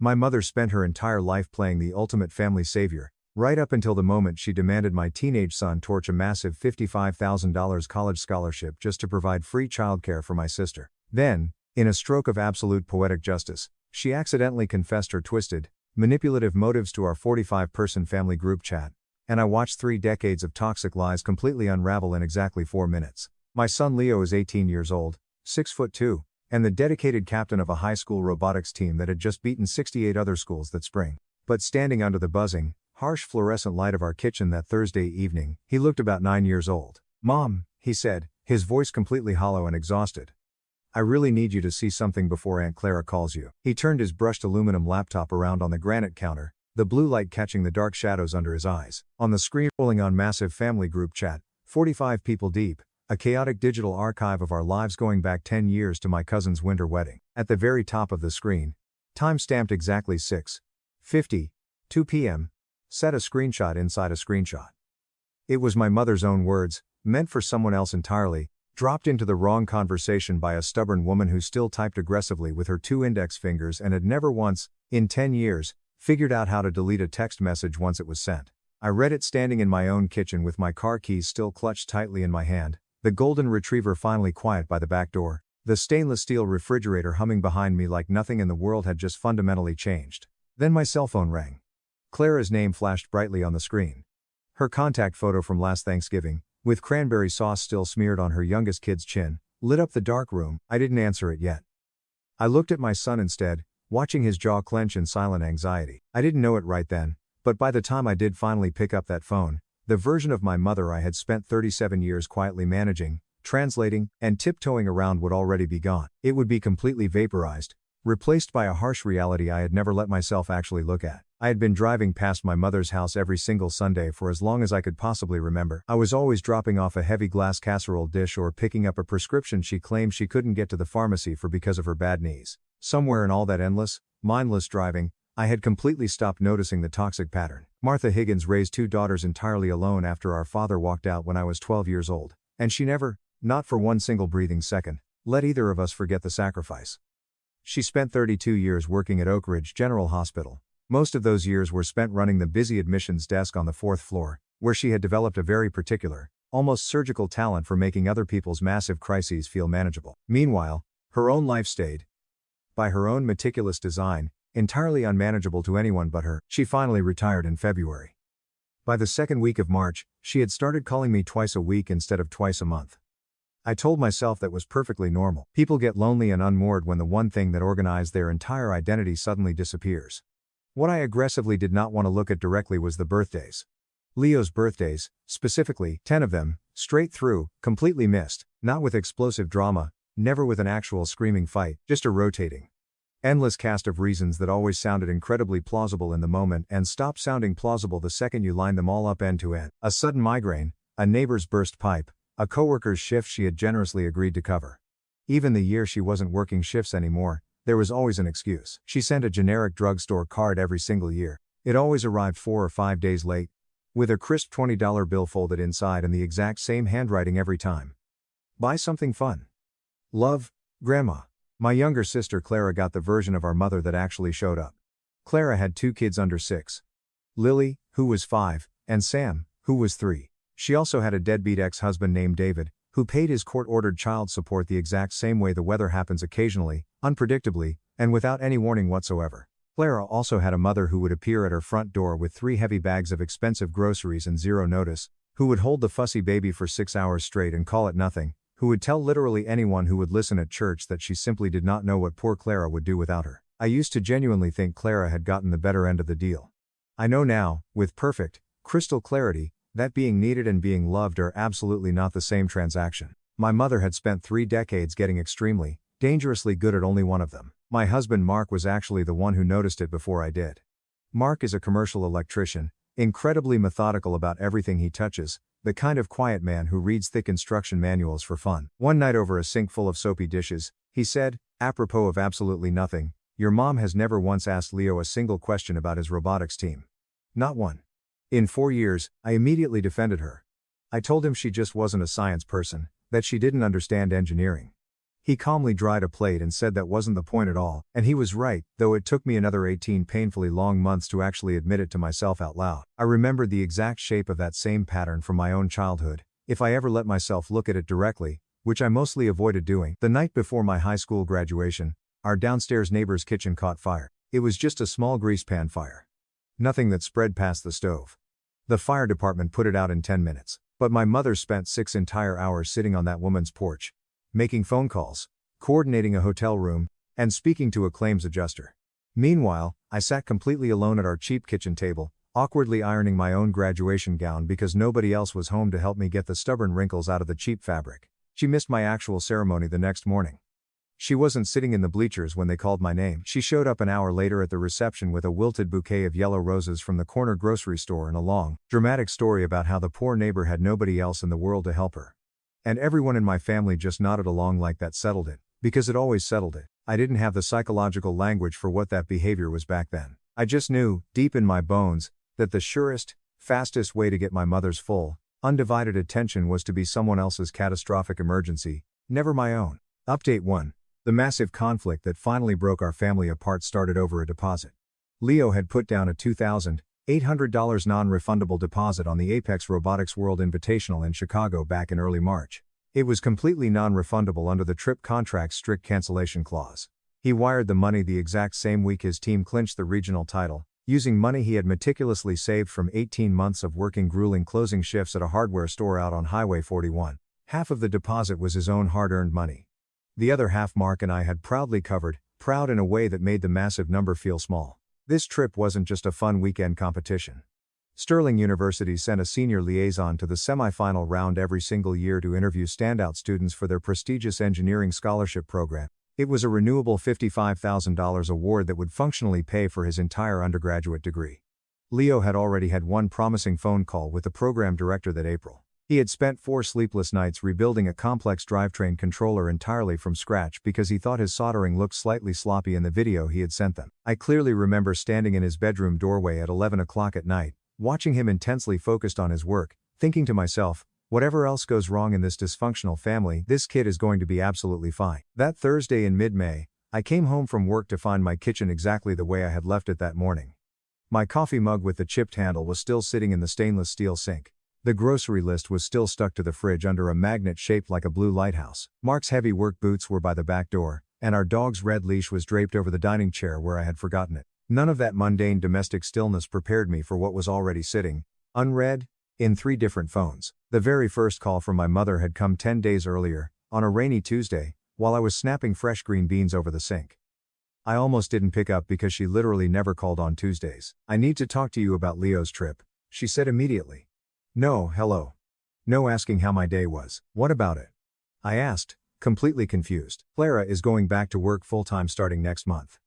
My mother spent her entire life playing the ultimate family savior, right up until the moment she demanded my teenage son torch a massive $55,000 college scholarship just to provide free childcare for my sister. Then, in a stroke of absolute poetic justice, she accidentally confessed her twisted, manipulative motives to our 45-person family group chat, and I watched 3 decades of toxic lies completely unravel in exactly 4 minutes. My son Leo is 18 years old, 6'2", and the dedicated captain of a high school robotics team that had just beaten 68 other schools that spring. But standing under the buzzing, harsh fluorescent light of our kitchen that Thursday evening, he looked about 9 years old. "Mom," he said, his voice completely hollow and exhausted. "I really need you to see something before Aunt Clara calls you." He turned his brushed aluminum laptop around on the granite counter, the blue light catching the dark shadows under his eyes. On the screen, rolling on massive family group chat, 45 people deep, a chaotic digital archive of our lives going back 10 years to my cousin's winter wedding. At the very top of the screen, time stamped exactly 6:52 p.m., said a screenshot inside a screenshot. It was my mother's own words, meant for someone else entirely, dropped into the wrong conversation by a stubborn woman who still typed aggressively with her 2 index fingers and had never once, in 10 years, figured out how to delete a text message once it was sent. I read it standing in my own kitchen with my car keys still clutched tightly in my hand, the golden retriever finally quiet by the back door, the stainless steel refrigerator humming behind me like nothing in the world had just fundamentally changed. Then my cell phone rang. Clara's name flashed brightly on the screen. Her contact photo from last Thanksgiving, with cranberry sauce still smeared on her youngest kid's chin, lit up the dark room. I didn't answer it yet. I looked at my son instead, watching his jaw clench in silent anxiety. I didn't know it right then, but by the time I did finally pick up that phone, the version of my mother I had spent 37 years quietly managing, translating, and tiptoeing around would already be gone. It would be completely vaporized, replaced by a harsh reality I had never let myself actually look at. I had been driving past my mother's house every single Sunday for as long as I could possibly remember. I was always dropping off a heavy glass casserole dish or picking up a prescription she claimed she couldn't get to the pharmacy for because of her bad knees. Somewhere in all that endless, mindless driving, I had completely stopped noticing the toxic pattern. Martha Higgins raised 2 daughters entirely alone after our father walked out when I was 12 years old, and she never, not for one single breathing second, let either of us forget the sacrifice. She spent 32 years working at Oak Ridge General Hospital. Most of those years were spent running the busy admissions desk on the 4th floor, where she had developed a very particular, almost surgical talent for making other people's massive crises feel manageable. Meanwhile, her own life stayed, by her own meticulous design, entirely unmanageable to anyone but her. She finally retired in February. By the second week of March, she had started calling me twice a week instead of twice a month. I told myself that was perfectly normal. People get lonely and unmoored when the one thing that organized their entire identity suddenly disappears. What I aggressively did not want to look at directly was the birthdays. Leo's birthdays, specifically, 10 of them, straight through, completely missed, not with explosive drama, never with an actual screaming fight, just a rotating, endless cast of reasons that always sounded incredibly plausible in the moment and stopped sounding plausible the second you lined them all up end to end. A sudden migraine, a neighbor's burst pipe, a coworker's shift she had generously agreed to cover. Even the year she wasn't working shifts anymore, there was always an excuse. She sent a generic drugstore card every single year. It always arrived 4 or 5 days late, with a crisp $20 bill folded inside and the exact same handwriting every time. Buy something fun. Love, Grandma. My younger sister Clara got the version of our mother that actually showed up. Clara had 2 kids under 6. Lily, who was 5, and Sam, who was 3. She also had a deadbeat ex-husband named David, who paid his court-ordered child support the exact same way the weather happens occasionally, unpredictably, and without any warning whatsoever. Clara also had a mother who would appear at her front door with 3 heavy bags of expensive groceries and zero notice, who would hold the fussy baby for 6 hours straight and call it nothing, who would tell literally anyone who would listen at church that she simply did not know what poor Clara would do without her. I used to genuinely think Clara had gotten the better end of the deal. I know now, with perfect, crystal clarity, that being needed and being loved are absolutely not the same transaction. My mother had spent 3 decades getting extremely, dangerously good at only one of them. My husband Mark was actually the one who noticed it before I did. Mark is a commercial electrician, incredibly methodical about everything he touches, the kind of quiet man who reads thick instruction manuals for fun. One night over a sink full of soapy dishes, he said, apropos of absolutely nothing, "Your mom has never once asked Leo a single question about his robotics team. Not one." In 4 years, I immediately defended her. I told him she just wasn't a science person, that she didn't understand engineering. He calmly dried a plate and said that wasn't the point at all, and he was right, though it took me another 18 painfully long months to actually admit it to myself out loud. I remembered the exact shape of that same pattern from my own childhood, if I ever let myself look at it directly, which I mostly avoided doing. The night before my high school graduation, our downstairs neighbor's kitchen caught fire. It was just a small grease pan fire. Nothing that spread past the stove. The fire department put it out in 10 minutes, but my mother spent 6 entire hours sitting on that woman's porch, making phone calls, coordinating a hotel room, and speaking to a claims adjuster. Meanwhile, I sat completely alone at our cheap kitchen table, awkwardly ironing my own graduation gown because nobody else was home to help me get the stubborn wrinkles out of the cheap fabric. She missed my actual ceremony the next morning. She wasn't sitting in the bleachers when they called my name. She showed up an hour later at the reception with a wilted bouquet of yellow roses from the corner grocery store and a long, dramatic story about how the poor neighbor had nobody else in the world to help her. And everyone in my family just nodded along like that settled it, because it always settled it. I didn't have the psychological language for what that behavior was back then. I just knew, deep in my bones, that the surest, fastest way to get my mother's full, undivided attention was to be someone else's catastrophic emergency, never my own. Update 1. The massive conflict that finally broke our family apart started over a deposit. Leo had put down a $2,800 non-refundable deposit on the Apex Robotics World Invitational in Chicago back in early March. It was completely non-refundable under the trip contract's strict cancellation clause. He wired the money the exact same week his team clinched the regional title, using money he had meticulously saved from 18 months of working grueling closing shifts at a hardware store out on Highway 41. Half of the deposit was his own hard-earned money. The other half Mark and I had proudly covered, proud in a way that made the massive number feel small. This trip wasn't just a fun weekend competition. Sterling University sent a senior liaison to the semifinal round every single year to interview standout students for their prestigious engineering scholarship program. It was a renewable $55,000 award that would functionally pay for his entire undergraduate degree. Leo had already had one promising phone call with the program director that April. He had spent 4 sleepless nights rebuilding a complex drivetrain controller entirely from scratch because he thought his soldering looked slightly sloppy in the video he had sent them. I clearly remember standing in his bedroom doorway at 11 o'clock at night, watching him intensely focused on his work, thinking to myself, whatever else goes wrong in this dysfunctional family, this kid is going to be absolutely fine. That Thursday in mid-May, I came home from work to find my kitchen exactly the way I had left it that morning. My coffee mug with the chipped handle was still sitting in the stainless steel sink. The grocery list was still stuck to the fridge under a magnet shaped like a blue lighthouse. Mark's heavy work boots were by the back door, and our dog's red leash was draped over the dining chair where I had forgotten it. None of that mundane domestic stillness prepared me for what was already sitting, unread, in 3 different phones. The very first call from my mother had come 10 days earlier, on a rainy Tuesday, while I was snapping fresh green beans over the sink. I almost didn't pick up because she literally never called on Tuesdays. "I need to talk to you about Leo's trip," she said immediately. "No, hello. No asking how my day was. What about it?" I asked, completely confused. "Clara is going back to work full-time starting next month.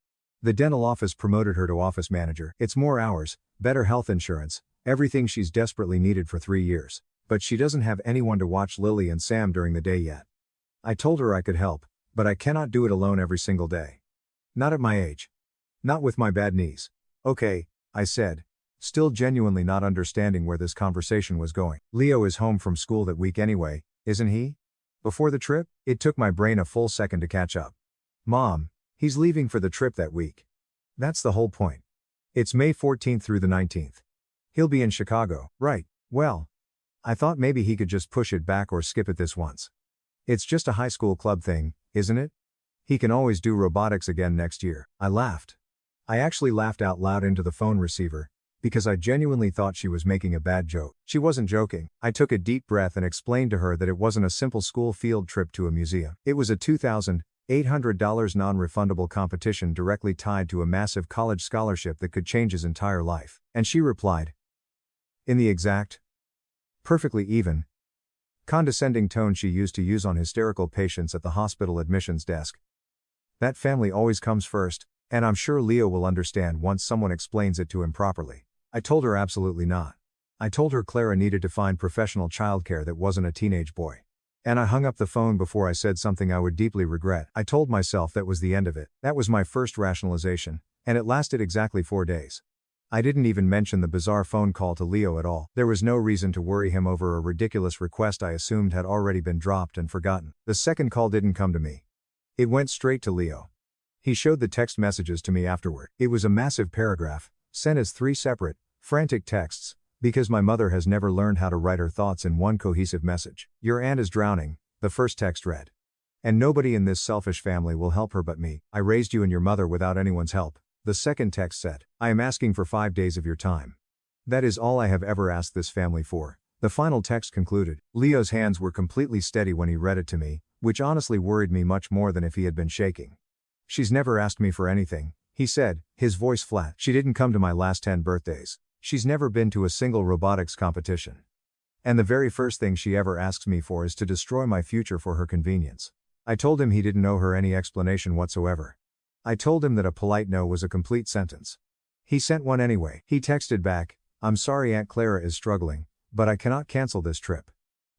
The dental office promoted her to office manager. It's more hours, better health insurance, everything she's desperately needed for 3 years. But she doesn't have anyone to watch Lily and Sam during the day yet. I told her I could help, but I cannot do it alone every single day. Not at my age. Not with my bad knees." "Okay," I said, still genuinely not understanding where this conversation was going. "Leo is home from school that week anyway, isn't he? Before the trip?" It took my brain a full second to catch up. "Mom, he's leaving for the trip that week. That's the whole point. It's May 14th through the 19th. He'll be in Chicago." "Right, well, I thought maybe he could just push it back or skip it this once. It's just a high school club thing, isn't it? He can always do robotics again next year." I laughed. I actually laughed out loud into the phone receiver, because I genuinely thought she was making a bad joke. She wasn't joking. I took a deep breath and explained to her that it wasn't a simple school field trip to a museum. It was a $2,800 non-refundable competition directly tied to a massive college scholarship that could change his entire life. And she replied, in the exact, perfectly even, condescending tone she used to use on hysterical patients at the hospital admissions desk, "That family always comes first, and I'm sure Leo will understand once someone explains it to him properly." I told her absolutely not. I told her Clara needed to find professional childcare that wasn't a teenage boy. And I hung up the phone before I said something I would deeply regret. I told myself that was the end of it. That was my first rationalization, and it lasted exactly 4 days. I didn't even mention the bizarre phone call to Leo at all. There was no reason to worry him over a ridiculous request I assumed had already been dropped and forgotten. The second call didn't come to me. It went straight to Leo. He showed the text messages to me afterward. It was a massive paragraph, sent as 3 separate, frantic texts, because my mother has never learned how to write her thoughts in one cohesive message. Your aunt is drowning, the first text read. And nobody in this selfish family will help her but me. I raised you and your mother without anyone's help. The second text said, I am asking for 5 days of your time. That is all I have ever asked this family for. The final text concluded. Leo's hands were completely steady when he read it to me, which honestly worried me much more than if he had been shaking. She's never asked me for anything, he said, his voice flat. She didn't come to my last 10 birthdays. She's never been to a single robotics competition. And the very first thing she ever asks me for is to destroy my future for her convenience. I told him he didn't owe her any explanation whatsoever. I told him that a polite no was a complete sentence. He sent one anyway. He texted back, I'm sorry Aunt Clara is struggling, but I cannot cancel this trip.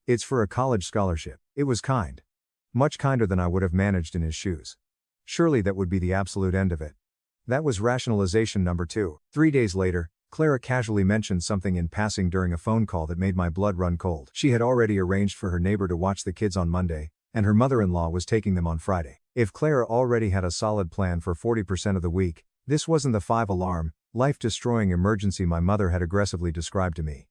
It's for a college scholarship. It was kind. Much kinder than I would have managed in his shoes. Surely that would be the absolute end of it. That was rationalization number 2. 3 days later, Clara casually mentioned something in passing during a phone call that made my blood run cold. She had already arranged for her neighbor to watch the kids on Monday, and her mother-in-law was taking them on Friday. If Clara already had a solid plan for 40% of the week, this wasn't the 5-alarm, life-destroying emergency my mother had aggressively described to me.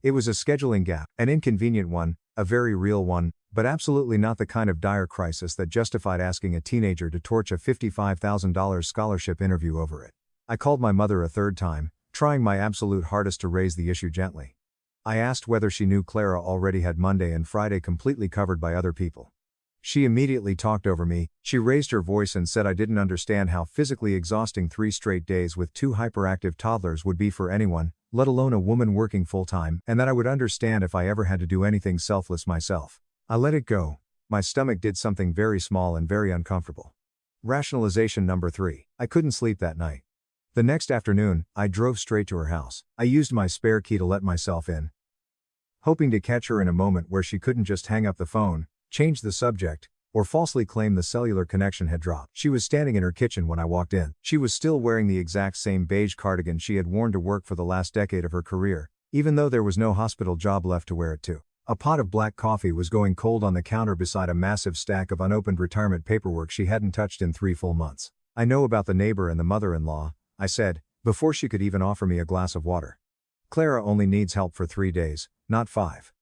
It was a scheduling gap, an inconvenient one, a very real one, but absolutely not the kind of dire crisis that justified asking a teenager to torch a $55,000 scholarship interview over it. I called my mother a third time, trying my absolute hardest to raise the issue gently. I asked whether she knew Clara already had Monday and Friday completely covered by other people. She immediately talked over me. She raised her voice and said I didn't understand how physically exhausting 3 straight days with 2 hyperactive toddlers would be for anyone, let alone a woman working full-time, and that I would understand if I ever had to do anything selfless myself. I let it go. My stomach did something very small and very uncomfortable. Rationalization number 3. I couldn't sleep that night. The next afternoon, I drove straight to her house. I used my spare key to let myself in, hoping to catch her in a moment where she couldn't just hang up the phone, change the subject, or falsely claim the cellular connection had dropped. She was standing in her kitchen when I walked in. She was still wearing the exact same beige cardigan she had worn to work for the last decade of her career, even though there was no hospital job left to wear it to. A pot of black coffee was going cold on the counter beside a massive stack of unopened retirement paperwork she hadn't touched in 3 full months. I know about the neighbor and the mother-in-law, I said, before she could even offer me a glass of water. Clara only needs help for 3 days, not 5.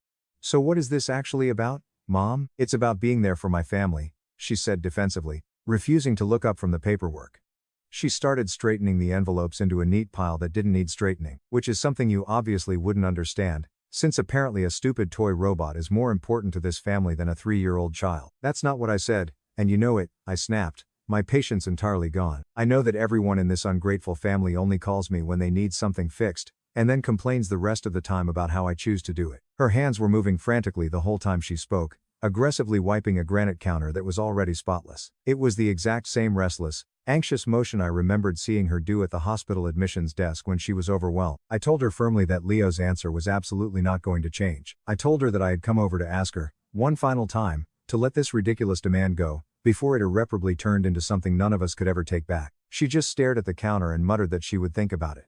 So what is this actually about, Mom? It's about being there for my family, she said defensively, refusing to look up from the paperwork. She started straightening the envelopes into a neat pile that didn't need straightening, which is something you obviously wouldn't understand, since apparently a stupid toy robot is more important to this family than a 3-year-old child. That's not what I said, and you know it, I snapped, my patience entirely gone. I know that everyone in this ungrateful family only calls me when they need something fixed, and then complains the rest of the time about how I choose to do it. Her hands were moving frantically the whole time she spoke, aggressively wiping a granite counter that was already spotless. It was the exact same restless, anxious motion I remembered seeing her do at the hospital admissions desk when she was overwhelmed. I told her firmly that Leo's answer was absolutely not going to change. I told her that I had come over to ask her, one final time, to let this ridiculous demand go, before it irreparably turned into something none of us could ever take back. She just stared at the counter and muttered that she would think about it.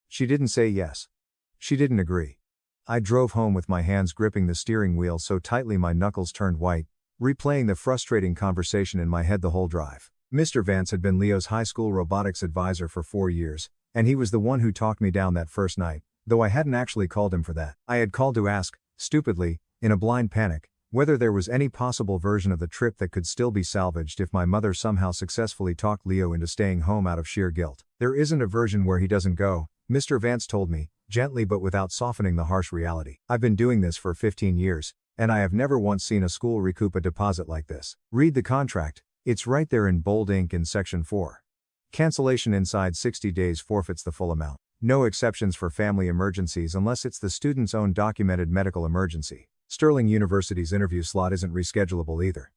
She didn't say yes. She didn't agree. I drove home with my hands gripping the steering wheel so tightly my knuckles turned white, replaying the frustrating conversation in my head the whole drive. Mr. Vance had been Leo's high school robotics advisor for 4 years, and he was the one who talked me down that first night, though I hadn't actually called him for that. I had called to ask, stupidly, in a blind panic, whether there was any possible version of the trip that could still be salvaged if my mother somehow successfully talked Leo into staying home out of sheer guilt. There isn't a version where he doesn't go, Mr. Vance told me, gently but without softening the harsh reality. I've been doing this for 15 years, and I have never once seen a school recoup a deposit like this. Read the contract, it's right there in bold ink in Section 4. Cancellation inside 60 days forfeits the full amount. No exceptions for family emergencies unless it's the student's own documented medical emergency. Sterling University's interview slot isn't reschedulable either.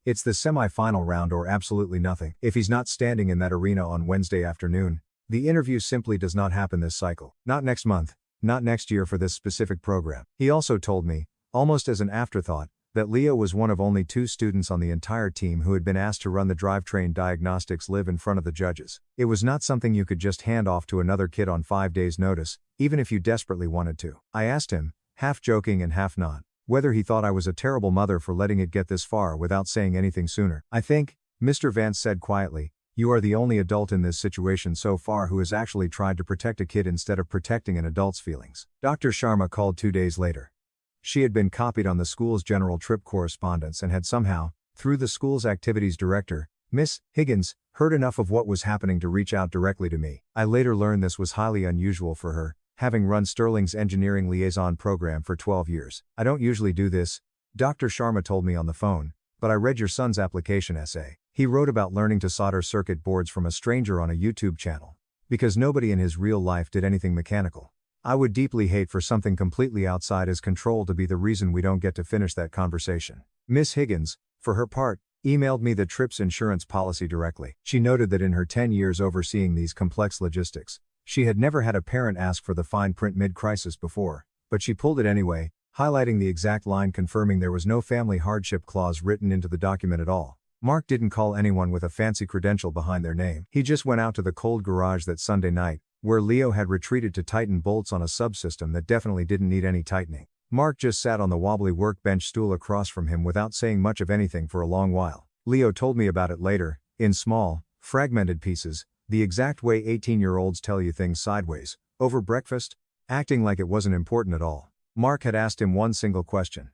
It's the semi-final round or absolutely nothing. If he's not standing in that arena on Wednesday afternoon, the interview simply does not happen this cycle. Not next month, not next year for this specific program. He also told me, almost as an afterthought, that Leo was one of only 2 students on the entire team who had been asked to run the drivetrain diagnostics live in front of the judges. It was not something you could just hand off to another kid on 5 days' notice, even if you desperately wanted to. I asked him, half joking and half not, whether he thought I was a terrible mother for letting it get this far without saying anything sooner. I think, Mr. Vance said quietly, "You are the only adult in this situation so far who has actually tried to protect a kid instead of protecting an adult's feelings." Dr. Sharma called 2 days later. She had been copied on the school's general trip correspondence and had somehow, through the school's activities director, Miss Higgins, heard enough of what was happening to reach out directly to me. I later learned this was highly unusual for her, having run Sterling's engineering liaison program for 12 years. "I don't usually do this," Dr. Sharma told me on the phone, "but I read your son's application essay. He wrote about learning to solder circuit boards from a stranger on a YouTube channel. Because nobody in his real life did anything mechanical. I would deeply hate for something completely outside his control to be the reason we don't get to finish that conversation." Miss Higgins, for her part, emailed me the trip's insurance policy directly. She noted that in her 10 years overseeing these complex logistics, she had never had a parent ask for the fine print mid-crisis before, but she pulled it anyway, highlighting the exact line confirming there was no family hardship clause written into the document at all. Mark didn't call anyone with a fancy credential behind their name. He just went out to the cold garage that Sunday night, where Leo had retreated to tighten bolts on a subsystem that definitely didn't need any tightening. Mark just sat on the wobbly workbench stool across from him without saying much of anything for a long while. Leo told me about it later, in small, fragmented pieces, the exact way 18-year-olds tell you things sideways, over breakfast, acting like it wasn't important at all. Mark had asked him one single question.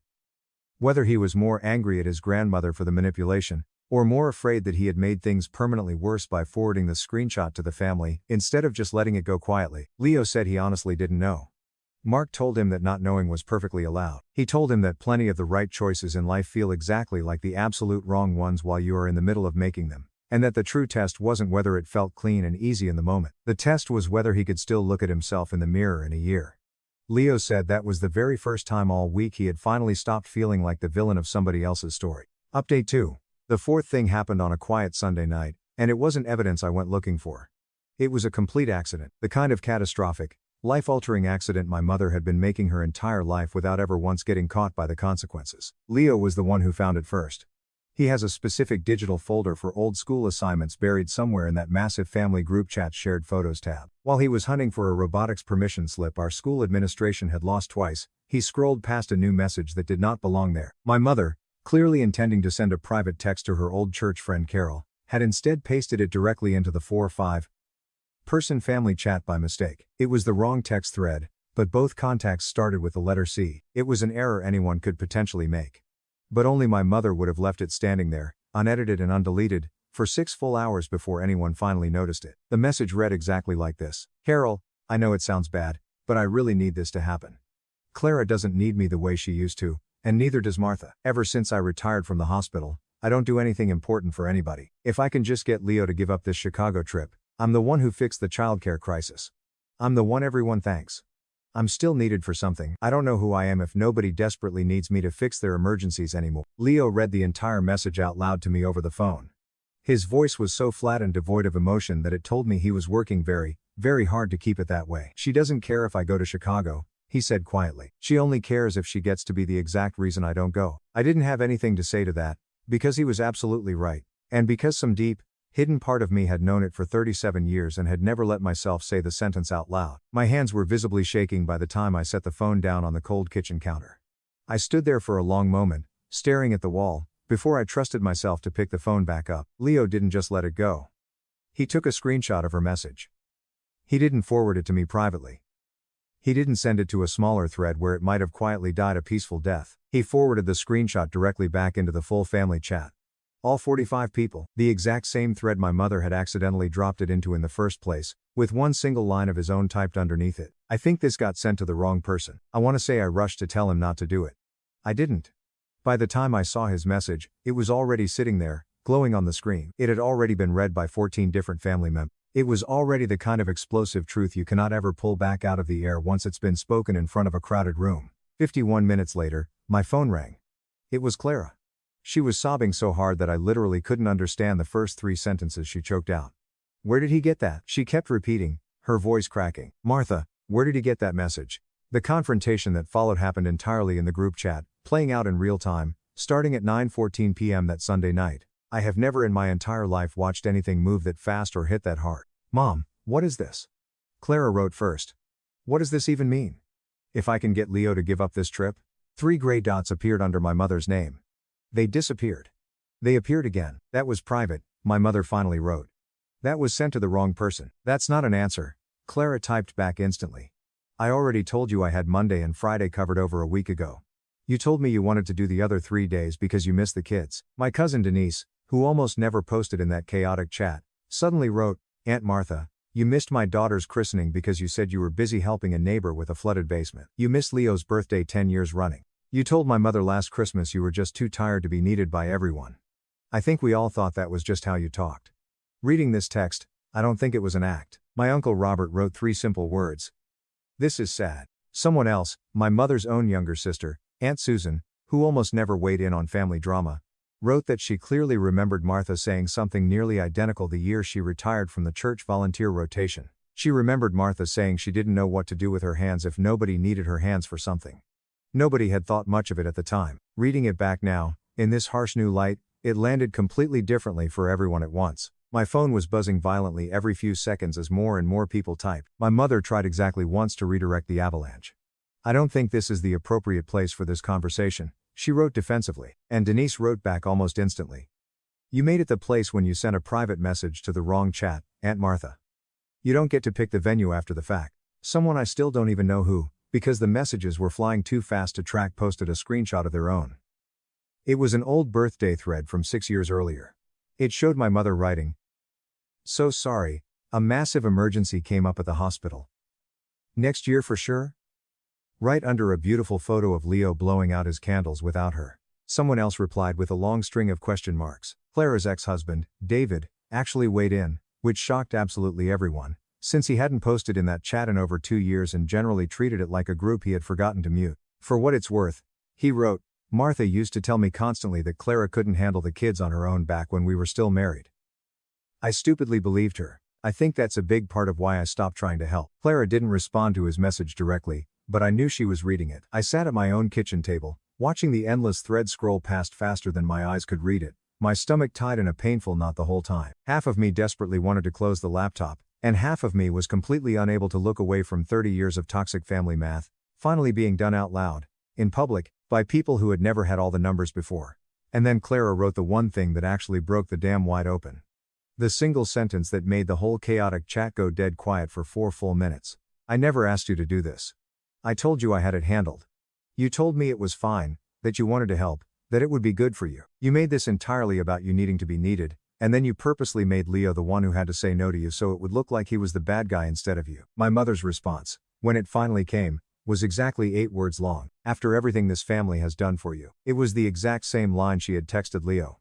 Whether he was more angry at his grandmother for the manipulation, or more afraid that he had made things permanently worse by forwarding the screenshot to the family, instead of just letting it go quietly. Leo said he honestly didn't know. Mark told him that not knowing was perfectly allowed. He told him that plenty of the right choices in life feel exactly like the absolute wrong ones while you are in the middle of making them, and that the true test wasn't whether it felt clean and easy in the moment. The test was whether he could still look at himself in the mirror in a year. Leo said that was the very first time all week he had finally stopped feeling like the villain of somebody else's story. Update 2. The fourth thing happened on a quiet Sunday night, and it wasn't evidence I went looking for. It was a complete accident, the kind of catastrophic, life-altering accident my mother had been making her entire life without ever once getting caught by the consequences. Leo was the one who found it first. He has a specific digital folder for old school assignments buried somewhere in that massive family group chat shared photos tab. While he was hunting for a robotics permission slip our school administration had lost twice, he scrolled past a new message that did not belong there. My mother, clearly intending to send a private text to her old church friend Carol, had instead pasted it directly into the 4 or 5 person family chat by mistake. It was the wrong text thread, but both contacts started with the letter C. It was an error anyone could potentially make. But only my mother would have left it standing there, unedited and undeleted, for 6 full hours before anyone finally noticed it. The message read exactly like this. Carol, I know it sounds bad, but I really need this to happen. Clara doesn't need me the way she used to, and neither does Martha. Ever since I retired from the hospital, I don't do anything important for anybody. If I can just get Leo to give up this Chicago trip, I'm the one who fixed the childcare crisis. I'm the one everyone thanks. I'm still needed for something. I don't know who I am if nobody desperately needs me to fix their emergencies anymore. Leo read the entire message out loud to me over the phone. His voice was so flat and devoid of emotion that it told me he was working very, very hard to keep it that way. She doesn't care if I go to Chicago, he said quietly. She only cares if she gets to be the exact reason I don't go. I didn't have anything to say to that, because he was absolutely right, and because some deep, hidden part of me had known it for 37 years and had never let myself say the sentence out loud. My hands were visibly shaking by the time I set the phone down on the cold kitchen counter. I stood there for a long moment, staring at the wall, before I trusted myself to pick the phone back up. Leo didn't just let it go. He took a screenshot of her message. He didn't forward it to me privately. He didn't send it to a smaller thread where it might have quietly died a peaceful death. He forwarded the screenshot directly back into the full family chat. All 45 people, the exact same thread my mother had accidentally dropped it into in the first place, with one single line of his own typed underneath it. I think this got sent to the wrong person. I want to say I rushed to tell him not to do it. I didn't. By the time I saw his message, it was already sitting there, glowing on the screen. It had already been read by 14 different family members. It was already the kind of explosive truth you cannot ever pull back out of the air once it's been spoken in front of a crowded room. 51 minutes later, my phone rang. It was Clara. She was sobbing so hard that I literally couldn't understand the first 3 sentences she choked out. Where did he get that? She kept repeating, her voice cracking. Martha, where did he get that message? The confrontation that followed happened entirely in the group chat, playing out in real time, starting at 9:14 p.m. that Sunday night. I have never in my entire life watched anything move that fast or hit that hard. Mom, what is this? Clara wrote first. What does this even mean? If I can get Leo to give up this trip? 3 gray dots appeared under my mother's name. They disappeared. They appeared again. That was private, my mother finally wrote. That was sent to the wrong person. That's not an answer, Clara typed back instantly. I already told you I had Monday and Friday covered over a week ago. You told me you wanted to do the other 3 days because you missed the kids. My cousin Denise, who almost never posted in that chaotic chat, suddenly wrote, Aunt Martha, you missed my daughter's christening because you said you were busy helping a neighbor with a flooded basement. You missed Leo's birthday 10 years running. You told my mother last Christmas you were just too tired to be needed by everyone. I think we all thought that was just how you talked. Reading this text, I don't think it was an act. My Uncle Robert wrote 3 simple words. This is sad. Someone else, my mother's own younger sister, Aunt Susan, who almost never weighed in on family drama, wrote that she clearly remembered Martha saying something nearly identical the year she retired from the church volunteer rotation. She remembered Martha saying she didn't know what to do with her hands if nobody needed her hands for something. Nobody had thought much of it at the time. Reading it back now, in this harsh new light, it landed completely differently for everyone at once. My phone was buzzing violently every few seconds as more and more people typed. My mother tried exactly once to redirect the avalanche. I don't think this is the appropriate place for this conversation, she wrote defensively. And Denise wrote back almost instantly. You made it the place when you sent a private message to the wrong chat, Aunt Martha. You don't get to pick the venue after the fact. Someone I still don't even know who, because the messages were flying too fast to track, posted a screenshot of their own. It was an old birthday thread from 6 years earlier. It showed my mother writing, So sorry, a massive emergency came up at the hospital. Next year for sure? Right under a beautiful photo of Leo blowing out his candles without her. Someone else replied with a long string of question marks. Clara's ex-husband, David, actually weighed in, which shocked absolutely everyone, since he hadn't posted in that chat in over 2 years and generally treated it like a group he had forgotten to mute. For what it's worth, he wrote, Martha used to tell me constantly that Clara couldn't handle the kids on her own back when we were still married. I stupidly believed her. I think that's a big part of why I stopped trying to help. Clara didn't respond to his message directly, but I knew she was reading it. I sat at my own kitchen table, watching the endless thread scroll past faster than my eyes could read it, my stomach tied in a painful knot the whole time. Half of me desperately wanted to close the laptop, and half of me was completely unable to look away from 30 years of toxic family math, finally being done out loud, in public, by people who had never had all the numbers before. And then Clara wrote the one thing that actually broke the dam wide open. The single sentence that made the whole chaotic chat go dead quiet for 4 full minutes. I never asked you to do this. I told you I had it handled. You told me it was fine, that you wanted to help, that it would be good for you. You made this entirely about you needing to be needed, and then you purposely made Leo the one who had to say no to you so it would look like he was the bad guy instead of you. My mother's response, when it finally came, was exactly 8 words long. After everything this family has done for you. It was the exact same line she had texted Leo.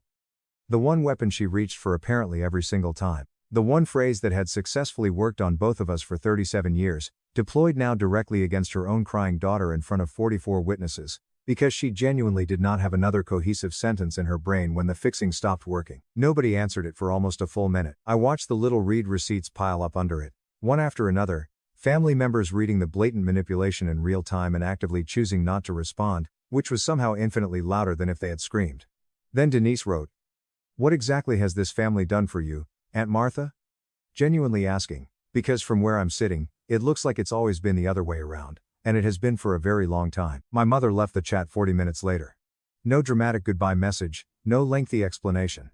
The one weapon she reached for apparently every single time. The one phrase that had successfully worked on both of us for 37 years, deployed now directly against her own crying daughter in front of 44 witnesses, because she genuinely did not have another cohesive sentence in her brain when the fixing stopped working. Nobody answered it for almost a full minute. I watched the little read receipts pile up under it, one after another, family members reading the blatant manipulation in real time and actively choosing not to respond, which was somehow infinitely louder than if they had screamed. Then Denise wrote, What exactly has this family done for you, Aunt Martha? Genuinely asking, because from where I'm sitting, it looks like it's always been the other way around, and it has been for a very long time. My mother left the chat 40 minutes later. No dramatic goodbye message, no lengthy explanation.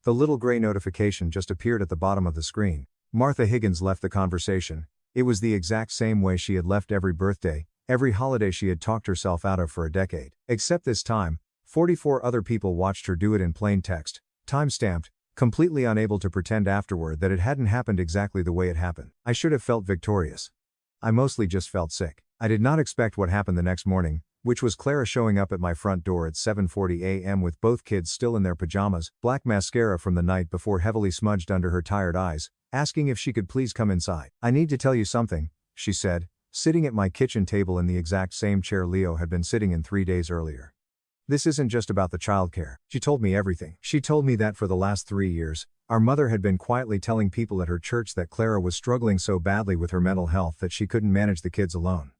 The little gray notification just appeared at the bottom of the screen. Martha Higgins left the conversation. It was the exact same way she had left every birthday, every holiday she had talked herself out of for a decade. Except this time, 44 other people watched her do it in plain text, time-stamped, completely unable to pretend afterward that it hadn't happened exactly the way it happened. I should have felt victorious. I mostly just felt sick. I did not expect what happened the next morning, which was Clara showing up at my front door at 7:40 a.m. with both kids still in their pajamas, black mascara from the night before heavily smudged under her tired eyes, asking if she could please come inside. I need to tell you something, she said, sitting at my kitchen table in the exact same chair Leo had been sitting in 3 days earlier. This isn't just about the childcare. She told me everything. She told me that for the last 3 years, our mother had been quietly telling people at her church that Clara was struggling so badly with her mental health that she couldn't manage the kids alone.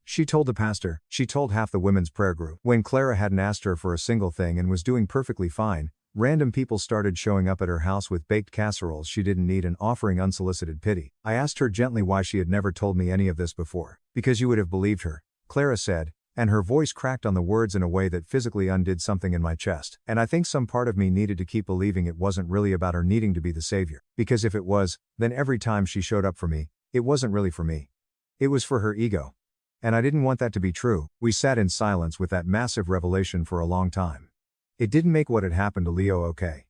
She told the pastor, she told half the women's prayer group. When Clara hadn't asked her for a single thing and was doing perfectly fine, random people started showing up at her house with baked casseroles she didn't need and offering unsolicited pity. I asked her gently why she had never told me any of this before. Because you would have believed her, Clara said, And her voice cracked on the words in a way that physically undid something in my chest. And I think some part of me needed to keep believing it wasn't really about her needing to be the savior. Because if it was, then every time she showed up for me, it wasn't really for me. It was for her ego. And I didn't want that to be true. We sat in silence with that massive revelation for a long time. It didn't make what had happened to Leo okay.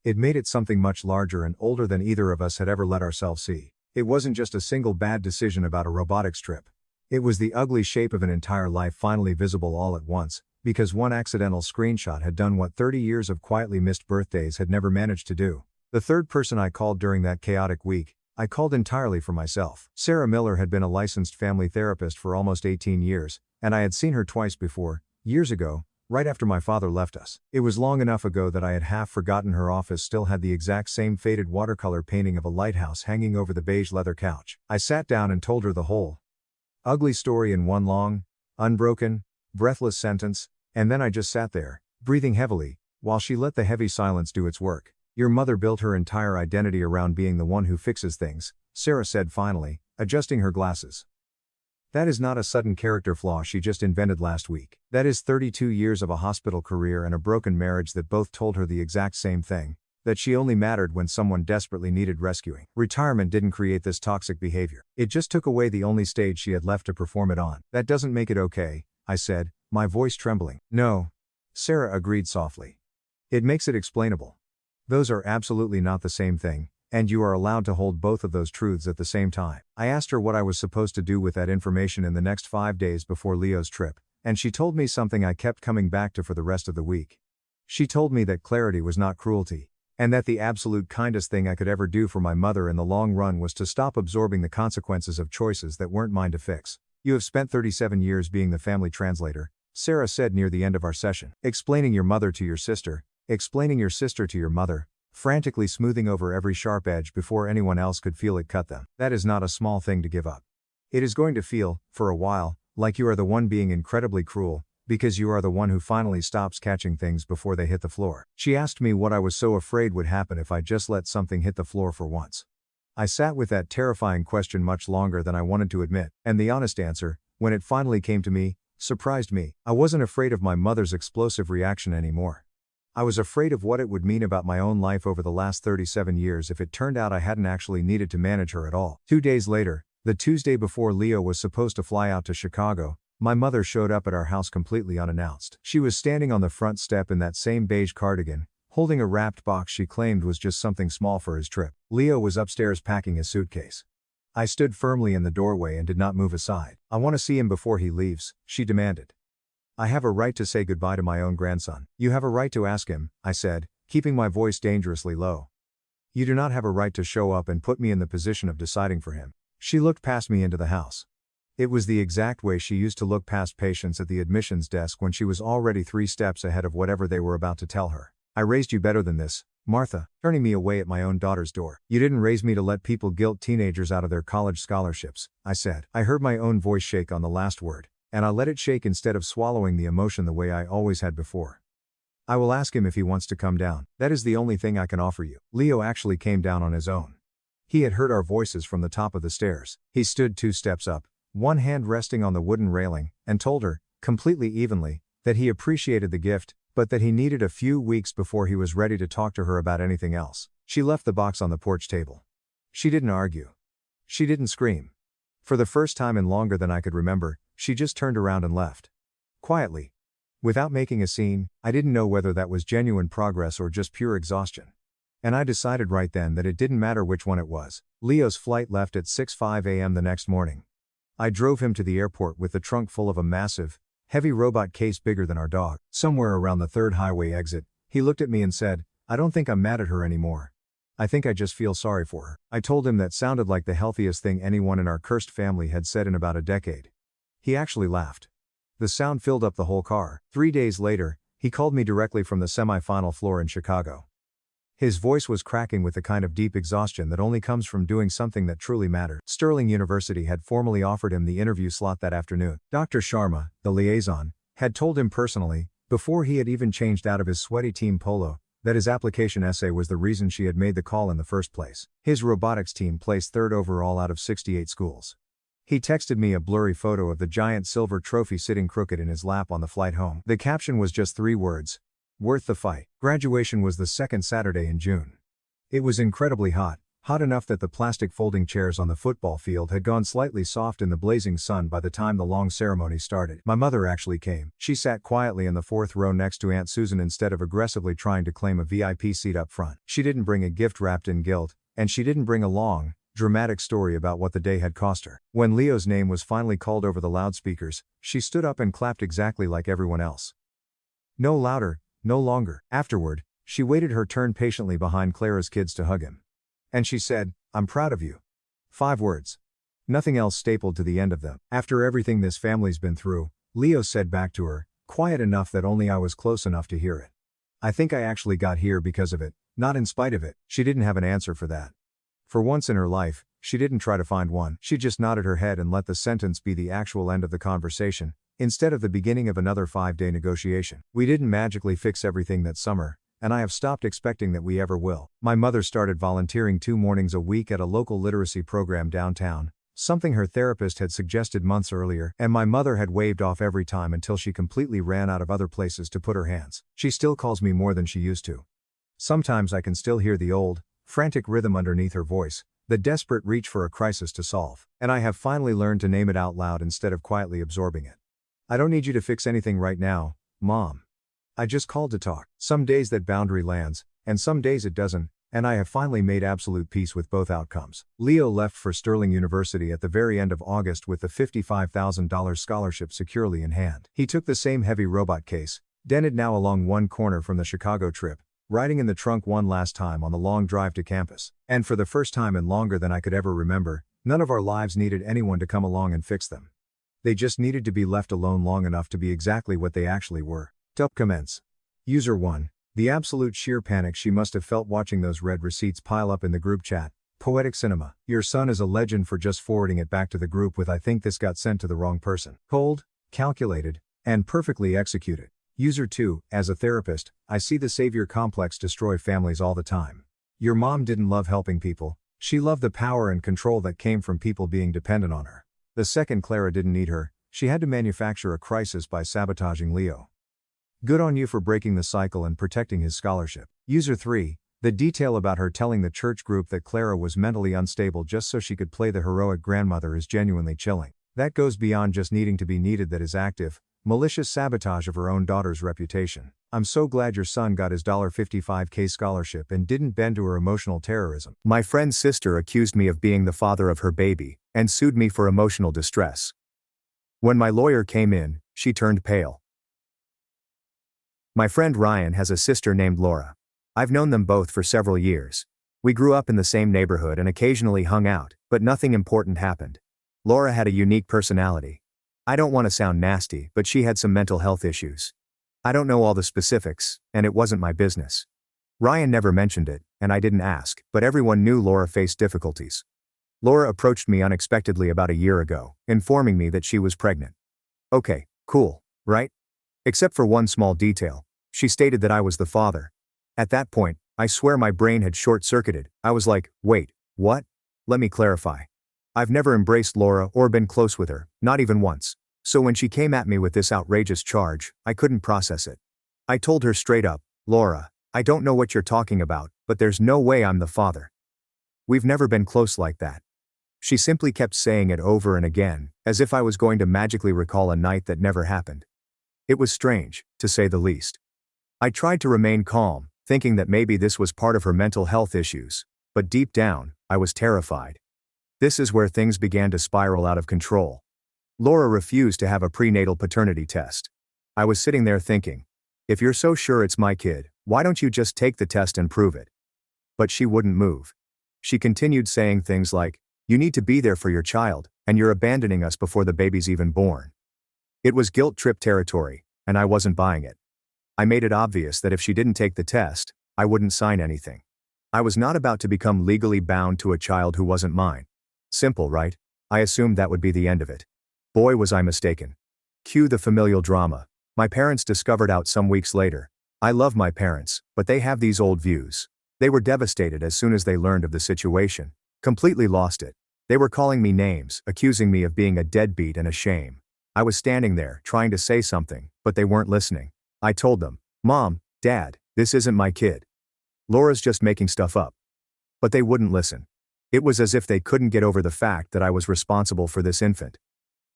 It made it something much larger and older than either of us had ever let ourselves see. It wasn't just a single bad decision about a robotics trip. It was the ugly shape of an entire life finally visible all at once, because one accidental screenshot had done what 30 years of quietly missed birthdays had never managed to do. The third person I called during that chaotic week, I called entirely for myself. Sarah Miller had been a licensed family therapist for almost 18 years, and I had seen her twice before, years ago, right after my father left us. It was long enough ago that I had half forgotten her office still had the exact same faded watercolor painting of a lighthouse hanging over the beige leather couch. I sat down and told her the whole ugly story in one long, unbroken, breathless sentence, and then I just sat there, breathing heavily, while she let the heavy silence do its work. Your mother built her entire identity around being the one who fixes things, Sarah said finally, adjusting her glasses. That is not a sudden character flaw she just invented last week. That is 32 years of a hospital career and a broken marriage that both told her the exact same thing, that she only mattered when someone desperately needed rescuing. Retirement didn't create this toxic behavior. It just took away the only stage she had left to perform it on. That doesn't make it okay, I said, my voice trembling. No. Sarah agreed softly. It makes it explainable. Those are absolutely not the same thing, and you are allowed to hold both of those truths at the same time. I asked her what I was supposed to do with that information in the next 5 days before Leo's trip, and she told me something I kept coming back to for the rest of the week. She told me that clarity was not cruelty, and that the absolute kindest thing I could ever do for my mother in the long run was to stop absorbing the consequences of choices that weren't mine to fix. You have spent 37 years being the family translator, Sarah said near the end of our session, explaining your mother to your sister, explaining your sister to your mother, frantically smoothing over every sharp edge before anyone else could feel it cut them. That is not a small thing to give up. It is going to feel, for a while, like you are the one being incredibly cruel, because you are the one who finally stops catching things before they hit the floor. She asked me what I was so afraid would happen if I just let something hit the floor for once. I sat with that terrifying question much longer than I wanted to admit, and the honest answer, when it finally came to me, surprised me. I wasn't afraid of my mother's explosive reaction anymore. I was afraid of what it would mean about my own life over the last 37 years if it turned out I hadn't actually needed to manage her at all. 2 days later, the Tuesday before Leo was supposed to fly out to Chicago, my mother showed up at our house completely unannounced. She was standing on the front step in that same beige cardigan, holding a wrapped box she claimed was just something small for his trip. Leo was upstairs packing his suitcase. I stood firmly in the doorway and did not move aside. I want to see him before he leaves, she demanded. I have a right to say goodbye to my own grandson. You have a right to ask him, I said, keeping my voice dangerously low. You do not have a right to show up and put me in the position of deciding for him. She looked past me into the house. It was the exact way she used to look past patients at the admissions desk when she was already 3 steps ahead of whatever they were about to tell her. I raised you better than this, Martha, turning me away at my own daughter's door. You didn't raise me to let people guilt teenagers out of their college scholarships, I said. I heard my own voice shake on the last word, and I let it shake instead of swallowing the emotion the way I always had before. I will ask him if he wants to come down. That is the only thing I can offer you. Leo actually came down on his own. He had heard our voices from the top of the stairs. He stood 2 steps up, one hand resting on the wooden railing, and told her, completely evenly, that he appreciated the gift, but that he needed a few weeks before he was ready to talk to her about anything else. She left the box on the porch table. She didn't argue. She didn't scream. For the first time in longer than I could remember, she just turned around and left. Quietly. Without making a scene. I didn't know whether that was genuine progress or just pure exhaustion. And I decided right then that it didn't matter which one it was. Leo's flight left at 6:05 a.m. the next morning. I drove him to the airport with the trunk full of a massive, heavy robot case bigger than our dog. Somewhere around the 3rd highway exit, he looked at me and said, I don't think I'm mad at her anymore. I think I just feel sorry for her. I told him that sounded like the healthiest thing anyone in our cursed family had said in about a decade. He actually laughed. The sound filled up the whole car. 3 days later, he called me directly from the semi-final floor in Chicago. His voice was cracking with the kind of deep exhaustion that only comes from doing something that truly mattered. Sterling University had formally offered him the interview slot that afternoon. Dr. Sharma, the liaison, had told him personally, before he had even changed out of his sweaty team polo, that his application essay was the reason she had made the call in the first place. His robotics team placed 3rd overall out of 68 schools. He texted me a blurry photo of the giant silver trophy sitting crooked in his lap on the flight home. The caption was just 3 words. Worth the fight. Graduation was the second Saturday in June. It was incredibly hot. Hot enough that the plastic folding chairs on the football field had gone slightly soft in the blazing sun by the time the long ceremony started. My mother actually came. She sat quietly in the 4th row next to Aunt Susan instead of aggressively trying to claim a VIP seat up front. She didn't bring a gift wrapped in guilt, and she didn't bring a long, dramatic story about what the day had cost her. When Leo's name was finally called over the loudspeakers, she stood up and clapped exactly like everyone else. No louder, no longer. Afterward, she waited her turn patiently behind Clara's kids to hug him. And she said, "I'm proud of you." 5 words. Nothing else stapled to the end of them. After everything this family's been through, Leo said back to her, quiet enough that only I was close enough to hear it. "I think I actually got here because of it, not in spite of it." She didn't have an answer for that. For once in her life, she didn't try to find one. She just nodded her head and let the sentence be the actual end of the conversation, instead of the beginning of another 5-day negotiation. We didn't magically fix everything that summer, and I have stopped expecting that we ever will. My mother started volunteering 2 mornings a week at a local literacy program downtown, something her therapist had suggested months earlier, and my mother had waved off every time until she completely ran out of other places to put her hands. She still calls me more than she used to. Sometimes I can still hear the old, frantic rhythm underneath her voice, the desperate reach for a crisis to solve. And I have finally learned to name it out loud instead of quietly absorbing it. "I don't need you to fix anything right now, Mom. I just called to talk." Some days that boundary lands, and some days it doesn't, and I have finally made absolute peace with both outcomes. Leo left for Sterling University at the very end of August with the $55,000 scholarship securely in hand. He took the same heavy robot case, dented now along one corner from the Chicago trip, riding in the trunk one last time on the long drive to campus. And for the first time in longer than I could ever remember, none of our lives needed anyone to come along and fix them. They just needed to be left alone long enough to be exactly what they actually were. Commence. User 1. The absolute sheer panic she must have felt watching those red receipts pile up in the group chat. Poetic cinema. Your son is a legend for just forwarding it back to the group with "I think this got sent to the wrong person." Cold, calculated, and perfectly executed. User 2. As a therapist, I see the savior complex destroy families all the time. Your mom didn't love helping people, she loved the power and control that came from people being dependent on her. The second Clara didn't need her, she had to manufacture a crisis by sabotaging Leo. Good on you for breaking the cycle and protecting his scholarship. User 3. The detail about her telling the church group that Clara was mentally unstable just so she could play the heroic grandmother is genuinely chilling. That goes beyond just needing to be needed. That is active, malicious sabotage of her own daughter's reputation. I'm so glad your son got his $55K scholarship and didn't bend to her emotional terrorism. My friend's sister accused me of being the father of her baby and sued me for emotional distress. When my lawyer came in, she turned pale. My friend Ryan has a sister named Laura. I've known them both for several years. We grew up in the same neighborhood and occasionally hung out, but nothing important happened. Laura had a unique personality. I don't want to sound nasty, but she had some mental health issues. I don't know all the specifics, and it wasn't my business. Ryan never mentioned it, and I didn't ask, but everyone knew Laura faced difficulties. Laura approached me unexpectedly about a year ago, informing me that she was pregnant. Okay, cool, right? Except for one small detail. She stated that I was the father. At that point, I swear my brain had short-circuited. I was like, wait, what? Let me clarify. I've never embraced Laura or been close with her, not even once. So when she came at me with this outrageous charge, I couldn't process it. I told her straight up, Laura, I don't know what you're talking about, but there's no way I'm the father. We've never been close like that. She simply kept saying it over and again, as if I was going to magically recall a night that never happened. It was strange, to say the least. I tried to remain calm, thinking that maybe this was part of her mental health issues, but deep down, I was terrified. This is where things began to spiral out of control. Laura refused to have a prenatal paternity test. I was sitting there thinking, if you're so sure it's my kid, why don't you just take the test and prove it? But she wouldn't move. She continued saying things like, you need to be there for your child, and you're abandoning us before the baby's even born. It was guilt trip territory, and I wasn't buying it. I made it obvious that if she didn't take the test, I wouldn't sign anything. I was not about to become legally bound to a child who wasn't mine. Simple, right? I assumed that would be the end of it. Boy, was I mistaken. Cue the familial drama. My parents discovered out some weeks later. I love my parents, but they have these old views. They were devastated as soon as they learned of the situation. Completely lost it. They were calling me names, accusing me of being a deadbeat and a shame. I was standing there, trying to say something, but they weren't listening. I told them, "Mom, Dad, this isn't my kid. Laura's just making stuff up." But they wouldn't listen. It was as if they couldn't get over the fact that I was responsible for this infant.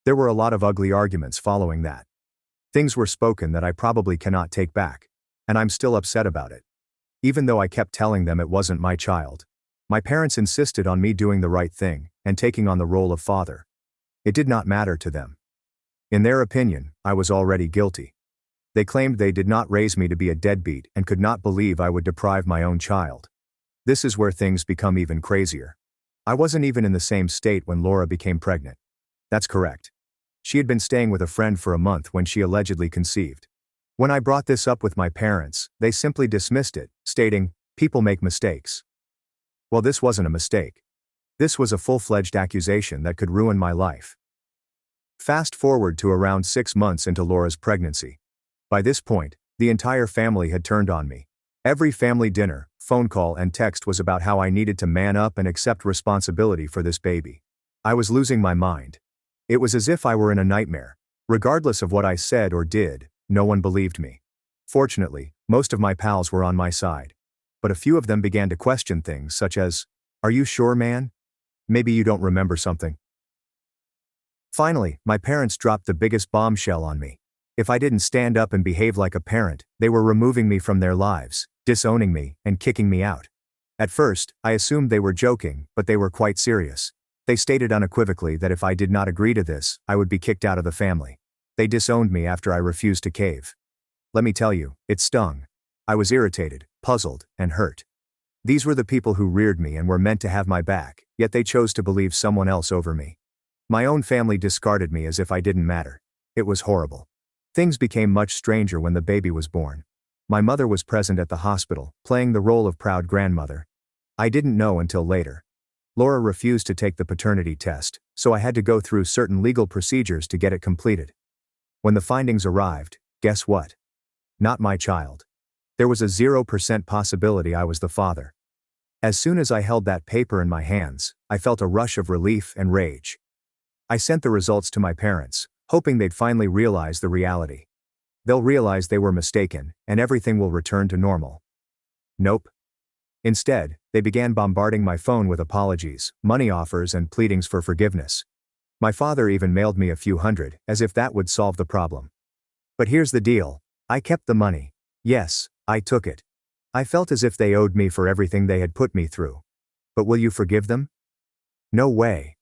There were a lot of ugly arguments following that. Things were spoken that I probably cannot take back. And I'm still upset about it. Even though I kept telling them it wasn't my child. My parents insisted on me doing the right thing and taking on the role of father. It did not matter to them. In their opinion, I was already guilty. They claimed they did not raise me to be a deadbeat and could not believe I would deprive my own child. This is where things become even crazier. I wasn't even in the same state when Laura became pregnant. That's correct. She had been staying with a friend for a month when she allegedly conceived. When I brought this up with my parents, they simply dismissed it, stating, "People make mistakes." Well, this wasn't a mistake. This was a full-fledged accusation that could ruin my life. Fast forward to around 6 months into Laura's pregnancy. By this point, the entire family had turned on me. Every family dinner, phone call and text was about how I needed to man up and accept responsibility for this baby. I was losing my mind. It was as if I were in a nightmare. Regardless of what I said or did, no one believed me. Fortunately, most of my pals were on my side. But a few of them began to question things such as, "Are you sure, man? Maybe you don't remember something." Finally, my parents dropped the biggest bombshell on me. If I didn't stand up and behave like a parent, they were removing me from their lives, disowning me, and kicking me out. At first, I assumed they were joking, but they were quite serious. They stated unequivocally that if I did not agree to this, I would be kicked out of the family. They disowned me after I refused to cave. Let me tell you, it stung. I was irritated, puzzled, and hurt. These were the people who reared me and were meant to have my back, yet they chose to believe someone else over me. My own family discarded me as if I didn't matter. It was horrible. Things became much stranger when the baby was born. My mother was present at the hospital, playing the role of proud grandmother. I didn't know until later. Laura refused to take the paternity test, so I had to go through certain legal procedures to get it completed. When the findings arrived, guess what? Not my child. There was a 0% possibility I was the father. As soon as I held that paper in my hands, I felt a rush of relief and rage. I sent the results to my parents, hoping they'd finally realize the reality. They'll realize they were mistaken, and everything will return to normal. Nope. Instead, they began bombarding my phone with apologies, money offers, and pleadings for forgiveness. My father even mailed me a few hundred, as if that would solve the problem. But here's the deal. I kept the money. Yes, I took it. I felt as if they owed me for everything they had put me through. But will you forgive them? No way.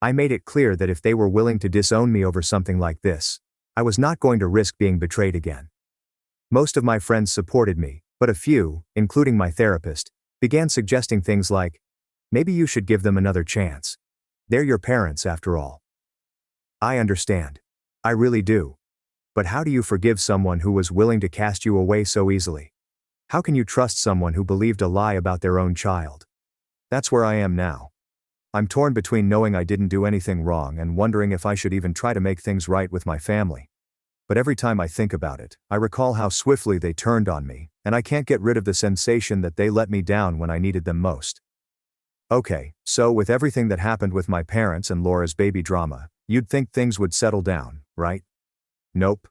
I made it clear that if they were willing to disown me over something like this, I was not going to risk being betrayed again. Most of my friends supported me, but a few, including my therapist, began suggesting things like, "Maybe you should give them another chance. They're your parents after all." I understand. I really do. But how do you forgive someone who was willing to cast you away so easily? How can you trust someone who believed a lie about their own child? That's where I am now. I'm torn between knowing I didn't do anything wrong and wondering if I should even try to make things right with my family. But every time I think about it, I recall how swiftly they turned on me, and I can't get rid of the sensation that they let me down when I needed them most. Okay, so with everything that happened with my parents and Laura's baby drama, you'd think things would settle down, right? Nope.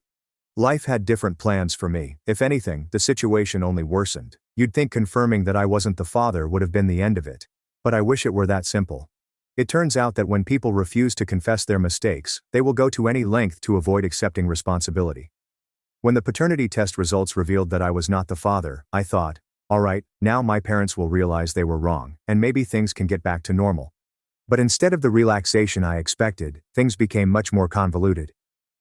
Life had different plans for me. If anything, the situation only worsened. You'd think confirming that I wasn't the father would have been the end of it. But I wish it were that simple. It turns out that when people refuse to confess their mistakes, they will go to any length to avoid accepting responsibility. When the paternity test results revealed that I was not the father, I thought, all right, now my parents will realize they were wrong, and maybe things can get back to normal. But instead of the relaxation I expected, things became much more convoluted.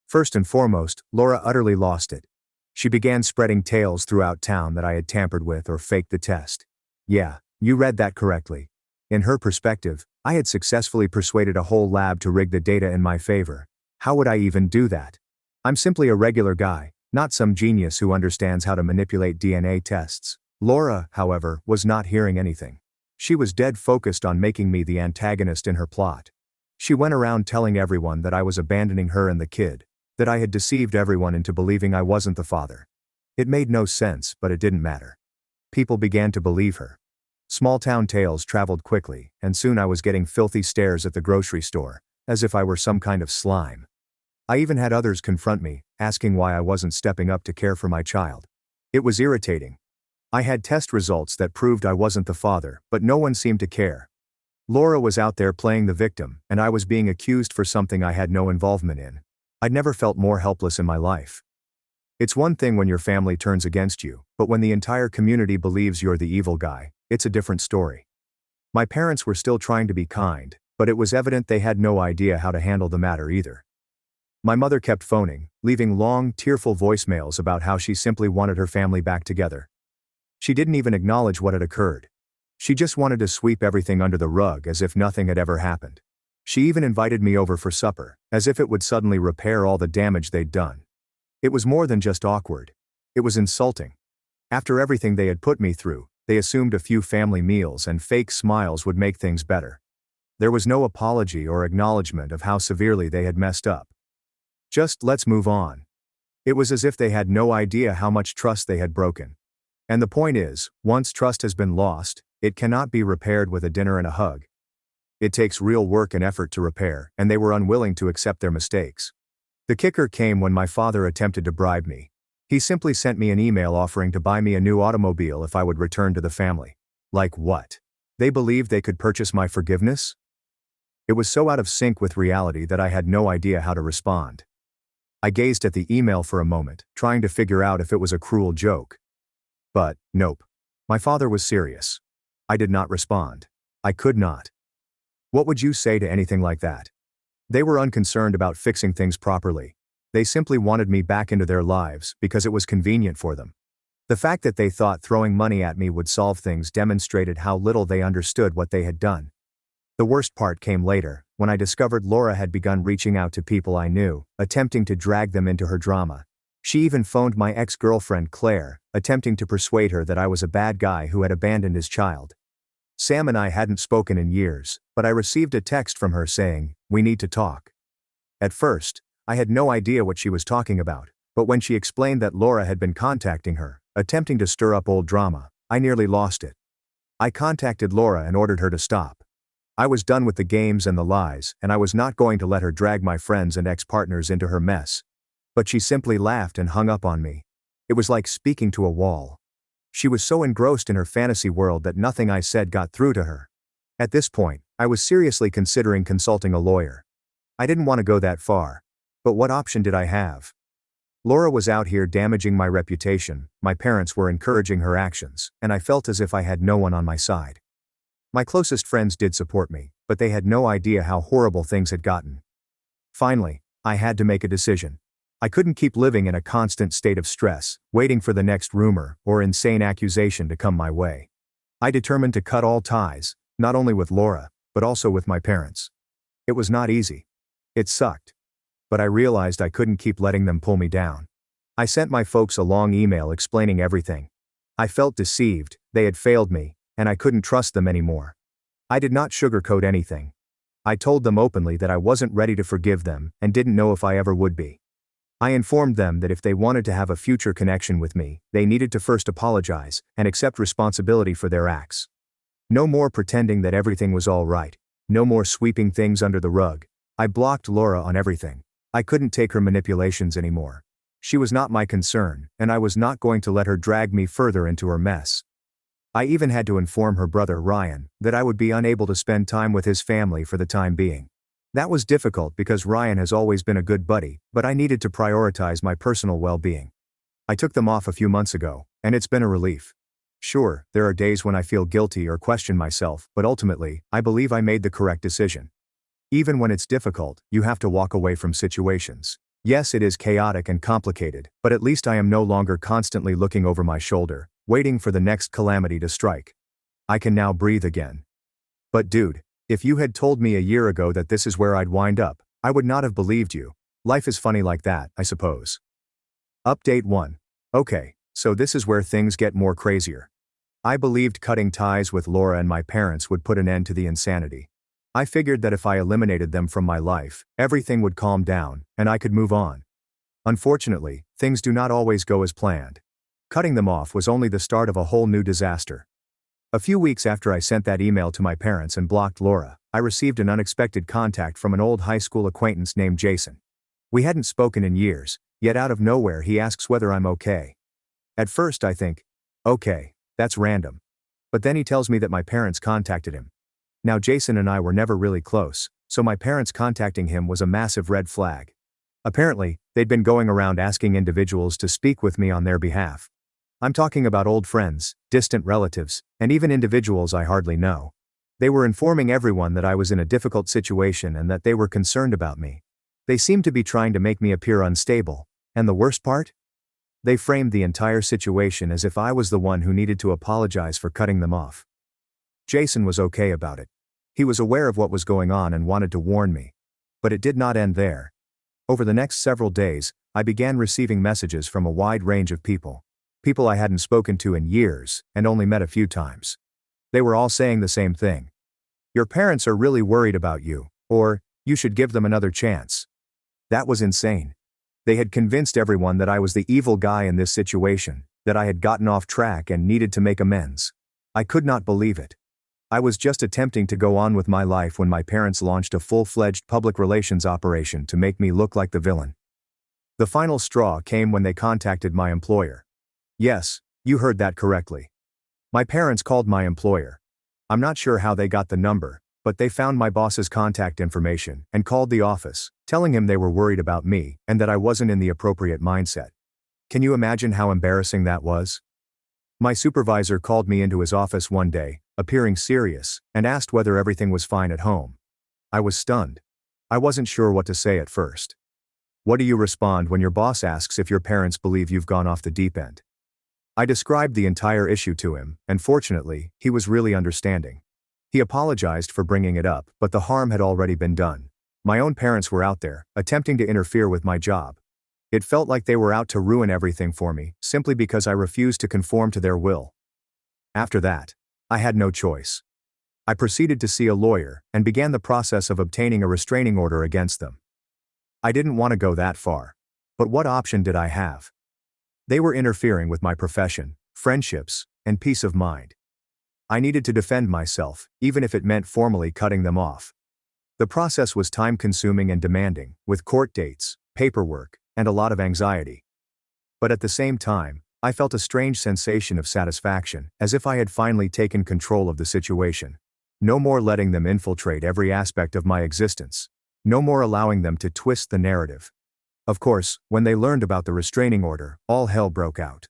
First and foremost, Laura utterly lost it. She began spreading tales throughout town that I had tampered with or faked the test. Yeah, you read that correctly. In her perspective, I had successfully persuaded a whole lab to rig the data in my favor. How would I even do that? I'm simply a regular guy, not some genius who understands how to manipulate DNA tests. Laura, however, was not hearing anything. She was dead focused on making me the antagonist in her plot. She went around telling everyone that I was abandoning her and the kid, that I had deceived everyone into believing I wasn't the father. It made no sense, but it didn't matter. People began to believe her. Small town tales traveled quickly, and soon I was getting filthy stares at the grocery store, as if I were some kind of slime. I even had others confront me, asking why I wasn't stepping up to care for my child. It was irritating. I had test results that proved I wasn't the father, but no one seemed to care. Laura was out there playing the victim, and I was being accused for something I had no involvement in. I'd never felt more helpless in my life. It's one thing when your family turns against you, but when the entire community believes you're the evil guy, it's a different story. My parents were still trying to be kind, but it was evident they had no idea how to handle the matter either. My mother kept phoning, leaving long, tearful voicemails about how she simply wanted her family back together. She didn't even acknowledge what had occurred. She just wanted to sweep everything under the rug as if nothing had ever happened. She even invited me over for supper, as if it would suddenly repair all the damage they'd done. It was more than just awkward. It was insulting. After everything they had put me through, they assumed a few family meals and fake smiles would make things better. There was no apology or acknowledgement of how severely they had messed up. Just, let's move on. It was as if they had no idea how much trust they had broken. And the point is, once trust has been lost, it cannot be repaired with a dinner and a hug. It takes real work and effort to repair, and they were unwilling to accept their mistakes. The kicker came when my father attempted to bribe me. He simply sent me an email offering to buy me a new automobile if I would return to the family. Like what? They believed they could purchase my forgiveness? It was so out of sync with reality that I had no idea how to respond. I gazed at the email for a moment, trying to figure out if it was a cruel joke. But, nope. My father was serious. I did not respond. I could not. What would you say to anything like that? They were unconcerned about fixing things properly. They simply wanted me back into their lives because it was convenient for them. The fact that they thought throwing money at me would solve things demonstrated how little they understood what they had done. The worst part came later, when I discovered Laura had begun reaching out to people I knew, attempting to drag them into her drama. She even phoned my ex-girlfriend Claire, attempting to persuade her that I was a bad guy who had abandoned his child. Sam and I hadn't spoken in years, but I received a text from her saying, "We need to talk." At first, I had no idea what she was talking about, but when she explained that Laura had been contacting her, attempting to stir up old drama, I nearly lost it. I contacted Laura and ordered her to stop. I was done with the games and the lies, and I was not going to let her drag my friends and ex-partners into her mess. But she simply laughed and hung up on me. It was like speaking to a wall. She was so engrossed in her fantasy world that nothing I said got through to her. At this point, I was seriously considering consulting a lawyer. I didn't want to go that far. But what option did I have? Laura was out here damaging my reputation, my parents were encouraging her actions, and I felt as if I had no one on my side. My closest friends did support me, but they had no idea how horrible things had gotten. Finally, I had to make a decision. I couldn't keep living in a constant state of stress, waiting for the next rumor or insane accusation to come my way. I determined to cut all ties, not only with Laura, but also with my parents. It was not easy. It sucked. But I realized I couldn't keep letting them pull me down. I sent my folks a long email explaining everything. I felt deceived, they had failed me, and I couldn't trust them anymore. I did not sugarcoat anything. I told them openly that I wasn't ready to forgive them and didn't know if I ever would be. I informed them that if they wanted to have a future connection with me, they needed to first apologize and accept responsibility for their acts. No more pretending that everything was all right. No more sweeping things under the rug. I blocked Laura on everything. I couldn't take her manipulations anymore. She was not my concern, and I was not going to let her drag me further into her mess. I even had to inform her brother Ryan that I would be unable to spend time with his family for the time being. That was difficult because Ryan has always been a good buddy, but I needed to prioritize my personal well-being. I took them off a few months ago, and it's been a relief. Sure, there are days when I feel guilty or question myself, but ultimately, I believe I made the correct decision. Even when it's difficult, you have to walk away from situations. Yes, it is chaotic and complicated, but at least I am no longer constantly looking over my shoulder, waiting for the next calamity to strike. I can now breathe again. But dude, if you had told me a year ago that this is where I'd wind up, I would not have believed you. Life is funny like that, I suppose. Update 1. Okay, so this is where things get more crazier. I believed cutting ties with Laura and my parents would put an end to the insanity. I figured that if I eliminated them from my life, everything would calm down, and I could move on. Unfortunately, things do not always go as planned. Cutting them off was only the start of a whole new disaster. A few weeks after I sent that email to my parents and blocked Laura, I received an unexpected contact from an old high school acquaintance named Jason. We hadn't spoken in years, yet out of nowhere he asks whether I'm okay. At first I think, okay, that's random. But then he tells me that my parents contacted him. Now Jason and I were never really close, so my parents contacting him was a massive red flag. Apparently, they'd been going around asking individuals to speak with me on their behalf. I'm talking about old friends, distant relatives, and even individuals I hardly know. They were informing everyone that I was in a difficult situation and that they were concerned about me. They seemed to be trying to make me appear unstable, and the worst part? They framed the entire situation as if I was the one who needed to apologize for cutting them off. Jason was okay about it. He was aware of what was going on and wanted to warn me. But it did not end there. Over the next several days, I began receiving messages from a wide range of people. People I hadn't spoken to in years, and only met a few times. They were all saying the same thing. Your parents are really worried about you, or, you should give them another chance. That was insane. They had convinced everyone that I was the evil guy in this situation, that I had gotten off track and needed to make amends. I could not believe it. I was just attempting to go on with my life when my parents launched a full-fledged public relations operation to make me look like the villain. The final straw came when they contacted my employer. Yes, you heard that correctly. My parents called my employer. I'm not sure how they got the number, but they found my boss's contact information and called the office, telling him they were worried about me and that I wasn't in the appropriate mindset. Can you imagine how embarrassing that was? My supervisor called me into his office one day, appearing serious, and asked whether everything was fine at home. I was stunned. I wasn't sure what to say at first. What do you respond when your boss asks if your parents believe you've gone off the deep end? I described the entire issue to him, and fortunately, he was really understanding. He apologized for bringing it up, but the harm had already been done. My own parents were out there, attempting to interfere with my job. It felt like they were out to ruin everything for me, simply because I refused to conform to their will. After that, I had no choice. I proceeded to see a lawyer, and began the process of obtaining a restraining order against them. I didn't want to go that far. But what option did I have? They were interfering with my profession, friendships, and peace of mind. I needed to defend myself, even if it meant formally cutting them off. The process was time-consuming and demanding, with court dates, paperwork, and a lot of anxiety. But at the same time, I felt a strange sensation of satisfaction, as if I had finally taken control of the situation. No more letting them infiltrate every aspect of my existence. No more allowing them to twist the narrative. Of course, when they learned about the restraining order, all hell broke out.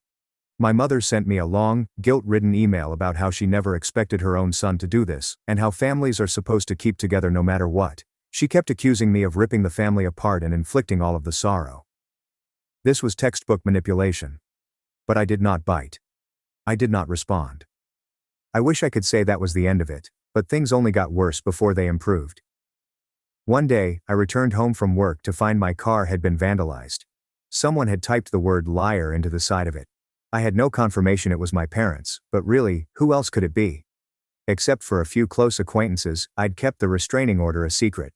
My mother sent me a long, guilt-ridden email about how she never expected her own son to do this, and how families are supposed to keep together no matter what. She kept accusing me of ripping the family apart and inflicting all of the sorrow. This was textbook manipulation. But I did not bite. I did not respond. I wish I could say that was the end of it, but things only got worse before they improved. One day, I returned home from work to find my car had been vandalized. Someone had typed the word liar into the side of it. I had no confirmation it was my parents, but really, who else could it be? Except for a few close acquaintances, I'd kept the restraining order a secret.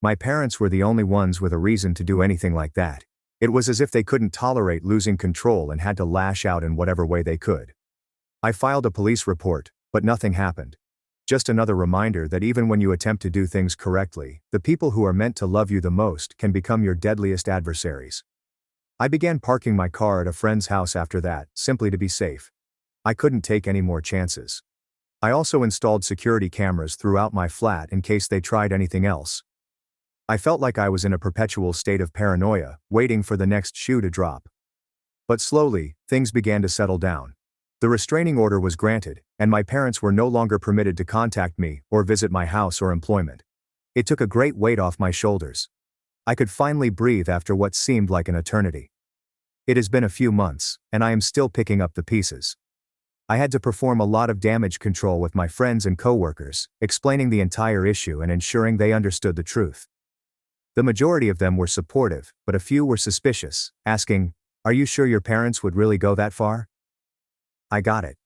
My parents were the only ones with a reason to do anything like that. It was as if they couldn't tolerate losing control and had to lash out in whatever way they could. I filed a police report, but nothing happened. Just another reminder that even when you attempt to do things correctly, the people who are meant to love you the most can become your deadliest adversaries. I began parking my car at a friend's house after that, simply to be safe. I couldn't take any more chances. I also installed security cameras throughout my flat in case they tried anything else. I felt like I was in a perpetual state of paranoia, waiting for the next shoe to drop. But slowly, things began to settle down. The restraining order was granted, and my parents were no longer permitted to contact me or visit my house or employment. It took a great weight off my shoulders. I could finally breathe after what seemed like an eternity. It has been a few months, and I am still picking up the pieces. I had to perform a lot of damage control with my friends and coworkers, explaining the entire issue and ensuring they understood the truth. The majority of them were supportive, but a few were suspicious, asking, "Are you sure your parents would really go that far?" I got it.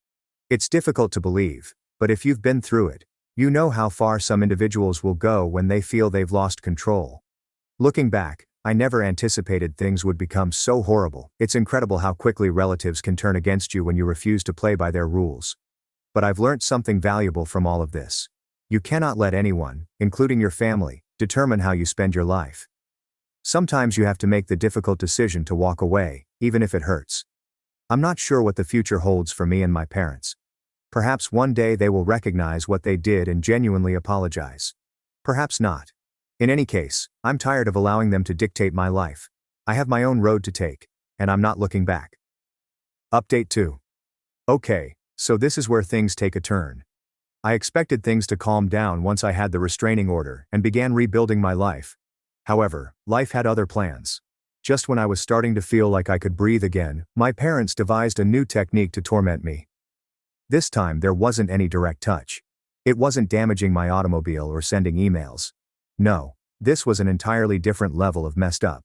It's difficult to believe, but if you've been through it, you know how far some individuals will go when they feel they've lost control. Looking back, I never anticipated things would become so horrible. It's incredible how quickly relatives can turn against you when you refuse to play by their rules. But I've learned something valuable from all of this. You cannot let anyone, including your family, determine how you spend your life. Sometimes you have to make the difficult decision to walk away, even if it hurts. I'm not sure what the future holds for me and my parents. Perhaps one day they will recognize what they did and genuinely apologize. Perhaps not. In any case, I'm tired of allowing them to dictate my life. I have my own road to take, and I'm not looking back. Update 2. Okay, so this is where things take a turn. I expected things to calm down once I had the restraining order and began rebuilding my life. However, life had other plans. Just when I was starting to feel like I could breathe again, my parents devised a new technique to torment me. This time there wasn't any direct touch. It wasn't damaging my automobile or sending emails. No, this was an entirely different level of messed up.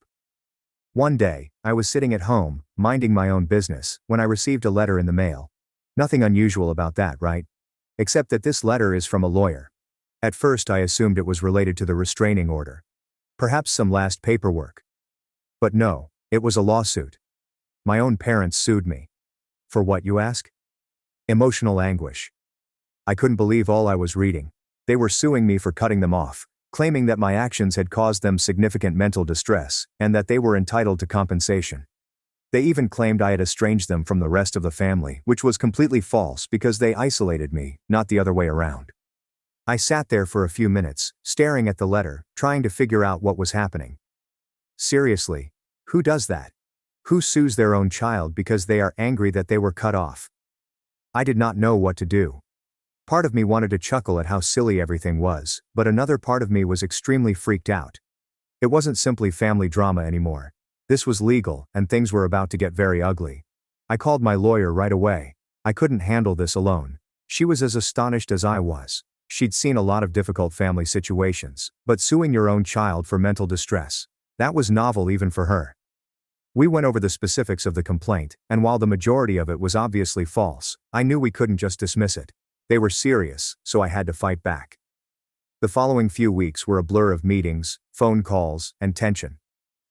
One day, I was sitting at home, minding my own business, when I received a letter in the mail. Nothing unusual about that, right? Except that this letter is from a lawyer. At first I assumed it was related to the restraining order. Perhaps some last paperwork. But no, it was a lawsuit. My own parents sued me. For what, you ask? Emotional anguish. I couldn't believe all I was reading. They were suing me for cutting them off, claiming that my actions had caused them significant mental distress, and that they were entitled to compensation. They even claimed I had estranged them from the rest of the family, which was completely false because they isolated me, not the other way around. I sat there for a few minutes, staring at the letter, trying to figure out what was happening. Seriously, who does that? Who sues their own child because they are angry that they were cut off? I did not know what to do. Part of me wanted to chuckle at how silly everything was, but another part of me was extremely freaked out. It wasn't simply family drama anymore. This was legal, and things were about to get very ugly. I called my lawyer right away. I couldn't handle this alone. She was as astonished as I was. She'd seen a lot of difficult family situations, but suing your own child for mental distress, that was novel even for her. We went over the specifics of the complaint, and while the majority of it was obviously false, I knew we couldn't just dismiss it. They were serious, so I had to fight back. The following few weeks were a blur of meetings, phone calls, and tension.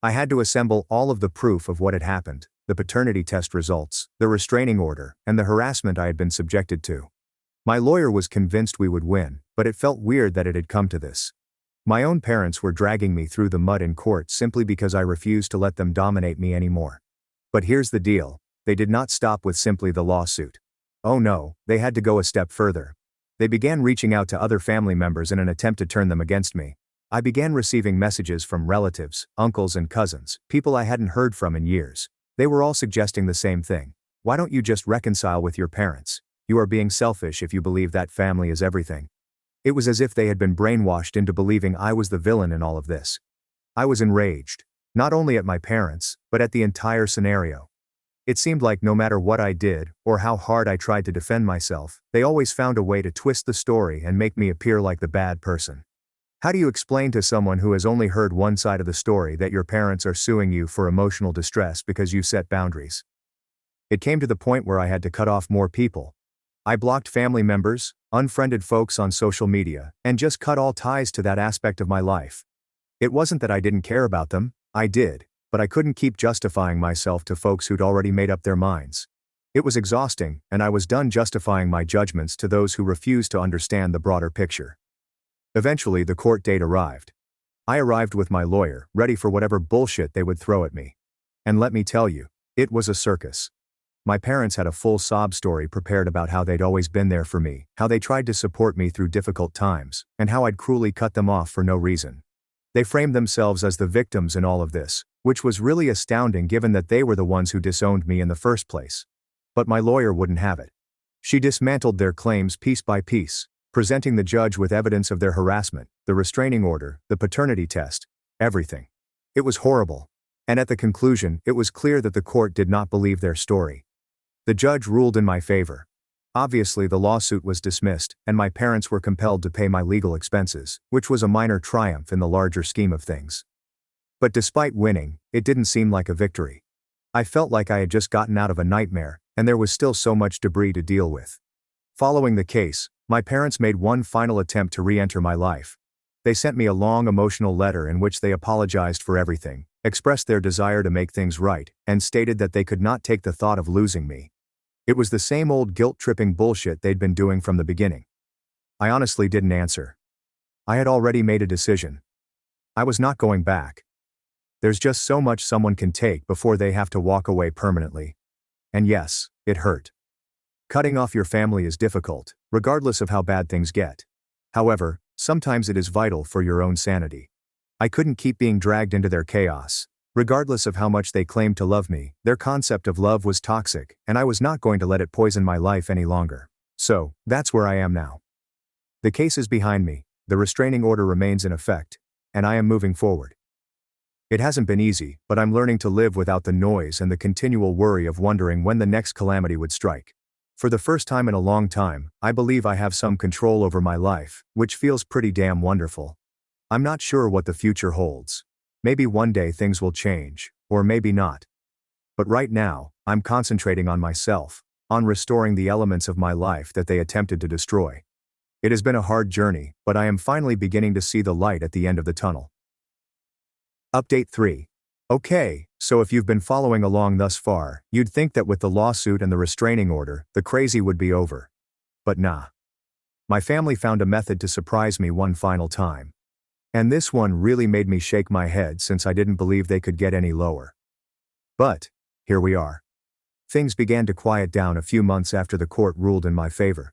I had to assemble all of the proof of what had happened, the paternity test results, the restraining order, and the harassment I had been subjected to. My lawyer was convinced we would win, but it felt weird that it had come to this. My own parents were dragging me through the mud in court simply because I refused to let them dominate me anymore. But here's the deal, they did not stop with simply the lawsuit. Oh no, they had to go a step further. They began reaching out to other family members in an attempt to turn them against me. I began receiving messages from relatives, uncles and cousins, people I hadn't heard from in years. They were all suggesting the same thing. Why don't you just reconcile with your parents? You are being selfish if you believe that family is everything. It was as if they had been brainwashed into believing I was the villain in all of this. I was enraged, not only at my parents, but at the entire scenario. It seemed like no matter what I did, or how hard I tried to defend myself, they always found a way to twist the story and make me appear like the bad person. How do you explain to someone who has only heard one side of the story that your parents are suing you for emotional distress because you set boundaries? It came to the point where I had to cut off more people. I blocked family members, unfriended folks on social media, and just cut all ties to that aspect of my life. It wasn't that I didn't care about them, I did, but I couldn't keep justifying myself to folks who'd already made up their minds. It was exhausting, and I was done justifying my judgments to those who refused to understand the broader picture. Eventually the court date arrived. I arrived with my lawyer, ready for whatever bullshit they would throw at me. And let me tell you, it was a circus. My parents had a full sob story prepared about how they'd always been there for me, how they tried to support me through difficult times, and how I'd cruelly cut them off for no reason. They framed themselves as the victims in all of this, which was really astounding given that they were the ones who disowned me in the first place. But my lawyer wouldn't have it. She dismantled their claims piece by piece, presenting the judge with evidence of their harassment, the restraining order, the paternity test, everything. It was horrible. And at the conclusion, it was clear that the court did not believe their story. The judge ruled in my favor. Obviously the lawsuit was dismissed, and my parents were compelled to pay my legal expenses, which was a minor triumph in the larger scheme of things. But despite winning, it didn't seem like a victory. I felt like I had just gotten out of a nightmare, and there was still so much debris to deal with. Following the case, my parents made one final attempt to re-enter my life. They sent me a long emotional letter in which they apologized for everything, expressed their desire to make things right, and stated that they could not take the thought of losing me. It was the same old guilt-tripping bullshit they'd been doing from the beginning. I honestly didn't answer. I had already made a decision. I was not going back. There's just so much someone can take before they have to walk away permanently. And yes, it hurt. Cutting off your family is difficult, regardless of how bad things get. However, sometimes it is vital for your own sanity. I couldn't keep being dragged into their chaos. Regardless of how much they claimed to love me, their concept of love was toxic, and I was not going to let it poison my life any longer. So, that's where I am now. The case is behind me, the restraining order remains in effect, and I am moving forward. It hasn't been easy, but I'm learning to live without the noise and the continual worry of wondering when the next calamity would strike. For the first time in a long time, I believe I have some control over my life, which feels pretty damn wonderful. I'm not sure what the future holds. Maybe one day things will change, or maybe not. But right now, I'm concentrating on myself, on restoring the elements of my life that they attempted to destroy. It has been a hard journey, but I am finally beginning to see the light at the end of the tunnel. Update 3. Okay, so if you've been following along thus far, you'd think that with the lawsuit and the restraining order, the crazy would be over. But nah. My family found a method to surprise me one final time. And this one really made me shake my head since I didn't believe they could get any lower. But, here we are. Things began to quiet down a few months after the court ruled in my favor.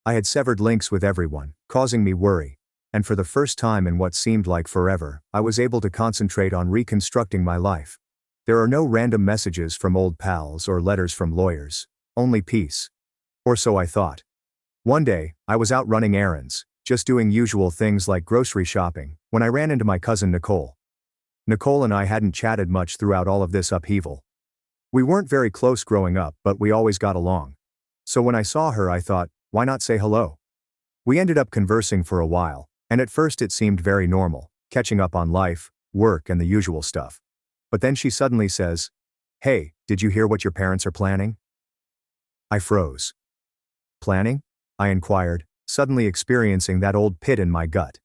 I had severed links with everyone, causing me worry. And for the first time in what seemed like forever, I was able to concentrate on reconstructing my life. There are no random messages from old pals or letters from lawyers, only peace. Or so I thought. One day, I was out running errands, just doing usual things like grocery shopping, when I ran into my cousin Nicole. Nicole and I hadn't chatted much throughout all of this upheaval. We weren't very close growing up, but we always got along. So when I saw her, I thought, why not say hello? We ended up conversing for a while. And at first it seemed very normal, catching up on life, work, and the usual stuff. But then she suddenly says, "Hey, did you hear what your parents are planning?" I froze. Planning? I inquired, suddenly experiencing that old pit in my gut.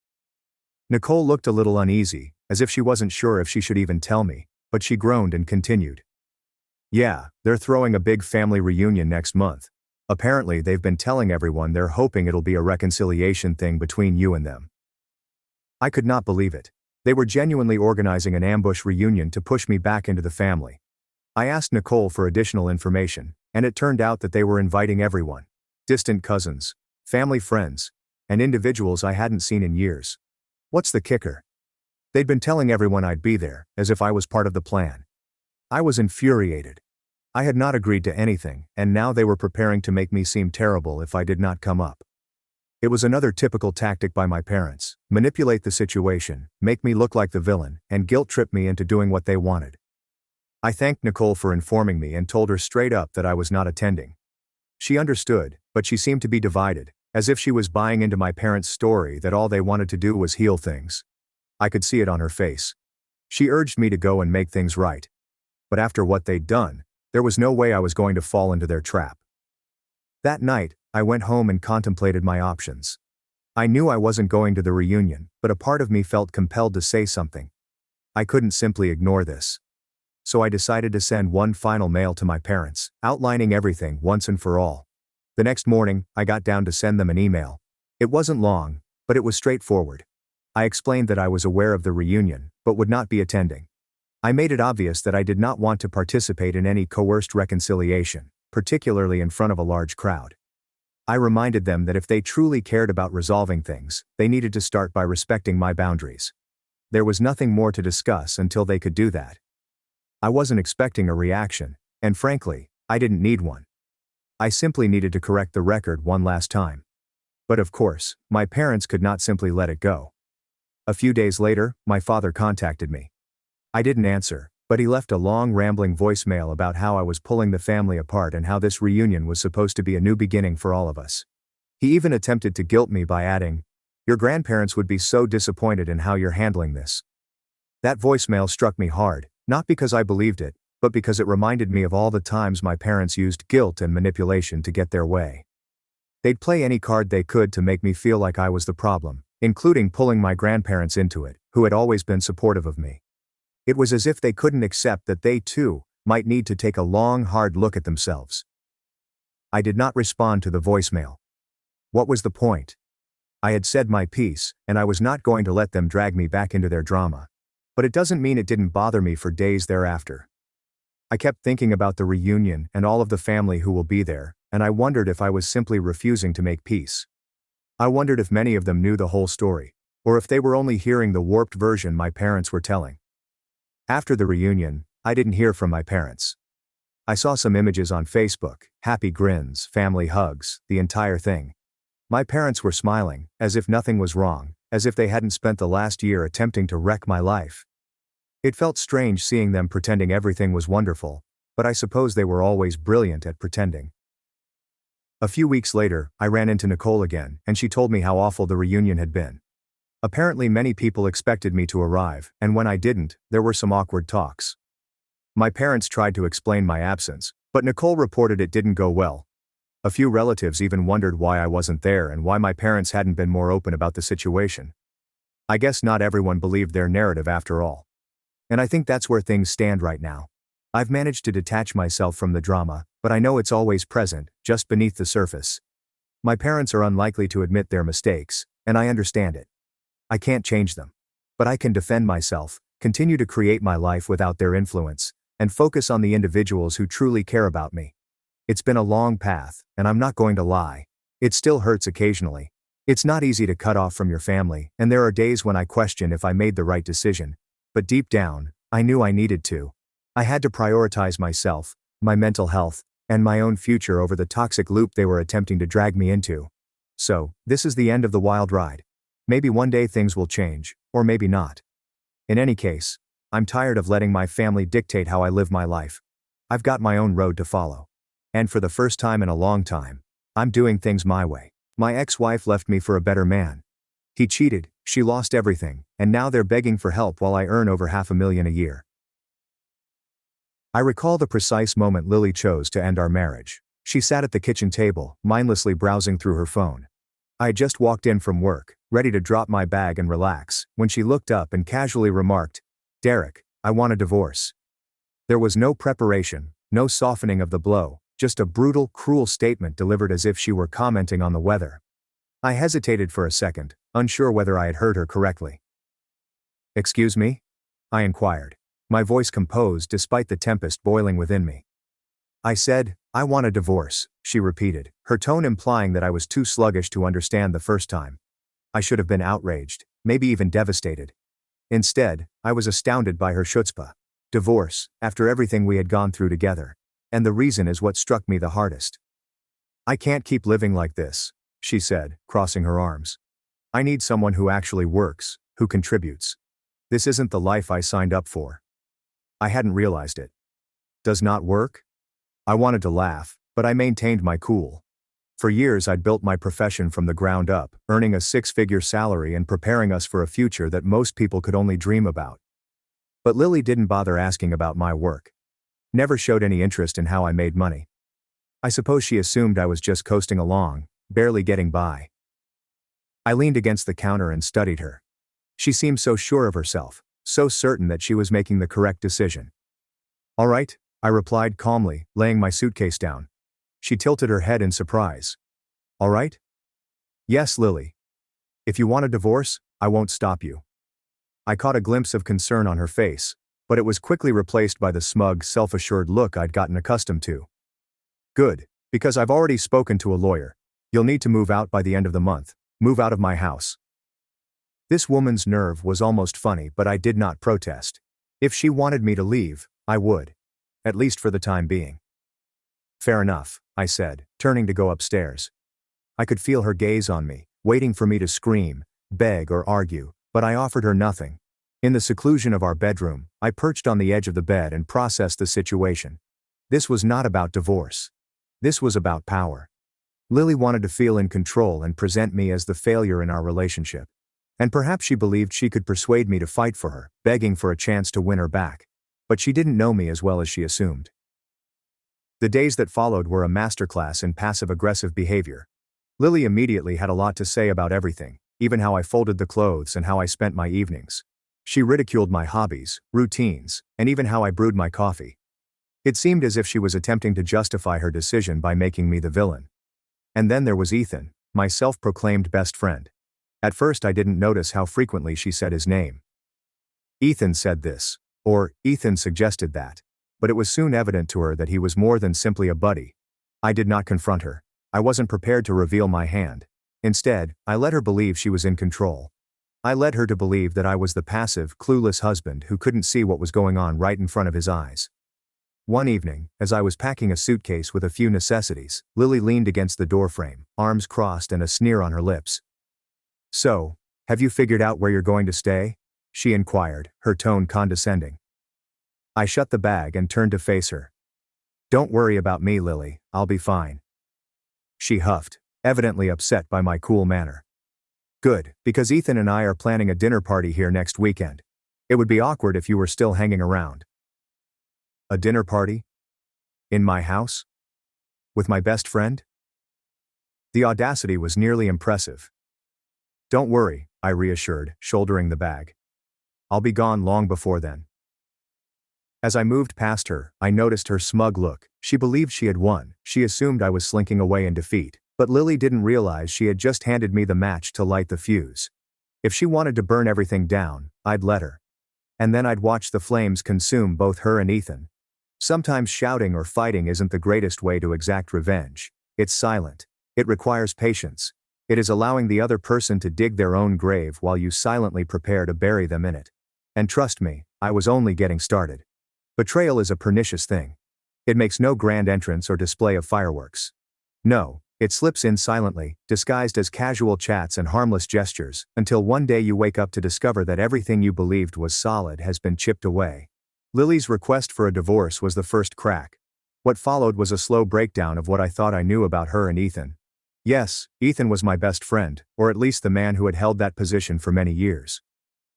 Nicole looked a little uneasy, as if she wasn't sure if she should even tell me, but she groaned and continued. "Yeah, they're throwing a big family reunion next month. Apparently they've been telling everyone they're hoping it'll be a reconciliation thing between you and them." I could not believe it. They were genuinely organizing an ambush reunion to push me back into the family. I asked Nicole for additional information, and it turned out that they were inviting everyone. Distant cousins, family friends, and individuals I hadn't seen in years. What's the kicker? They'd been telling everyone I'd be there, as if I was part of the plan. I was infuriated. I had not agreed to anything, and now they were preparing to make me seem terrible if I did not come up. It was another typical tactic by my parents: manipulate the situation, make me look like the villain, and guilt-trip me into doing what they wanted. I thanked Nicole for informing me and told her straight up that I was not attending. She understood, but she seemed to be divided, as if she was buying into my parents' story that all they wanted to do was heal things. I could see it on her face. She urged me to go and make things right. But after what they'd done, there was no way I was going to fall into their trap. That night, I went home and contemplated my options. I knew I wasn't going to the reunion, but a part of me felt compelled to say something. I couldn't simply ignore this. So I decided to send one final mail to my parents, outlining everything once and for all. The next morning, I got down to send them an email. It wasn't long, but it was straightforward. I explained that I was aware of the reunion, but would not be attending. I made it obvious that I did not want to participate in any coerced reconciliation, particularly in front of a large crowd. I reminded them that if they truly cared about resolving things, they needed to start by respecting my boundaries. There was nothing more to discuss until they could do that. I wasn't expecting a reaction, and frankly, I didn't need one. I simply needed to correct the record one last time. But of course, my parents could not simply let it go. A few days later, my father contacted me. I didn't answer, but he left a long rambling voicemail about how I was pulling the family apart and how this reunion was supposed to be a new beginning for all of us. He even attempted to guilt me by adding, "Your grandparents would be so disappointed in how you're handling this." That voicemail struck me hard, not because I believed it, but because it reminded me of all the times my parents used guilt and manipulation to get their way. They'd play any card they could to make me feel like I was the problem, including pulling my grandparents into it, who had always been supportive of me. It was as if they couldn't accept that they, too, might need to take a long, hard look at themselves. I did not respond to the voicemail. What was the point? I had said my piece, and I was not going to let them drag me back into their drama. But it doesn't mean it didn't bother me for days thereafter. I kept thinking about the reunion and all of the family who will be there, and I wondered if I was simply refusing to make peace. I wondered if many of them knew the whole story, or if they were only hearing the warped version my parents were telling. After the reunion, I didn't hear from my parents. I saw some images on Facebook, happy grins, family hugs, the entire thing. My parents were smiling, as if nothing was wrong, as if they hadn't spent the last year attempting to wreck my life. It felt strange seeing them pretending everything was wonderful, but I suppose they were always brilliant at pretending. A few weeks later, I ran into Nicole again, and she told me how awful the reunion had been. Apparently many people expected me to arrive, and when I didn't, there were some awkward talks. My parents tried to explain my absence, but Nicole reported it didn't go well. A few relatives even wondered why I wasn't there and why my parents hadn't been more open about the situation. I guess not everyone believed their narrative after all. And I think that's where things stand right now. I've managed to detach myself from the drama, but I know it's always present, just beneath the surface. My parents are unlikely to admit their mistakes, and I understand it. I can't change them. But I can defend myself, continue to create my life without their influence, and focus on the individuals who truly care about me. It's been a long path, and I'm not going to lie. It still hurts occasionally. It's not easy to cut off from your family, and there are days when I question if I made the right decision. But deep down, I knew I needed to. I had to prioritize myself, my mental health, and my own future over the toxic loop they were attempting to drag me into. So, this is the end of the wild ride. Maybe one day things will change, or maybe not. In any case, I'm tired of letting my family dictate how I live my life. I've got my own road to follow. And for the first time in a long time, I'm doing things my way. My ex-wife left me for a better man. He cheated, she lost everything, and now they're begging for help while I earn over $500,000 a year. I recall the precise moment Lily chose to end our marriage. She sat at the kitchen table, mindlessly browsing through her phone. I had just walked in from work, ready to drop my bag and relax, when she looked up and casually remarked, "Derek, I want a divorce." There was no preparation, no softening of the blow, just a brutal, cruel statement delivered as if she were commenting on the weather. I hesitated for a second, unsure whether I had heard her correctly. "Excuse me?" I inquired, my voice composed despite the tempest boiling within me. "I said, I want a divorce," she repeated, her tone implying that I was too sluggish to understand the first time. I should have been outraged, maybe even devastated. Instead, I was astounded by her chutzpah. Divorce, after everything we had gone through together. And the reason is what struck me the hardest. "I can't keep living like this," she said, crossing her arms. "I need someone who actually works, who contributes. This isn't the life I signed up for." I hadn't realized it. Does not work? I wanted to laugh, but I maintained my cool. For years I'd built my profession from the ground up, earning a six-figure salary and preparing us for a future that most people could only dream about. But Lily didn't bother asking about my work. Never showed any interest in how I made money. I suppose she assumed I was just coasting along, barely getting by. I leaned against the counter and studied her. She seemed so sure of herself, so certain that she was making the correct decision. "All right," I replied calmly, laying my suitcase down. She tilted her head in surprise. "All right?" "Yes, Lily. If you want a divorce, I won't stop you." I caught a glimpse of concern on her face, but it was quickly replaced by the smug, self-assured look I'd gotten accustomed to. "Good, because I've already spoken to a lawyer. You'll need to move out by the end of the month. Move out of my house." This woman's nerve was almost funny, but I did not protest. If she wanted me to leave, I would. At least for the time being. "Fair enough," I said, turning to go upstairs. I could feel her gaze on me, waiting for me to scream, beg or argue, but I offered her nothing. In the seclusion of our bedroom, I perched on the edge of the bed and processed the situation. This was not about divorce. This was about power. Lily wanted to feel in control and present me as the failure in our relationship. And perhaps she believed she could persuade me to fight for her, begging for a chance to win her back. But she didn't know me as well as she assumed. The days that followed were a masterclass in passive-aggressive behavior. Lily immediately had a lot to say about everything, even how I folded the clothes and how I spent my evenings. She ridiculed my hobbies, routines, and even how I brewed my coffee. It seemed as if she was attempting to justify her decision by making me the villain. And then there was Ethan, my self-proclaimed best friend. At first I didn't notice how frequently she said his name. Ethan said this, or Ethan suggested that. But it was soon evident to her that he was more than simply a buddy. I did not confront her. I wasn't prepared to reveal my hand. Instead, I let her believe she was in control. I led her to believe that I was the passive, clueless husband who couldn't see what was going on right in front of his eyes. One evening, as I was packing a suitcase with a few necessities, Lily leaned against the doorframe, arms crossed and a sneer on her lips. "So, have you figured out where you're going to stay?" she inquired, her tone condescending. I shut the bag and turned to face her. "Don't worry about me, Lily, I'll be fine." She huffed, evidently upset by my cool manner. "Good, because Ethan and I are planning a dinner party here next weekend. It would be awkward if you were still hanging around." "A dinner party? In my house? With my best friend?" The audacity was nearly impressive. "Don't worry," I reassured, shouldering the bag. "I'll be gone long before then." As I moved past her, I noticed her smug look. She believed she had won. She assumed I was slinking away in defeat. But Lily didn't realize she had just handed me the match to light the fuse. If she wanted to burn everything down, I'd let her. And then I'd watch the flames consume both her and Ethan. Sometimes shouting or fighting isn't the greatest way to exact revenge. It's silent. It requires patience. It is allowing the other person to dig their own grave while you silently prepare to bury them in it. And trust me, I was only getting started. Betrayal is a pernicious thing. It makes no grand entrance or display of fireworks. No, it slips in silently, disguised as casual chats and harmless gestures, until one day you wake up to discover that everything you believed was solid has been chipped away. Lily's request for a divorce was the first crack. What followed was a slow breakdown of what I thought I knew about her and Ethan. Yes, Ethan was my best friend, or at least the man who had held that position for many years.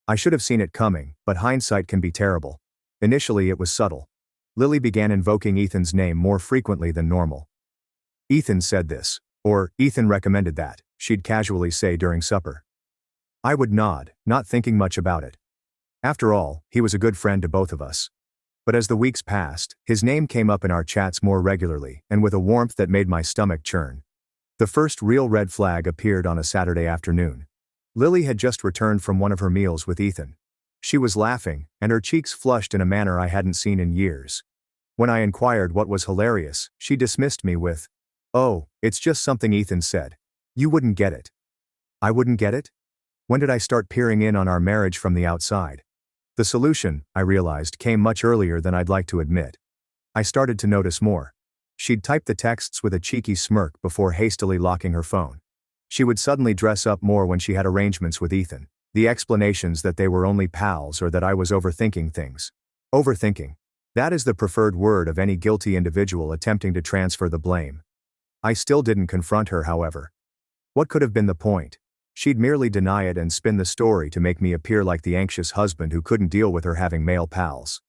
I should have seen it coming, but hindsight can be terrible. Initially it was subtle. Lily began invoking Ethan's name more frequently than normal. "Ethan said this," or "Ethan recommended that," she'd casually say during supper. I would nod, not thinking much about it. After all, he was a good friend to both of us. But as the weeks passed, his name came up in our chats more regularly, and with a warmth that made my stomach churn. The first real red flag appeared on a Saturday afternoon. Lily had just returned from one of her meals with Ethan. She was laughing, and her cheeks flushed in a manner I hadn't seen in years. When I inquired what was hilarious, she dismissed me with, "Oh, it's just something Ethan said. You wouldn't get it." I wouldn't get it? When did I start peering in on our marriage from the outside? The solution, I realized, came much earlier than I'd like to admit. I started to notice more. She'd type the texts with a cheeky smirk before hastily locking her phone. She would suddenly dress up more when she had arrangements with Ethan. The explanations that they were only pals or that I was overthinking things. Overthinking. That is the preferred word of any guilty individual attempting to transfer the blame. I still didn't confront her, however. What could have been the point? She'd merely deny it and spin the story to make me appear like the anxious husband who couldn't deal with her having male pals.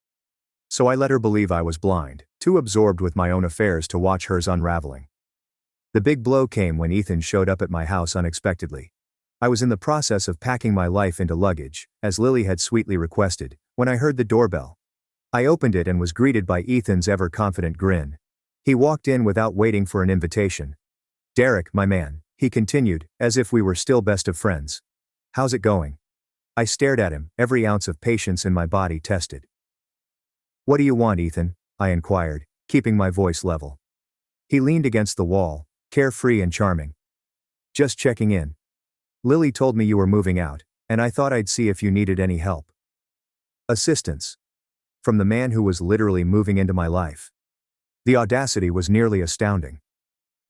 So I let her believe I was blind, too absorbed with my own affairs to watch hers unraveling. The big blow came when Ethan showed up at my house unexpectedly. I was in the process of packing my life into luggage, as Lily had sweetly requested, when I heard the doorbell. I opened it and was greeted by Ethan's ever-confident grin. He walked in without waiting for an invitation. "Derek, my man," he continued, as if we were still best of friends. "How's it going?" I stared at him, every ounce of patience in my body tested. "What do you want, Ethan?" I inquired, keeping my voice level. He leaned against the wall, carefree and charming. "Just checking in. Lily told me you were moving out, and I thought I'd see if you needed any help." Assistance. From the man who was literally moving into my life. The audacity was nearly astounding.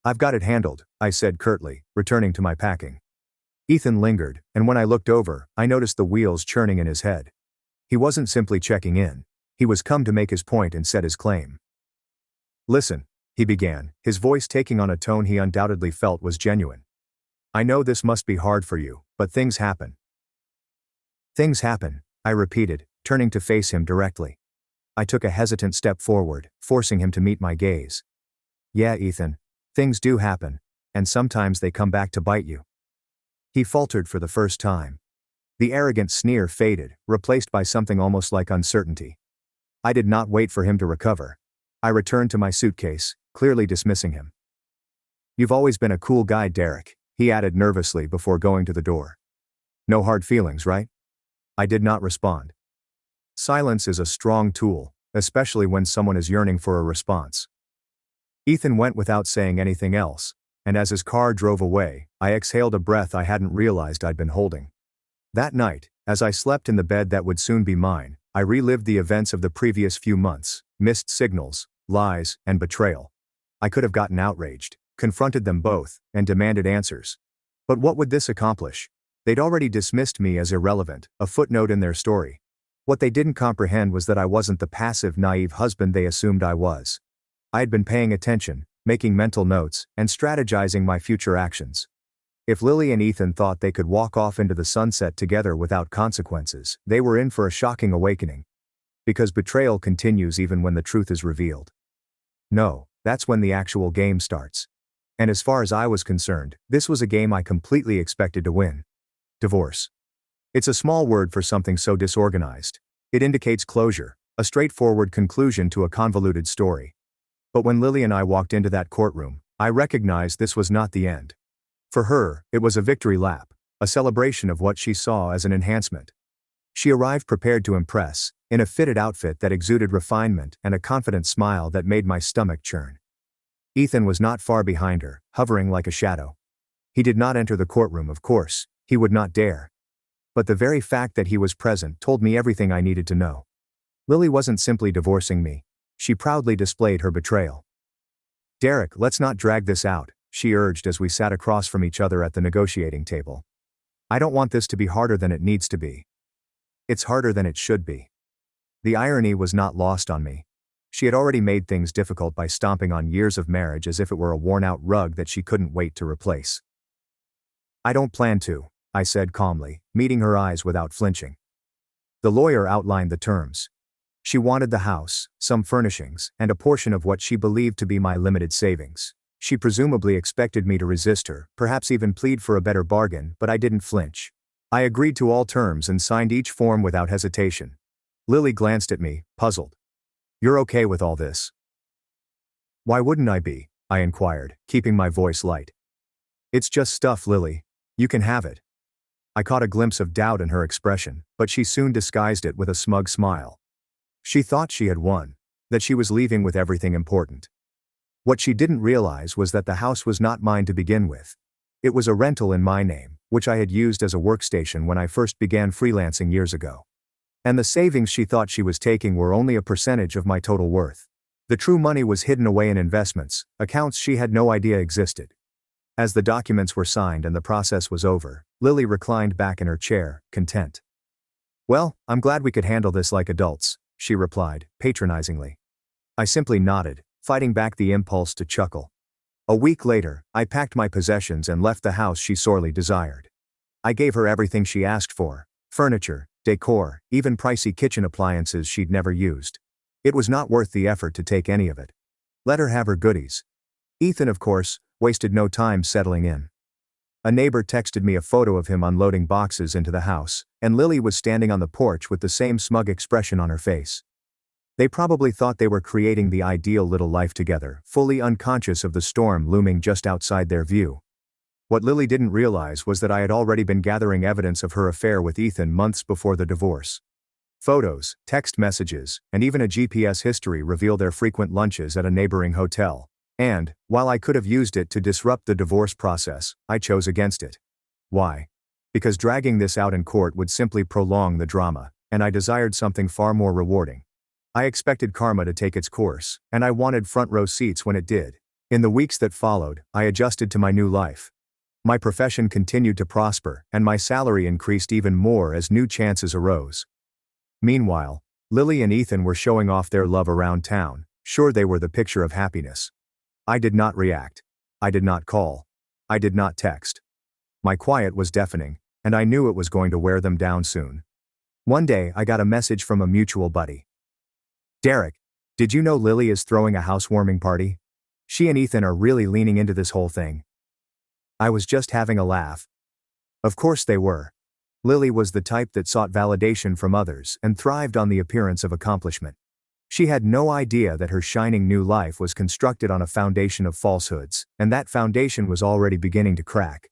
"I've got it handled," I said curtly, returning to my packing. Ethan lingered, and when I looked over, I noticed the wheels churning in his head. He wasn't simply checking in. He was come to make his point and set his claim. "Listen," he began, his voice taking on a tone he undoubtedly felt was genuine. "I know this must be hard for you, but things happen." "Things happen," I repeated, turning to face him directly. I took a hesitant step forward, forcing him to meet my gaze. "Yeah, Ethan. Things do happen, and sometimes they come back to bite you." He faltered for the first time. The arrogant sneer faded, replaced by something almost like uncertainty. I did not wait for him to recover. I returned to my suitcase, clearly dismissing him. You've always been a cool guy, Derek, he added nervously before going to the door. No hard feelings, right? I did not respond. Silence is a strong tool, especially when someone is yearning for a response. Ethan went without saying anything else, and as his car drove away, I exhaled a breath I hadn't realized I'd been holding. That night, as I slept in the bed that would soon be mine, I relived the events of the previous few months, missed signals, lies, and betrayal. I could have gotten outraged, confronted them both, and demanded answers. But what would this accomplish? They'd already dismissed me as irrelevant, a footnote in their story. What they didn't comprehend was that I wasn't the passive, naive husband they assumed I was. I had been paying attention, making mental notes, and strategizing my future actions. If Lily and Ethan thought they could walk off into the sunset together without consequences, they were in for a shocking awakening. Because betrayal continues even when the truth is revealed. No, that's when the actual game starts. And as far as I was concerned, this was a game I completely expected to win. Divorce. It's a small word for something so disorganized. It indicates closure, a straightforward conclusion to a convoluted story. But when Lily and I walked into that courtroom, I recognized this was not the end. For her, it was a victory lap, a celebration of what she saw as an enhancement. She arrived prepared to impress, in a fitted outfit that exuded refinement and a confident smile that made my stomach churn. Ethan was not far behind her, hovering like a shadow. He did not enter the courtroom, of course, he would not dare. But the very fact that he was present told me everything I needed to know. Lily wasn't simply divorcing me. She proudly displayed her betrayal. Derek, let's not drag this out, she urged as we sat across from each other at the negotiating table. I don't want this to be harder than it needs to be. It's harder than it should be. The irony was not lost on me. She had already made things difficult by stomping on years of marriage as if it were a worn-out rug that she couldn't wait to replace. I don't plan to, I said calmly, meeting her eyes without flinching. The lawyer outlined the terms. She wanted the house, some furnishings, and a portion of what she believed to be my limited savings. She presumably expected me to resist her, perhaps even plead for a better bargain, but I didn't flinch. I agreed to all terms and signed each form without hesitation. Lily glanced at me, puzzled. You're okay with all this? Why wouldn't I be? I inquired, keeping my voice light. It's just stuff, Lily. You can have it. I caught a glimpse of doubt in her expression, but she soon disguised it with a smug smile. She thought she had won, that she was leaving with everything important. What she didn't realize was that the house was not mine to begin with. It was a rental in my name, which I had used as a workstation when I first began freelancing years ago. And the savings she thought she was taking were only a percentage of my total worth. The true money was hidden away in investments, accounts she had no idea existed. As the documents were signed and the process was over, Lily reclined back in her chair, content. Well, I'm glad we could handle this like adults, she replied, patronizingly. I simply nodded, fighting back the impulse to chuckle. A week later, I packed my possessions and left the house she sorely desired. I gave her everything she asked for: furniture, decor, even pricey kitchen appliances she'd never used. It was not worth the effort to take any of it. Let her have her goodies. Ethan, of course, wasted no time settling in. A neighbor texted me a photo of him unloading boxes into the house, and Lily was standing on the porch with the same smug expression on her face. They probably thought they were creating the ideal little life together, fully unconscious of the storm looming just outside their view. What Lily didn't realize was that I had already been gathering evidence of her affair with Ethan months before the divorce. Photos, text messages, and even a GPS history reveal their frequent lunches at a neighboring hotel. And, while I could have used it to disrupt the divorce process, I chose against it. Why? Because dragging this out in court would simply prolong the drama, and I desired something far more rewarding. I expected karma to take its course, and I wanted front-row seats when it did. In the weeks that followed, I adjusted to my new life. My profession continued to prosper, and my salary increased even more as new chances arose. Meanwhile, Lily and Ethan were showing off their love around town, sure they were the picture of happiness. I did not react. I did not call. I did not text. My quiet was deafening, and I knew it was going to wear them down soon. One day I got a message from a mutual buddy. Derek, did you know Lily is throwing a housewarming party? She and Ethan are really leaning into this whole thing. I was just having a laugh. Of course they were. Lily was the type that sought validation from others and thrived on the appearance of accomplishment. She had no idea that her shining new life was constructed on a foundation of falsehoods, and that foundation was already beginning to crack.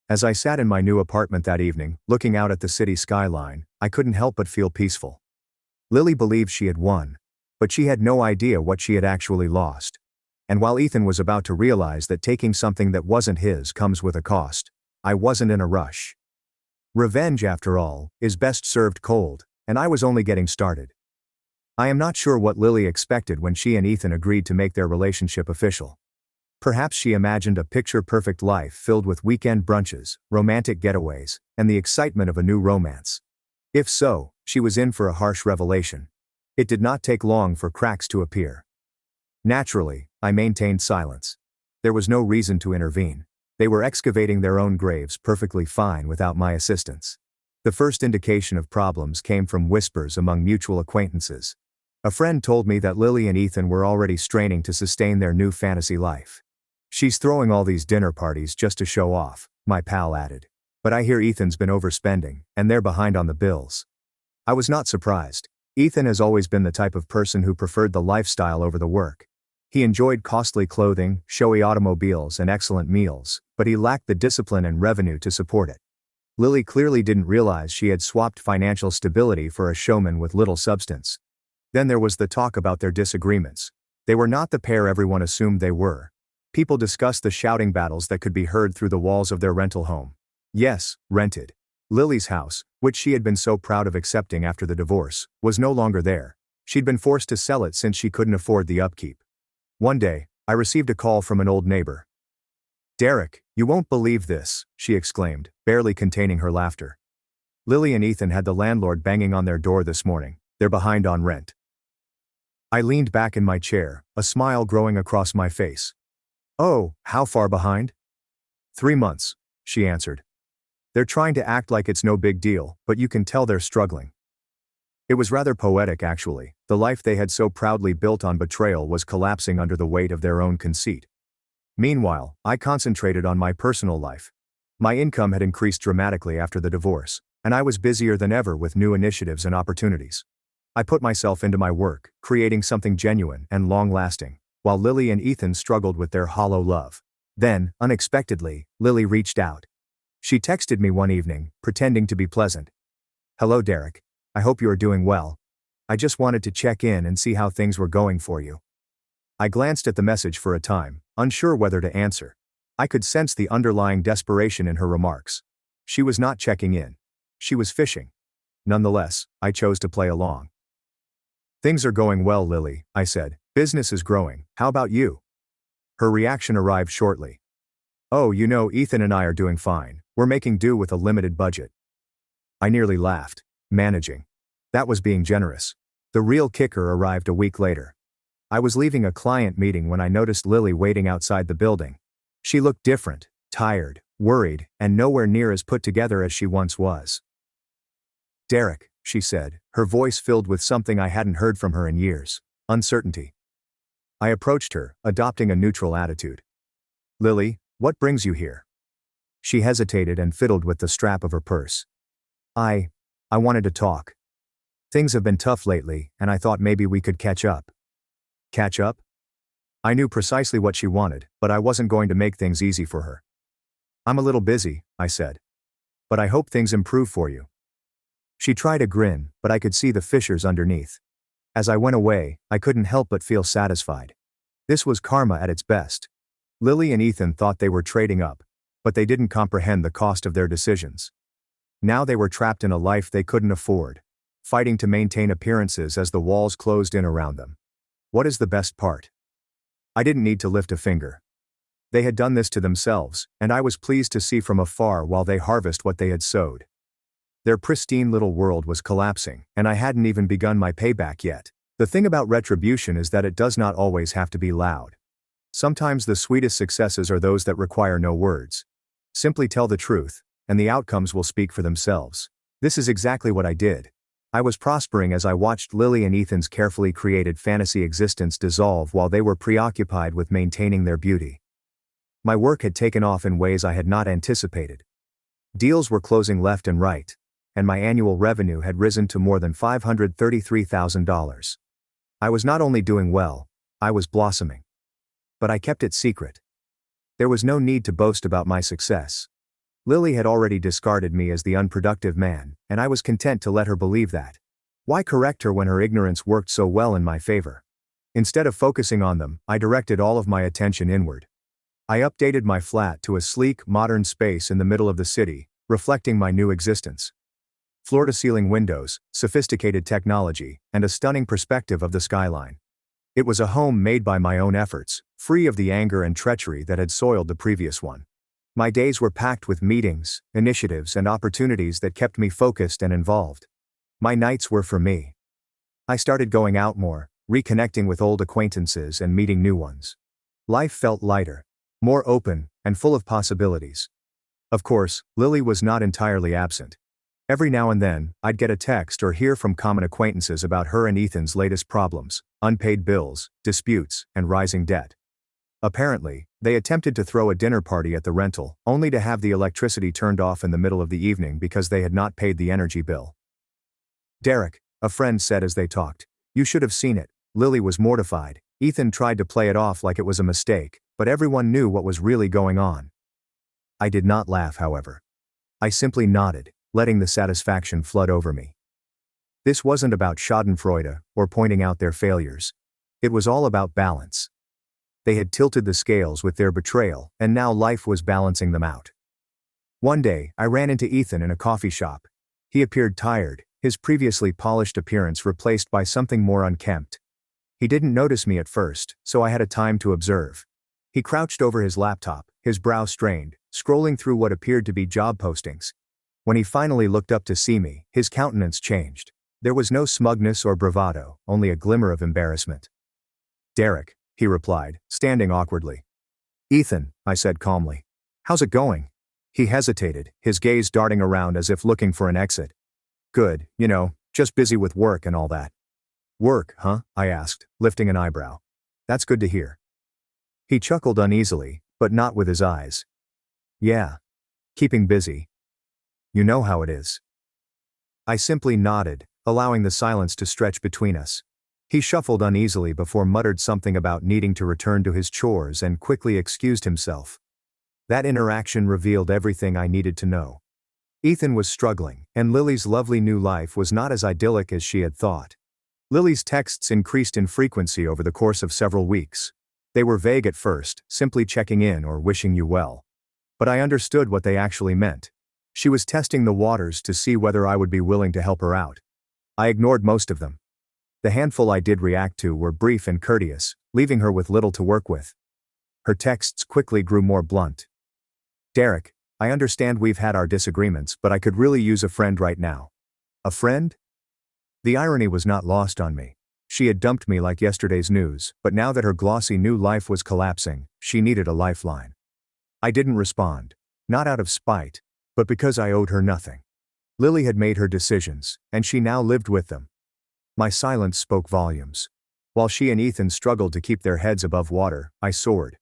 As I sat in my new apartment that evening, looking out at the city skyline, I couldn't help but feel peaceful. Lily believed she had won, but she had no idea what she had actually lost. And while Ethan was about to realize that taking something that wasn't his comes with a cost, I wasn't in a rush. Revenge, after all, is best served cold, and I was only getting started. I am not sure what Lily expected when she and Ethan agreed to make their relationship official. Perhaps she imagined a picture-perfect life filled with weekend brunches, romantic getaways, and the excitement of a new romance. If so, she was in for a harsh revelation. It did not take long for cracks to appear. Naturally, I maintained silence. There was no reason to intervene. They were excavating their own graves perfectly fine without my assistance. The first indication of problems came from whispers among mutual acquaintances. A friend told me that Lily and Ethan were already straining to sustain their new fantasy life. "She's throwing all these dinner parties just to show off," my pal added. "But I hear Ethan's been overspending, and they're behind on the bills." I was not surprised. Ethan has always been the type of person who preferred the lifestyle over the work. He enjoyed costly clothing, showy automobiles, and excellent meals, but he lacked the discipline and revenue to support it. Lily clearly didn't realize she had swapped financial stability for a showman with little substance. Then there was the talk about their disagreements. They were not the pair everyone assumed they were. People discussed the shouting battles that could be heard through the walls of their rental home. Yes, rented. Lily's house, which she had been so proud of accepting after the divorce, was no longer there. She'd been forced to sell it since she couldn't afford the upkeep. One day, I received a call from an old neighbor. "Derek, you won't believe this," she exclaimed, barely containing her laughter. "Lily and Ethan had the landlord banging on their door this morning. They're behind on rent." I leaned back in my chair, a smile growing across my face. "Oh, how far behind?" "3 months," she answered. "They're trying to act like it's no big deal, but you can tell they're struggling." It was rather poetic, actually. The life they had so proudly built on betrayal was collapsing under the weight of their own conceit. Meanwhile, I concentrated on my personal life. My income had increased dramatically after the divorce, and I was busier than ever with new initiatives and opportunities. I put myself into my work, creating something genuine and long-lasting, while Lily and Ethan struggled with their hollow love. Then, unexpectedly, Lily reached out. She texted me one evening, pretending to be pleasant. "Hello, Derek. I hope you are doing well. I just wanted to check in and see how things were going for you." I glanced at the message for a time, unsure whether to answer. I could sense the underlying desperation in her remarks. She was not checking in. She was fishing. Nonetheless, I chose to play along. "Things are going well, Lily," I said. "Business is growing. How about you?" Her reaction arrived shortly. "Oh, Ethan and I are doing fine. We're making do with a limited budget." I nearly laughed. Managing. That was being generous. The real kicker arrived a week later. I was leaving a client meeting when I noticed Lily waiting outside the building. She looked different, tired, worried, and nowhere near as put together as she once was. "Derek," she said, her voice filled with something I hadn't heard from her in years: uncertainty. I approached her, adopting a neutral attitude. "Lily, what brings you here?" She hesitated and fiddled with the strap of her purse. I wanted to talk. Things have been tough lately, and I thought maybe we could catch up." Catch up? I knew precisely what she wanted, but I wasn't going to make things easy for her. "I'm a little busy," I said. "But I hope things improve for you." She tried a grin, but I could see the fissures underneath. As I went away, I couldn't help but feel satisfied. This was karma at its best. Lily and Ethan thought they were trading up, but they didn't comprehend the cost of their decisions. Now they were trapped in a life they couldn't afford, fighting to maintain appearances as the walls closed in around them. What is the best part? I didn't need to lift a finger. They had done this to themselves, and I was pleased to see from afar while they harvest what they had sowed. Their pristine little world was collapsing, and I hadn't even begun my payback yet. The thing about retribution is that it does not always have to be loud. Sometimes the sweetest successes are those that require no words. Simply tell the truth, and the outcomes will speak for themselves. This is exactly what I did. I was prospering as I watched Lily and Ethan's carefully created fantasy existence dissolve while they were preoccupied with maintaining their beauty. My work had taken off in ways I had not anticipated. Deals were closing left and right, and my annual revenue had risen to more than $533,000. I was not only doing well, I was blossoming. But I kept it secret. There was no need to boast about my success. Lily had already discarded me as the unproductive man, and I was content to let her believe that. Why correct her when her ignorance worked so well in my favor? Instead of focusing on them, I directed all of my attention inward. I updated my flat to a sleek, modern space in the middle of the city, reflecting my new existence. Floor-to-ceiling windows, sophisticated technology, and a stunning perspective of the skyline. It was a home made by my own efforts, free of the anger and treachery that had soiled the previous one. My days were packed with meetings, initiatives, and opportunities that kept me focused and involved. My nights were for me. I started going out more, reconnecting with old acquaintances and meeting new ones. Life felt lighter, more open, and full of possibilities. Of course, Lily was not entirely absent. Every now and then, I'd get a text or hear from common acquaintances about her and Ethan's latest problems, unpaid bills, disputes, and rising debt. Apparently, they attempted to throw a dinner party at the rental, only to have the electricity turned off in the middle of the evening because they had not paid the energy bill. "Derek," a friend said as they talked, "you should have seen it." Lily was mortified. Ethan tried to play it off like it was a mistake, but everyone knew what was really going on. I did not laugh, however. I simply nodded, letting the satisfaction flood over me. This wasn't about schadenfreude or pointing out their failures. It was all about balance. They had tilted the scales with their betrayal, and now life was balancing them out. One day, I ran into Ethan in a coffee shop. He appeared tired, his previously polished appearance replaced by something more unkempt. He didn't notice me at first, so I had a time to observe. He crouched over his laptop, his brow strained, scrolling through what appeared to be job postings. When he finally looked up to see me, his countenance changed. There was no smugness or bravado, only a glimmer of embarrassment. "Derek," he replied, standing awkwardly. "Ethan," I said calmly. "How's it going?" He hesitated, his gaze darting around as if looking for an exit. "Good, just busy with work and all that." "Work, huh?" I asked, lifting an eyebrow. "That's good to hear." He chuckled uneasily, but not with his eyes. "Yeah. Keeping busy. You know how it is." I simply nodded, allowing the silence to stretch between us. He shuffled uneasily before muttered something about needing to return to his chores and quickly excused himself. That interaction revealed everything I needed to know. Ethan was struggling, and Lily's lovely new life was not as idyllic as she had thought. Lily's texts increased in frequency over the course of several weeks. They were vague at first, simply checking in or wishing you well. But I understood what they actually meant. She was testing the waters to see whether I would be willing to help her out. I ignored most of them. The handful I did react to were brief and courteous, leaving her with little to work with. Her texts quickly grew more blunt. "Derek, I understand we've had our disagreements, but I could really use a friend right now." "A friend?" The irony was not lost on me. She had dumped me like yesterday's news, but now that her glossy new life was collapsing, she needed a lifeline. I didn't respond. Not out of spite, but because I owed her nothing. Lily had made her decisions, and she now lived with them. My silence spoke volumes. While she and Ethan struggled to keep their heads above water, I soared.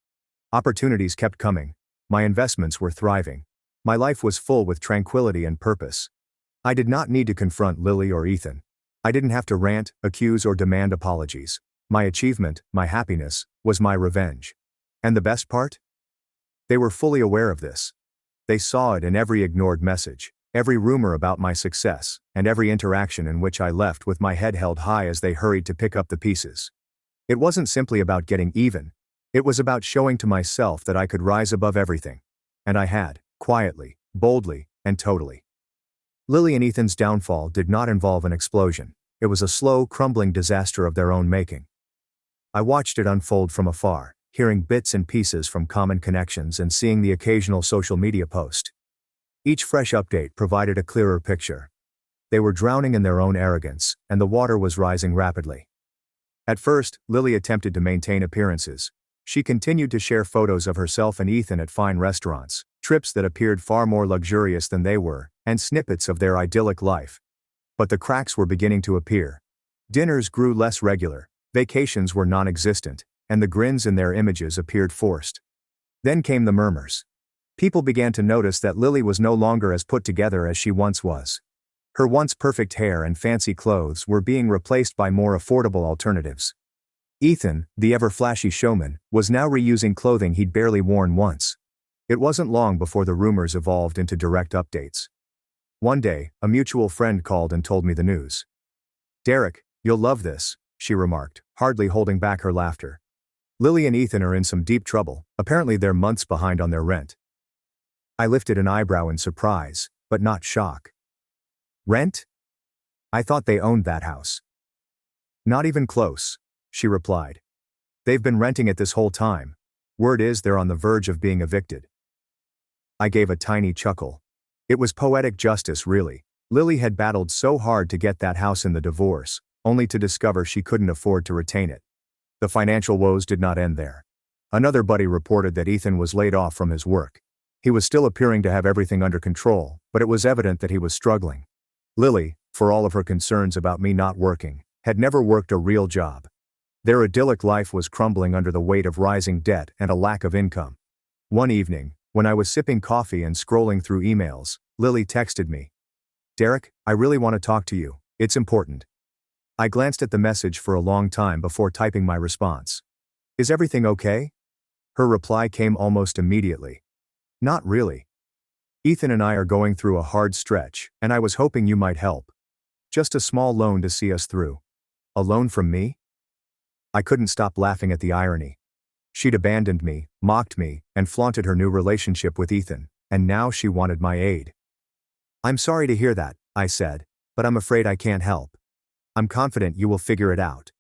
Opportunities kept coming. My investments were thriving. My life was full with tranquility and purpose. I did not need to confront Lily or Ethan. I didn't have to rant, accuse, or demand apologies. My achievement, my happiness, was my revenge. And the best part? They were fully aware of this. They saw it in every ignored message, every rumor about my success, and every interaction in which I left with my head held high as they hurried to pick up the pieces. It wasn't simply about getting even. It was about showing to myself that I could rise above everything. And I had, quietly, boldly, and totally. Lily and Ethan's downfall did not involve an explosion. It was a slow, crumbling disaster of their own making. I watched it unfold from afar, hearing bits and pieces from common connections and seeing the occasional social media post. Each fresh update provided a clearer picture. They were drowning in their own arrogance, and the water was rising rapidly. At first, Lily attempted to maintain appearances. She continued to share photos of herself and Ethan at fine restaurants, trips that appeared far more luxurious than they were, and snippets of their idyllic life. But the cracks were beginning to appear. Dinners grew less regular, vacations were non-existent, and the grins in their images appeared forced. Then came the murmurs. People began to notice that Lily was no longer as put together as she once was. Her once perfect hair and fancy clothes were being replaced by more affordable alternatives. Ethan, the ever-flashy showman, was now reusing clothing he'd barely worn once. It wasn't long before the rumors evolved into direct updates. One day, a mutual friend called and told me the news. "Derek, you'll love this," she remarked, hardly holding back her laughter. "Lily and Ethan are in some deep trouble. Apparently they're months behind on their rent." I lifted an eyebrow in surprise, but not shock. "Rent? I thought they owned that house." "Not even close," she replied. "They've been renting it this whole time. Word is they're on the verge of being evicted." I gave a tiny chuckle. It was poetic justice, really. Lily had battled so hard to get that house in the divorce, only to discover she couldn't afford to retain it. The financial woes did not end there. Another buddy reported that Ethan was laid off from his work. He was still appearing to have everything under control, but it was evident that he was struggling. Lily, for all of her concerns about me not working, had never worked a real job. Their idyllic life was crumbling under the weight of rising debt and a lack of income. One evening, when I was sipping coffee and scrolling through emails, Lily texted me. "Derek, I really want to talk to you. It's important." I glanced at the message for a long time before typing my response. "Is everything okay?" Her reply came almost immediately. "Not really. Ethan and I are going through a hard stretch, and I was hoping you might help. Just a small loan to see us through." "A loan from me?" I couldn't stop laughing at the irony. She'd abandoned me, mocked me, and flaunted her new relationship with Ethan, and now she wanted my aid. "I'm sorry to hear that," I said, "but I'm afraid I can't help. I'm confident you will figure it out."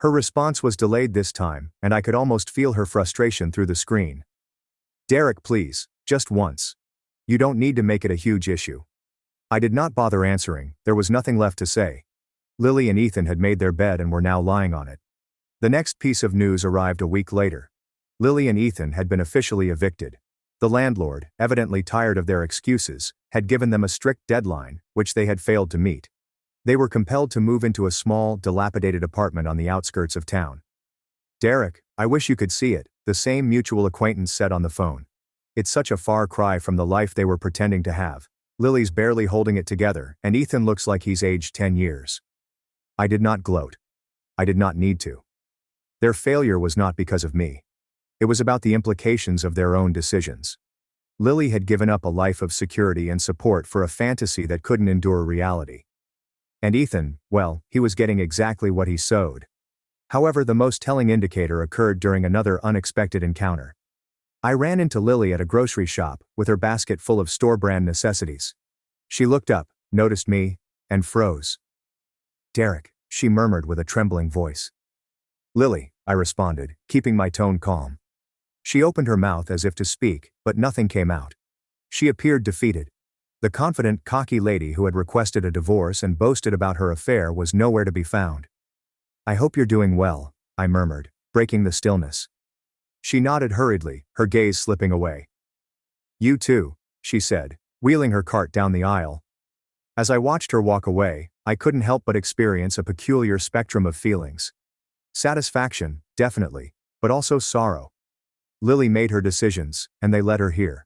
Her response was delayed this time, and I could almost feel her frustration through the screen. "Derek, please, just once. You don't need to make it a huge issue." I did not bother answering. There was nothing left to say. Lily and Ethan had made their bed and were now lying on it. The next piece of news arrived a week later. Lily and Ethan had been officially evicted. The landlord, evidently tired of their excuses, had given them a strict deadline, which they had failed to meet. They were compelled to move into a small, dilapidated apartment on the outskirts of town. "Derek, I wish you could see it," the same mutual acquaintance said on the phone. "It's such a far cry from the life they were pretending to have. Lily's barely holding it together, and Ethan looks like he's aged 10 years. I did not gloat. I did not need to. Their failure was not because of me. It was about the implications of their own decisions. Lily had given up a life of security and support for a fantasy that couldn't endure reality. And Ethan, well, he was getting exactly what he sowed. However, the most telling indicator occurred during another unexpected encounter. I ran into Lily at a grocery shop, with her basket full of store-brand necessities. She looked up, noticed me, and froze. "Derek," she murmured with a trembling voice. "Lily," I responded, keeping my tone calm. She opened her mouth as if to speak, but nothing came out. She appeared defeated. The confident, cocky lady who had requested a divorce and boasted about her affair was nowhere to be found. "I hope you're doing well," I murmured, breaking the stillness. She nodded hurriedly, her gaze slipping away. "You too," she said, wheeling her cart down the aisle. As I watched her walk away, I couldn't help but experience a peculiar spectrum of feelings. Satisfaction, definitely, but also sorrow. Lily made her decisions, and they led her here.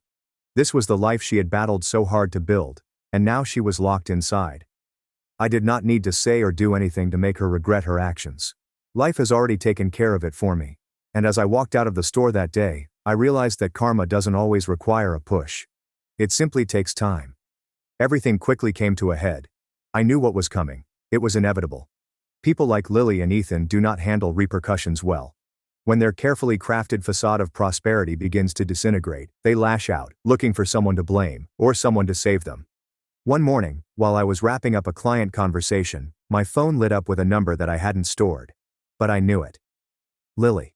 This was the life she had battled so hard to build, and now she was locked inside. I did not need to say or do anything to make her regret her actions. Life has already taken care of it for me. And as I walked out of the store that day, I realized that karma doesn't always require a push. It simply takes time. Everything quickly came to a head. I knew what was coming. It was inevitable. People like Lily and Ethan do not handle repercussions well. When their carefully crafted facade of prosperity begins to disintegrate, they lash out, looking for someone to blame, or someone to save them. One morning, while I was wrapping up a client conversation, my phone lit up with a number that I hadn't stored. But I knew it. Lily.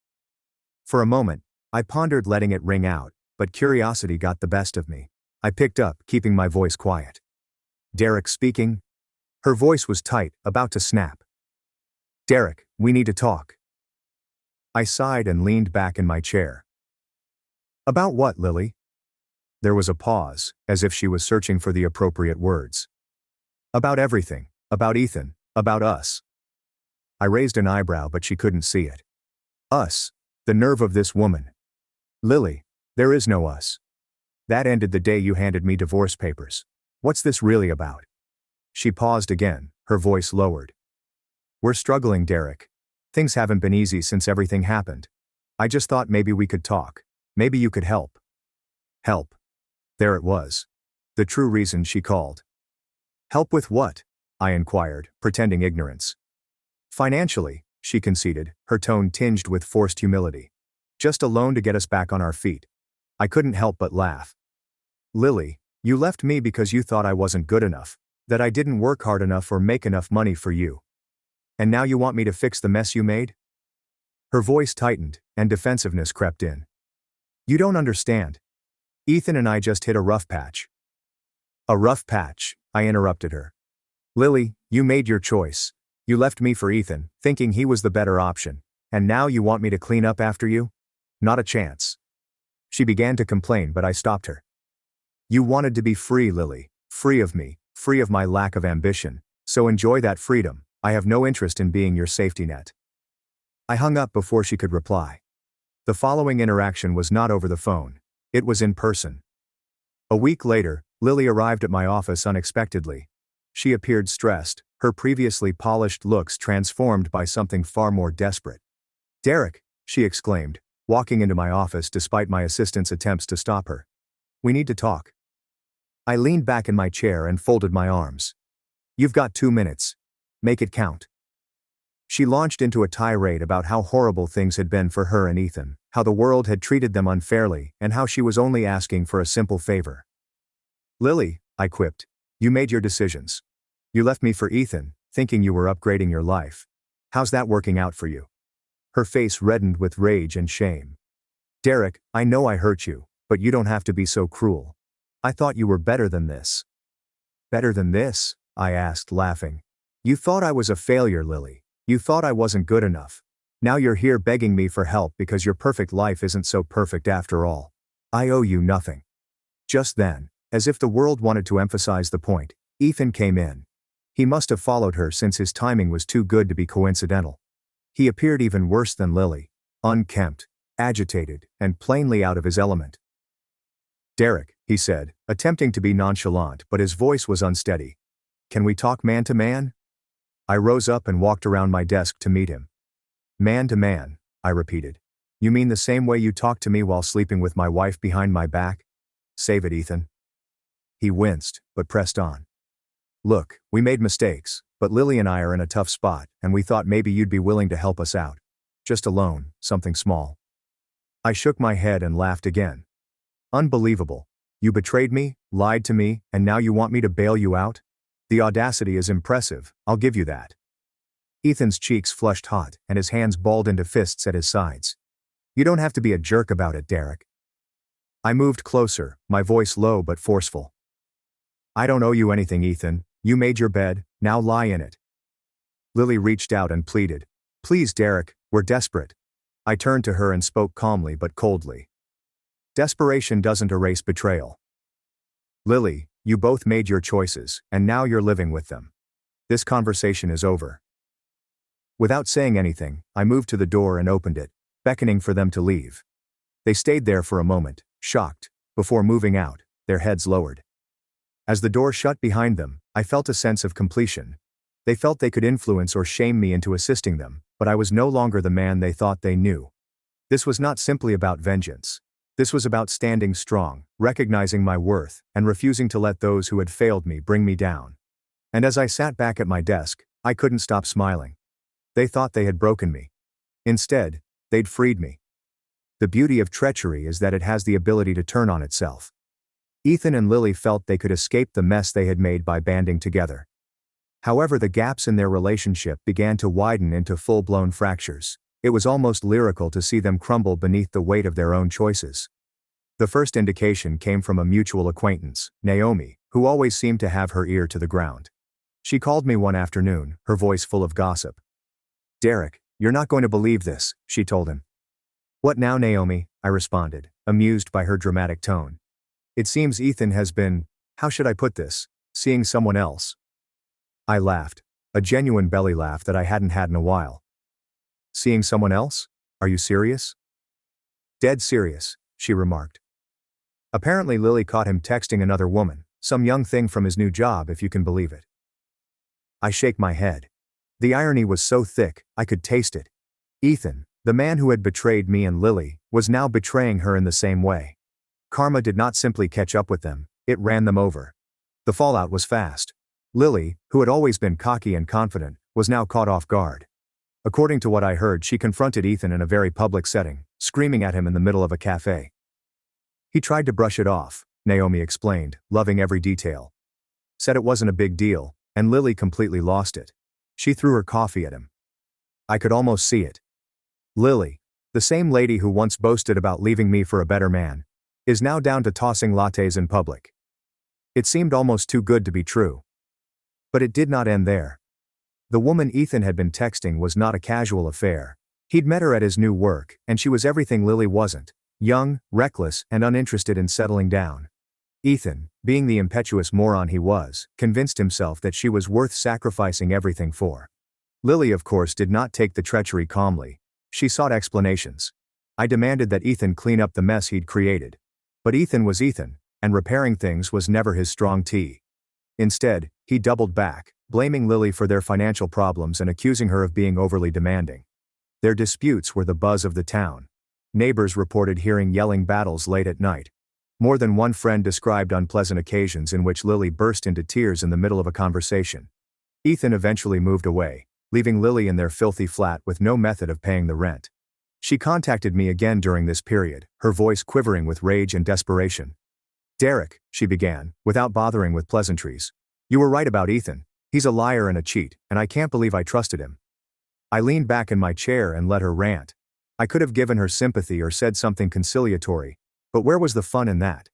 For a moment, I pondered letting it ring out, but curiosity got the best of me. I picked up, keeping my voice quiet. "Derek speaking?" Her voice was tight, about to snap. "Derek, we need to talk." I sighed and leaned back in my chair. "About what, Lily?" There was a pause, as if she was searching for the appropriate words. "About everything. About Ethan. About us." I raised an eyebrow, but she couldn't see it. "Us. The nerve of this woman. Lily, there is no us. That ended the day you handed me divorce papers. What's this really about?" She paused again, her voice lowered. We're struggling, Derek. Things haven't been easy since everything happened. I just thought maybe we could talk. Maybe you could help. Help. There it was. The true reason she called. Help with what? I inquired, pretending ignorance. Financially, she conceded, her tone tinged with forced humility. Just a loan to get us back on our feet. I couldn't help but laugh. Lily, you left me because you thought I wasn't good enough, that I didn't work hard enough or make enough money for you. And now you want me to fix the mess you made? Her voice tightened, and defensiveness crept in. You don't understand. Ethan and I just hit a rough patch. A rough patch, I interrupted her. Lily, you made your choice. You left me for Ethan, thinking he was the better option, and now you want me to clean up after you? Not a chance. She began to complain, but I stopped her. You wanted to be free, Lily, free of me, free of my lack of ambition, so enjoy that freedom. I have no interest in being your safety net. I hung up before she could reply. The following interaction was not over the phone. It was in person. A week later, Lily arrived at my office unexpectedly. She appeared stressed, her previously polished looks transformed by something far more desperate. Derek, she exclaimed, walking into my office despite my assistant's attempts to stop her. We need to talk. I leaned back in my chair and folded my arms. You've got 2 minutes. Make it count. She launched into a tirade about how horrible things had been for her and Ethan, how the world had treated them unfairly, and how she was only asking for a simple favor. Lily, I quipped, you made your decisions. You left me for Ethan, thinking you were upgrading your life. How's that working out for you? Her face reddened with rage and shame. Derek, I know I hurt you, but you don't have to be so cruel. I thought you were better than this. Better than this? I asked, laughing. You thought I was a failure, Lily. You thought I wasn't good enough. Now you're here begging me for help because your perfect life isn't so perfect after all. I owe you nothing. Just then, as if the world wanted to emphasize the point, Ethan came in. He must have followed her since his timing was too good to be coincidental. He appeared even worse than Lily, unkempt, agitated, and plainly out of his element. Derek, he said, attempting to be nonchalant, but his voice was unsteady. Can we talk man to man? I rose up and walked around my desk to meet him. Man to man, I repeated. You mean the same way you talked to me while sleeping with my wife behind my back? Save it, Ethan. He winced, but pressed on. Look, we made mistakes, but Lily and I are in a tough spot, and we thought maybe you'd be willing to help us out. Just a loan, something small. I shook my head and laughed again. Unbelievable. You betrayed me, lied to me, and now you want me to bail you out? The audacity is impressive, I'll give you that. Ethan's cheeks flushed hot, and his hands balled into fists at his sides. You don't have to be a jerk about it, Derek. I moved closer, my voice low but forceful. I don't owe you anything, Ethan. You made your bed, now lie in it. Lily reached out and pleaded. Please, Derek, we're desperate. I turned to her and spoke calmly but coldly. Desperation doesn't erase betrayal. Lily, you both made your choices, and now you're living with them. This conversation is over. Without saying anything, I moved to the door and opened it, beckoning for them to leave. They stayed there for a moment, shocked, before moving out, their heads lowered. As the door shut behind them, I felt a sense of completion. They felt they could influence or shame me into assisting them, but I was no longer the man they thought they knew. This was not simply about vengeance. This was about standing strong, recognizing my worth, and refusing to let those who had failed me bring me down. And as I sat back at my desk, I couldn't stop smiling. They thought they had broken me. Instead, they'd freed me. The beauty of treachery is that it has the ability to turn on itself. Ethan and Lily felt they could escape the mess they had made by banding together. However, the gaps in their relationship began to widen into full-blown fractures. It was almost lyrical to see them crumble beneath the weight of their own choices. The first indication came from a mutual acquaintance, Naomi, who always seemed to have her ear to the ground. She called me one afternoon, her voice full of gossip. Derek, you're not going to believe this, she told him. What now, Naomi? I responded, amused by her dramatic tone. It seems Ethan has been, how should I put this, seeing someone else. I laughed, a genuine belly laugh that I hadn't had in a while. Seeing someone else? Are you serious? Dead serious, she remarked. Apparently Lily caught him texting another woman, some young thing from his new job if you can believe it. I shake my head. The irony was so thick, I could taste it. Ethan, the man who had betrayed me and Lily, was now betraying her in the same way. Karma did not simply catch up with them, it ran them over. The fallout was fast. Lily, who had always been cocky and confident, was now caught off guard. According to what I heard, she confronted Ethan in a very public setting, screaming at him in the middle of a cafe. He tried to brush it off, Naomi explained, loving every detail. Said it wasn't a big deal, and Lily completely lost it. She threw her coffee at him. I could almost see it. Lily, the same lady who once boasted about leaving me for a better man, is now down to tossing lattes in public. It seemed almost too good to be true. But it did not end there. The woman Ethan had been texting was not a casual affair. He'd met her at his new work, and she was everything Lily wasn't: young, reckless, and uninterested in settling down. Ethan, being the impetuous moron he was, convinced himself that she was worth sacrificing everything for. Lily, of course, did not take the treachery calmly. She sought explanations. I demanded that Ethan clean up the mess he'd created. But Ethan was Ethan, and repairing things was never his strong tea. Instead, he doubled back, blaming Lily for their financial problems and accusing her of being overly demanding. Their disputes were the buzz of the town. Neighbors reported hearing yelling battles late at night. More than one friend described unpleasant occasions in which Lily burst into tears in the middle of a conversation. Ethan eventually moved away, leaving Lily in their filthy flat with no method of paying the rent. She contacted me again during this period, her voice quivering with rage and desperation. "Derek," she began, without bothering with pleasantries. "You were right about Ethan. He's a liar and a cheat, and I can't believe I trusted him." I leaned back in my chair and let her rant. I could have given her sympathy or said something conciliatory, but where was the fun in that?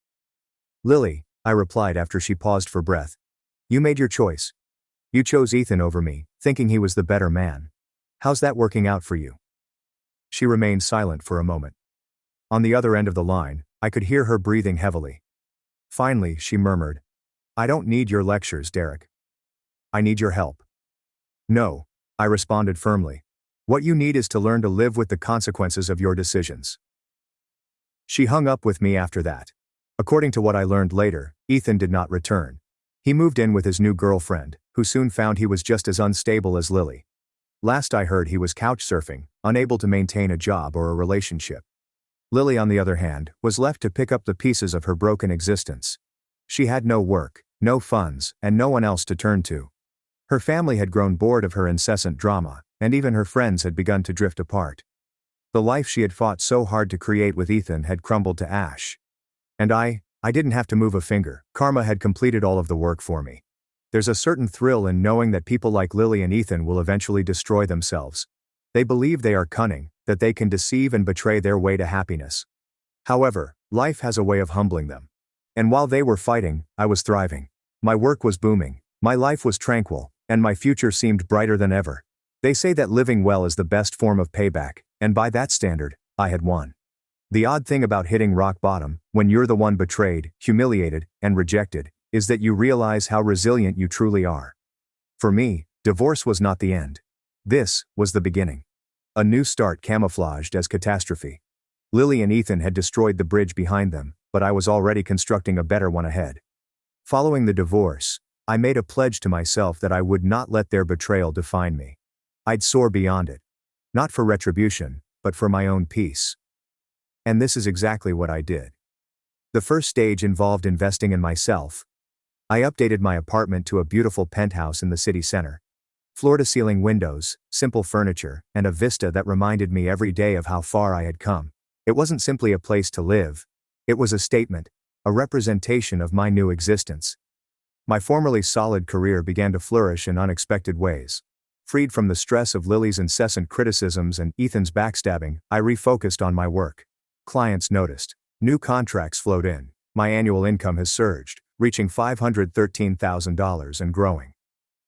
"Lily," I replied after she paused for breath. "You made your choice. You chose Ethan over me, thinking he was the better man. How's that working out for you?" She remained silent for a moment. On the other end of the line, I could hear her breathing heavily. Finally, she murmured, "I don't need your lectures, Derek. I need your help." "No," I responded firmly. "What you need is to learn to live with the consequences of your decisions." She hung up with me after that. According to what I learned later, Ethan did not return. He moved in with his new girlfriend, who soon found he was just as unstable as Lily. Last I heard, he was couch surfing, unable to maintain a job or a relationship. Lily, on the other hand, was left to pick up the pieces of her broken existence. She had no work, no funds, and no one else to turn to. Her family had grown bored of her incessant drama, and even her friends had begun to drift apart. The life she had fought so hard to create with Ethan had crumbled to ash. And I didn't have to move a finger. Karma had completed all of the work for me. There's a certain thrill in knowing that people like Lily and Ethan will eventually destroy themselves. They believe they are cunning, that they can deceive and betray their way to happiness. However, life has a way of humbling them. And while they were fighting, I was thriving. My work was booming, my life was tranquil, and my future seemed brighter than ever. They say that living well is the best form of payback, and by that standard, I had won. The odd thing about hitting rock bottom, when you're the one betrayed, humiliated, and rejected, is that you realize how resilient you truly are. For me, divorce was not the end. This was the beginning. A new start camouflaged as catastrophe. Lily and Ethan had destroyed the bridge behind them, but I was already constructing a better one ahead. Following the divorce, I made a pledge to myself that I would not let their betrayal define me. I'd soar beyond it. Not for retribution, but for my own peace. And this is exactly what I did. The first stage involved investing in myself. I updated my apartment to a beautiful penthouse in the city center. Floor-to-ceiling windows, simple furniture, and a vista that reminded me every day of how far I had come. It wasn't simply a place to live. It was a statement, a representation of my new existence. My formerly solid career began to flourish in unexpected ways. Freed from the stress of Lily's incessant criticisms and Ethan's backstabbing, I refocused on my work. Clients noticed. New contracts flowed in. My annual income has surged, reaching $513,000 and growing.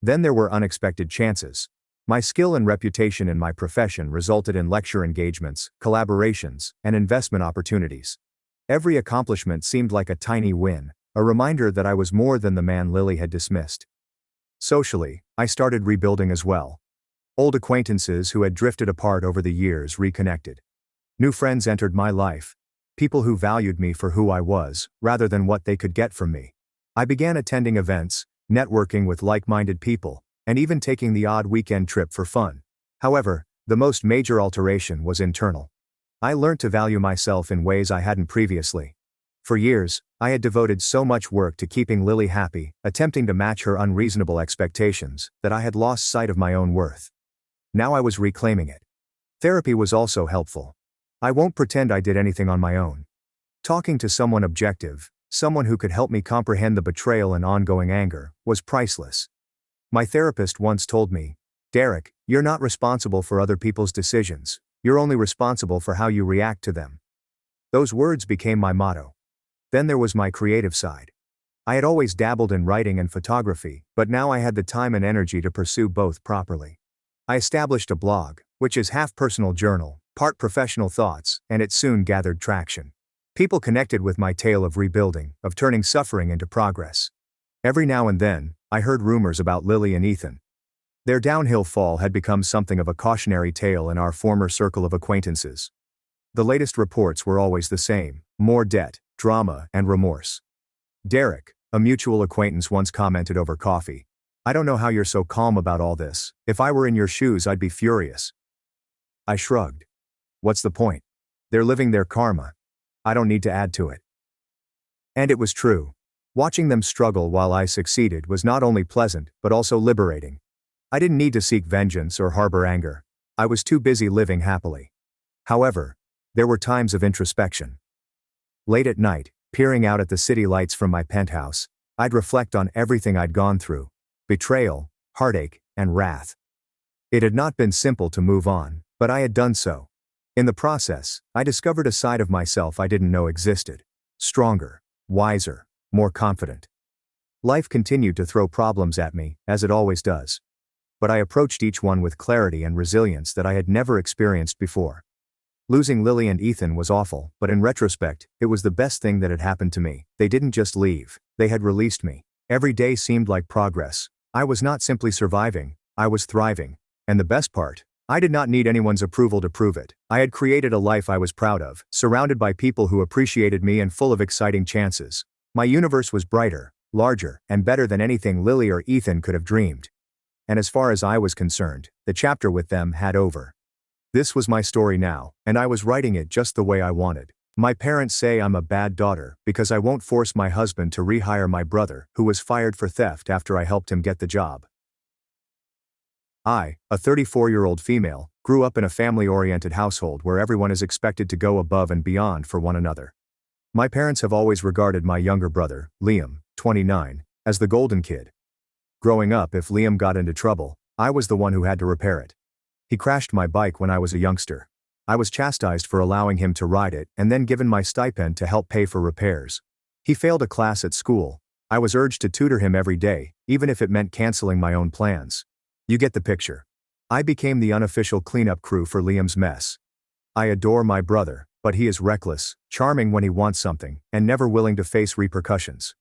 Then there were unexpected chances. My skill and reputation in my profession resulted in lecture engagements, collaborations, and investment opportunities. Every accomplishment seemed like a tiny win, a reminder that I was more than the man Lily had dismissed. Socially, I started rebuilding as well. Old acquaintances who had drifted apart over the years reconnected. New friends entered my life. People who valued me for who I was, rather than what they could get from me. I began attending events, networking with like-minded people, and even taking the odd weekend trip for fun. However, the most major alteration was internal. I learned to value myself in ways I hadn't previously. For years, I had devoted so much work to keeping Lily happy, attempting to match her unreasonable expectations, that I had lost sight of my own worth. Now I was reclaiming it. Therapy was also helpful. I won't pretend I did anything on my own. Talking to someone objective, someone who could help me comprehend the betrayal and ongoing anger, was priceless. My therapist once told me, "Derek, you're not responsible for other people's decisions, you're only responsible for how you react to them." Those words became my motto. Then there was my creative side. I had always dabbled in writing and photography, but now I had the time and energy to pursue both properly. I established a blog, which is half personal journal, part professional thoughts, and it soon gathered traction. People connected with my tale of rebuilding, of turning suffering into progress. Every now and then, I heard rumors about Lily and Ethan. Their downhill fall had become something of a cautionary tale in our former circle of acquaintances. The latest reports were always the same: more debt, drama, and remorse. Derek, a mutual acquaintance, once commented over coffee, "I don't know how you're so calm about all this. If I were in your shoes, I'd be furious." I shrugged. What's the point? They're living their karma. I don't need to add to it. And it was true. Watching them struggle while I succeeded was not only pleasant, but also liberating. I didn't need to seek vengeance or harbor anger. I was too busy living happily. However, there were times of introspection. Late at night, peering out at the city lights from my penthouse, I'd reflect on everything I'd gone through: betrayal, heartache, and wrath. It had not been simple to move on, but I had done so. In the process, I discovered a side of myself I didn't know existed. Stronger, wiser, more confident. Life continued to throw problems at me, as it always does. But I approached each one with clarity and resilience that I had never experienced before. Losing Lily and Ethan was awful, but in retrospect, it was the best thing that had happened to me. They didn't just leave, they had released me. Every day seemed like progress. I was not simply surviving, I was thriving. And the best part, I did not need anyone's approval to prove it. I had created a life I was proud of, surrounded by people who appreciated me and full of exciting chances. My universe was brighter, larger, and better than anything Lily or Ethan could have dreamed. And as far as I was concerned, the chapter with them had over. This was my story now, and I was writing it just the way I wanted. My parents say I'm a bad daughter because I won't force my husband to rehire my brother, who was fired for theft after I helped him get the job. I, a 34-year-old female, grew up in a family-oriented household where everyone is expected to go above and beyond for one another. My parents have always regarded my younger brother, Liam, 29, as the golden kid. Growing up, if Liam got into trouble, I was the one who had to repair it. He crashed my bike when I was a youngster. I was chastised for allowing him to ride it and then given my stipend to help pay for repairs. He failed a class at school. I was urged to tutor him every day, even if it meant canceling my own plans. You get the picture. I became the unofficial cleanup crew for Liam's mess. I adore my brother, but he is reckless, charming when he wants something, and never willing to face repercussions.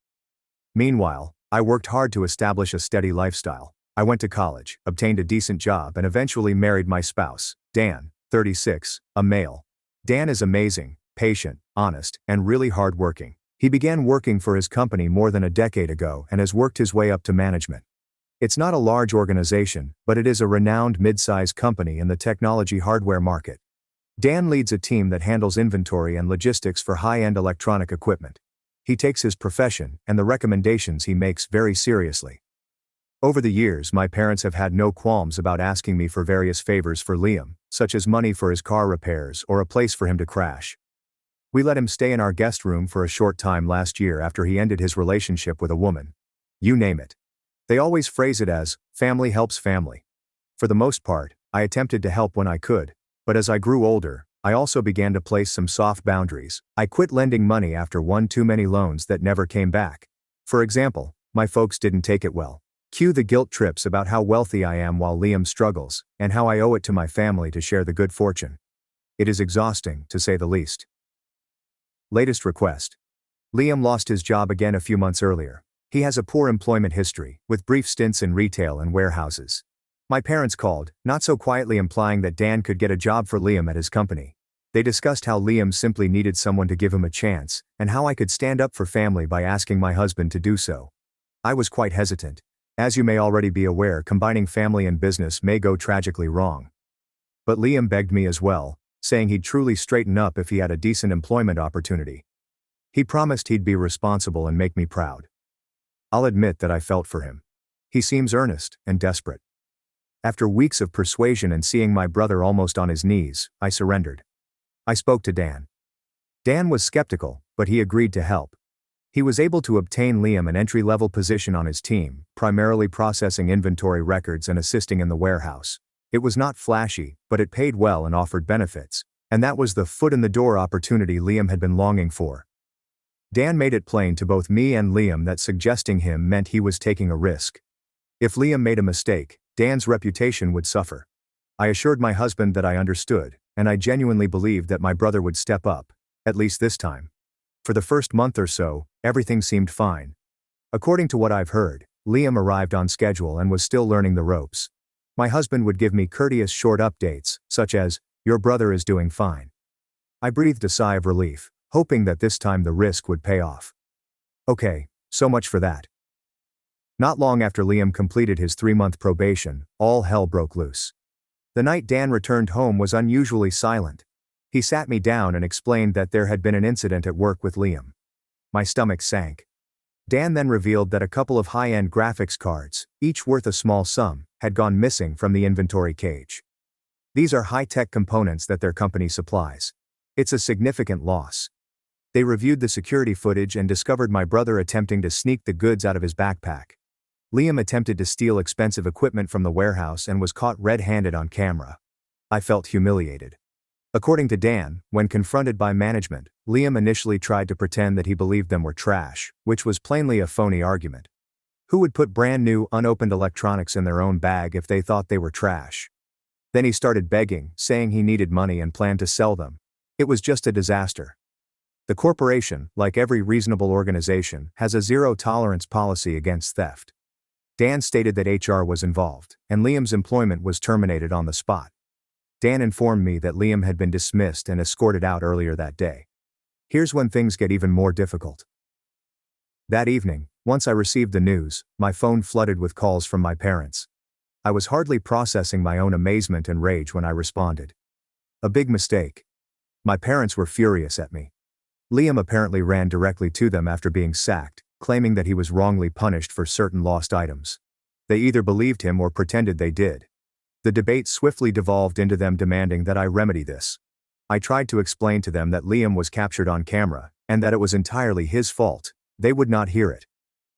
Meanwhile, I worked hard to establish a steady lifestyle. I went to college, obtained a decent job, and eventually married my spouse, Dan, 36, a male. Dan is amazing, patient, honest, and really hardworking. He began working for his company more than a decade ago and has worked his way up to management. It's not a large organization, but it is a renowned mid-size company in the technology hardware market. Dan leads a team that handles inventory and logistics for high-end electronic equipment. He takes his profession and the recommendations he makes very seriously. Over the years, my parents have had no qualms about asking me for various favors for Liam, such as money for his car repairs or a place for him to crash. We let him stay in our guest room for a short time last year after he ended his relationship with a woman. You name it. They always phrase it as, family helps family. For the most part, I attempted to help when I could, but as I grew older, I also began to place some soft boundaries. I quit lending money after one too many loans that never came back. For example, my folks didn't take it well. Cue the guilt trips about how wealthy I am while Liam struggles, and how I owe it to my family to share the good fortune. It is exhausting, to say the least. Latest request. Liam lost his job again a few months earlier. He has a poor employment history, with brief stints in retail and warehouses. My parents called, not so quietly implying that Dan could get a job for Liam at his company. They discussed how Liam simply needed someone to give him a chance, and how I could stand up for family by asking my husband to do so. I was quite hesitant. As you may already be aware, combining family and business may go tragically wrong. But Liam begged me as well, saying he'd truly straighten up if he had a decent employment opportunity. He promised he'd be responsible and make me proud. I'll admit that I felt for him. He seems earnest and desperate. After weeks of persuasion and seeing my brother almost on his knees, I surrendered. I spoke to Dan. Dan was skeptical, but he agreed to help. He was able to obtain Liam an entry-level position on his team, primarily processing inventory records and assisting in the warehouse. It was not flashy, but it paid well and offered benefits, and that was the foot-in-the-door opportunity Liam had been longing for. Dan made it plain to both me and Liam that suggesting him meant he was taking a risk. If Liam made a mistake, Dan's reputation would suffer. I assured my husband that I understood, and I genuinely believed that my brother would step up, at least this time. For the first month or so, everything seemed fine. According to what I've heard, Liam arrived on schedule and was still learning the ropes. My husband would give me courteous short updates, such as, "Your brother is doing fine." I breathed a sigh of relief, hoping that this time the risk would pay off. Okay, so much for that. Not long after Liam completed his 3-month probation, all hell broke loose. The night Dan returned home was unusually silent. He sat me down and explained that there had been an incident at work with Liam. My stomach sank. Dan then revealed that a couple of high-end graphics cards, each worth a small sum, had gone missing from the inventory cage. These are high-tech components that their company supplies. It's a significant loss. They reviewed the security footage and discovered my brother attempting to sneak the goods out of his backpack. Liam attempted to steal expensive equipment from the warehouse and was caught red-handed on camera. I felt humiliated. According to Dan, when confronted by management, Liam initially tried to pretend that he believed them were trash, which was plainly a phony argument. Who would put brand new, unopened electronics in their own bag if they thought they were trash? Then he started begging, saying he needed money and planned to sell them. It was just a disaster. The corporation, like every reasonable organization, has a zero-tolerance policy against theft. Dan stated that HR was involved, and Liam's employment was terminated on the spot. Dan informed me that Liam had been dismissed and escorted out earlier that day. Here's when things get even more difficult. That evening, once I received the news, my phone flooded with calls from my parents. I was hardly processing my own amazement and rage when I responded. A big mistake. My parents were furious at me. Liam apparently ran directly to them after being sacked, claiming that he was wrongly punished for certain lost items. They either believed him or pretended they did. The debate swiftly devolved into them demanding that I remedy this. I tried to explain to them that Liam was captured on camera, and that it was entirely his fault. They would not hear it.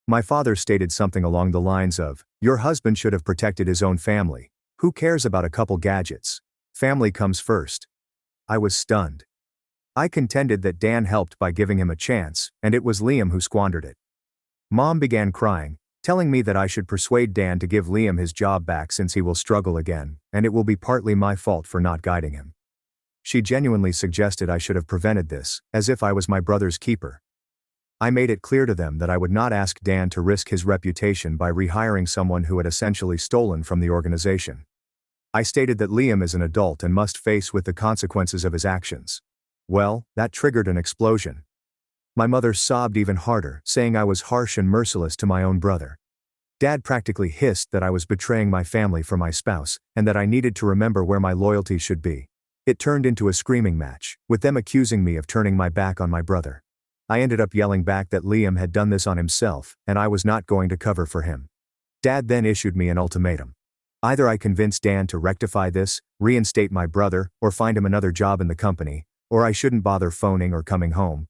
My father stated something along the lines of, "Your husband should have protected his own family. Who cares about a couple gadgets? Family comes first." I was stunned. I contended that Dan helped by giving him a chance, and it was Liam who squandered it. Mom began crying, telling me that I should persuade Dan to give Liam his job back since he will struggle again, and it will be partly my fault for not guiding him. She genuinely suggested I should have prevented this, as if I was my brother's keeper. I made it clear to them that I would not ask Dan to risk his reputation by rehiring someone who had essentially stolen from the organization. I stated that Liam is an adult and must face with the consequences of his actions. Well, that triggered an explosion. My mother sobbed even harder, saying I was harsh and merciless to my own brother. Dad practically hissed that I was betraying my family for my spouse, and that I needed to remember where my loyalty should be. It turned into a screaming match, with them accusing me of turning my back on my brother. I ended up yelling back that Liam had done this on himself, and I was not going to cover for him. Dad then issued me an ultimatum. Either I convince Dan to rectify this, reinstate my brother, or find him another job in the company, or I shouldn't bother phoning or coming home.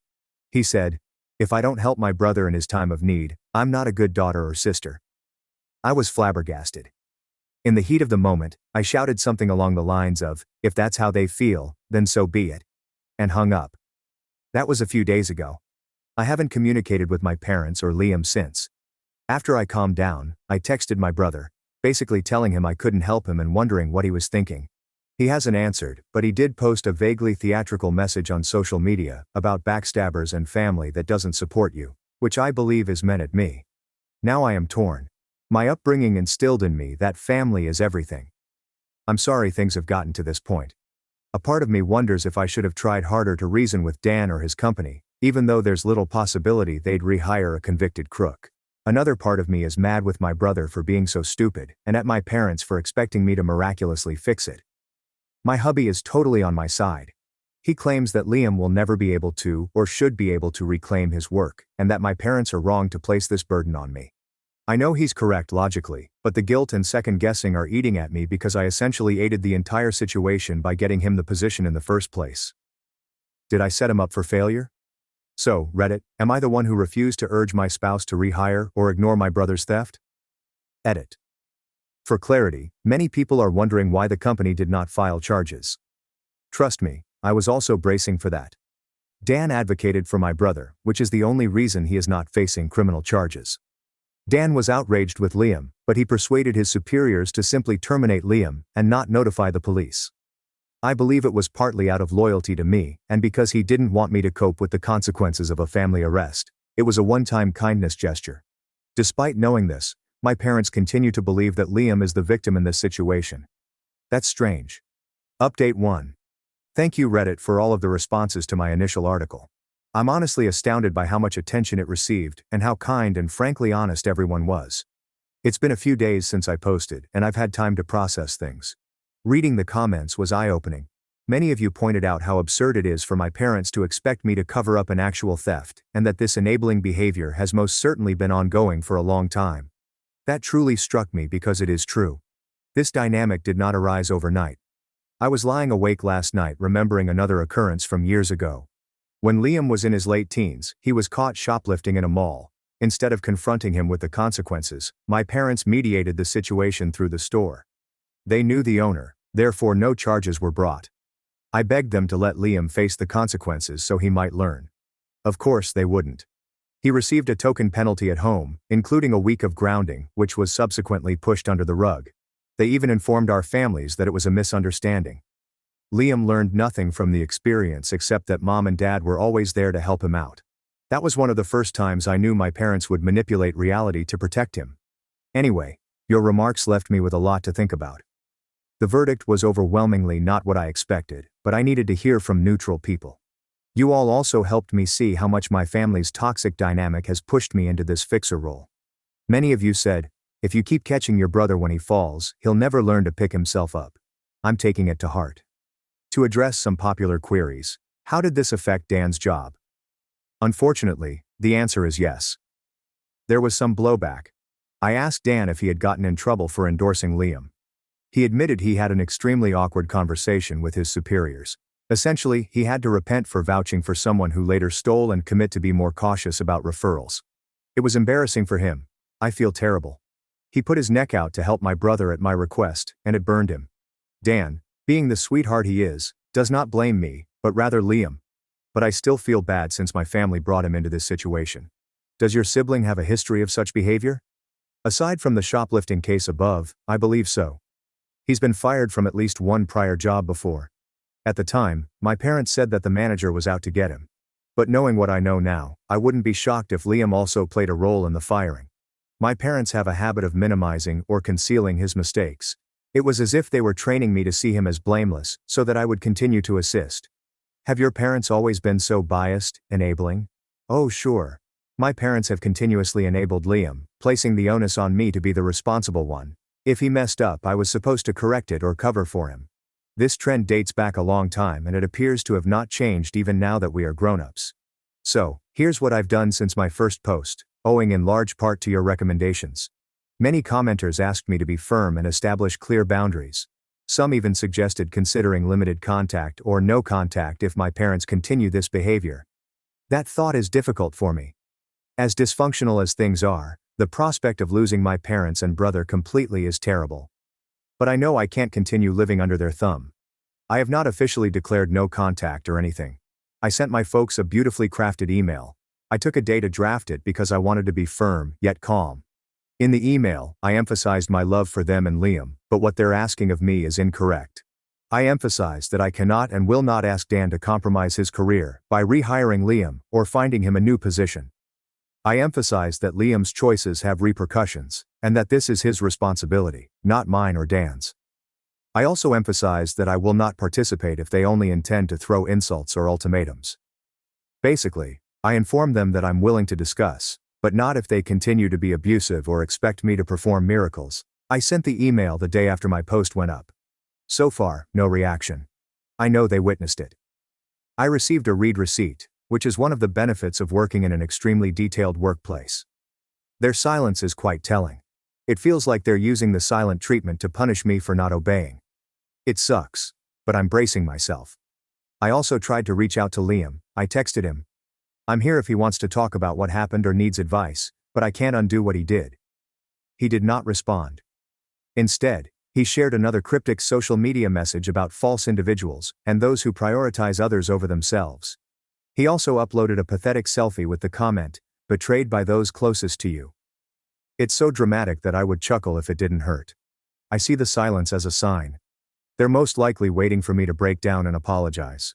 He said, "If I don't help my brother in his time of need, I'm not a good daughter or sister." I was flabbergasted. In the heat of the moment, I shouted something along the lines of, "If that's how they feel, then so be it," and hung up. That was a few days ago. I haven't communicated with my parents or Liam since. After I calmed down, I texted my brother, basically telling him I couldn't help him and wondering what he was thinking. He hasn't answered, but he did post a vaguely theatrical message on social media about backstabbers and family that doesn't support you, which I believe is meant at me. Now I am torn. My upbringing instilled in me that family is everything. I'm sorry things have gotten to this point. A part of me wonders if I should have tried harder to reason with Dan or his company, even though there's little possibility they'd rehire a convicted crook. Another part of me is mad with my brother for being so stupid, and at my parents for expecting me to miraculously fix it. My hubby is totally on my side. He claims that Liam will never be able to or should be able to reclaim his work, and that my parents are wrong to place this burden on me. I know he's correct logically, but the guilt and second guessing are eating at me because I essentially aided the entire situation by getting him the position in the first place. Did I set him up for failure? So, Reddit, am I the one who refused to urge my spouse to rehire or ignore my brother's theft? Edit. For clarity, many people are wondering why the company did not file charges. Trust me, I was also bracing for that. Dan advocated for my brother, which is the only reason he is not facing criminal charges. Dan was outraged with Liam, but he persuaded his superiors to simply terminate Liam and not notify the police. I believe it was partly out of loyalty to me, and because he didn't want me to cope with the consequences of a family arrest. It was a one-time kindness gesture. Despite knowing this, my parents continue to believe that Liam is the victim in this situation. That's strange. Update 1. Thank you Reddit for all of the responses to my initial article. I'm honestly astounded by how much attention it received and how kind and frankly honest everyone was. It's been a few days since I posted, and I've had time to process things. Reading the comments was eye-opening. Many of you pointed out how absurd it is for my parents to expect me to cover up an actual theft, and that this enabling behavior has most certainly been ongoing for a long time. That truly struck me because it is true. This dynamic did not arise overnight. I was lying awake last night remembering another occurrence from years ago. When Liam was in his late teens, he was caught shoplifting in a mall. Instead of confronting him with the consequences, my parents mediated the situation through the store. They knew the owner, therefore no charges were brought. I begged them to let Liam face the consequences so he might learn. Of course they wouldn't. He received a token penalty at home, including a week of grounding, which was subsequently pushed under the rug. They even informed our families that it was a misunderstanding. Liam learned nothing from the experience except that mom and dad were always there to help him out. That was one of the first times I knew my parents would manipulate reality to protect him. Anyway, your remarks left me with a lot to think about. The verdict was overwhelmingly not what I expected, but I needed to hear from neutral people. You all also helped me see how much my family's toxic dynamic has pushed me into this fixer role. Many of you said, if you keep catching your brother when he falls, he'll never learn to pick himself up. I'm taking it to heart. To address some popular queries, how did this affect Dan's job? Unfortunately, the answer is yes. There was some blowback. I asked Dan if he had gotten in trouble for endorsing Liam. He admitted he had an extremely awkward conversation with his superiors. Essentially, he had to repent for vouching for someone who later stole and commit to be more cautious about referrals. It was embarrassing for him. I feel terrible. He put his neck out to help my brother at my request, and it burned him. Dan, being the sweetheart he is, does not blame me, but rather Liam. But I still feel bad since my family brought him into this situation. Does your sibling have a history of such behavior? Aside from the shoplifting case above, I believe so. He's been fired from at least one prior job before. At the time, my parents said that the manager was out to get him. But knowing what I know now, I wouldn't be shocked if Liam also played a role in the firing. My parents have a habit of minimizing or concealing his mistakes. It was as if they were training me to see him as blameless, so that I would continue to assist. Have your parents always been so biased, enabling? Oh sure. My parents have continuously enabled Liam, placing the onus on me to be the responsible one. If he messed up, I was supposed to correct it or cover for him. This trend dates back a long time and it appears to have not changed even now that we are grown-ups. So, here's what I've done since my first post, owing in large part to your recommendations. Many commenters asked me to be firm and establish clear boundaries. Some even suggested considering limited contact or no contact if my parents continue this behavior. That thought is difficult for me. As dysfunctional as things are, the prospect of losing my parents and brother completely is terrible. But I know I can't continue living under their thumb. I have not officially declared no contact or anything. I sent my folks a beautifully crafted email. I took a day to draft it because I wanted to be firm, yet calm. In the email, I emphasized my love for them and Liam, but what they're asking of me is incorrect. I emphasized that I cannot and will not ask Dan to compromise his career by rehiring Liam or finding him a new position. I emphasized that Liam's choices have repercussions, and that this is his responsibility, not mine or Dan's. I also emphasized that I will not participate if they only intend to throw insults or ultimatums. Basically, I informed them that I'm willing to discuss, But not if they continue to be abusive or expect me to perform miracles. I sent the email the day after my post went up. So far, no reaction. I know they witnessed it. I received a read receipt, which is one of the benefits of working in an extremely detailed workplace. Their silence is quite telling. It feels like they're using the silent treatment to punish me for not obeying. It sucks, but I'm bracing myself. I also tried to reach out to Liam. I texted him. I'm here if he wants to talk about what happened or needs advice, but I can't undo what he did. He did not respond. Instead, he shared another cryptic social media message about false individuals and those who prioritize others over themselves. He also uploaded a pathetic selfie with the comment, "Betrayed by those closest to you." It's so dramatic that I would chuckle if it didn't hurt. I see the silence as a sign. They're most likely waiting for me to break down and apologize.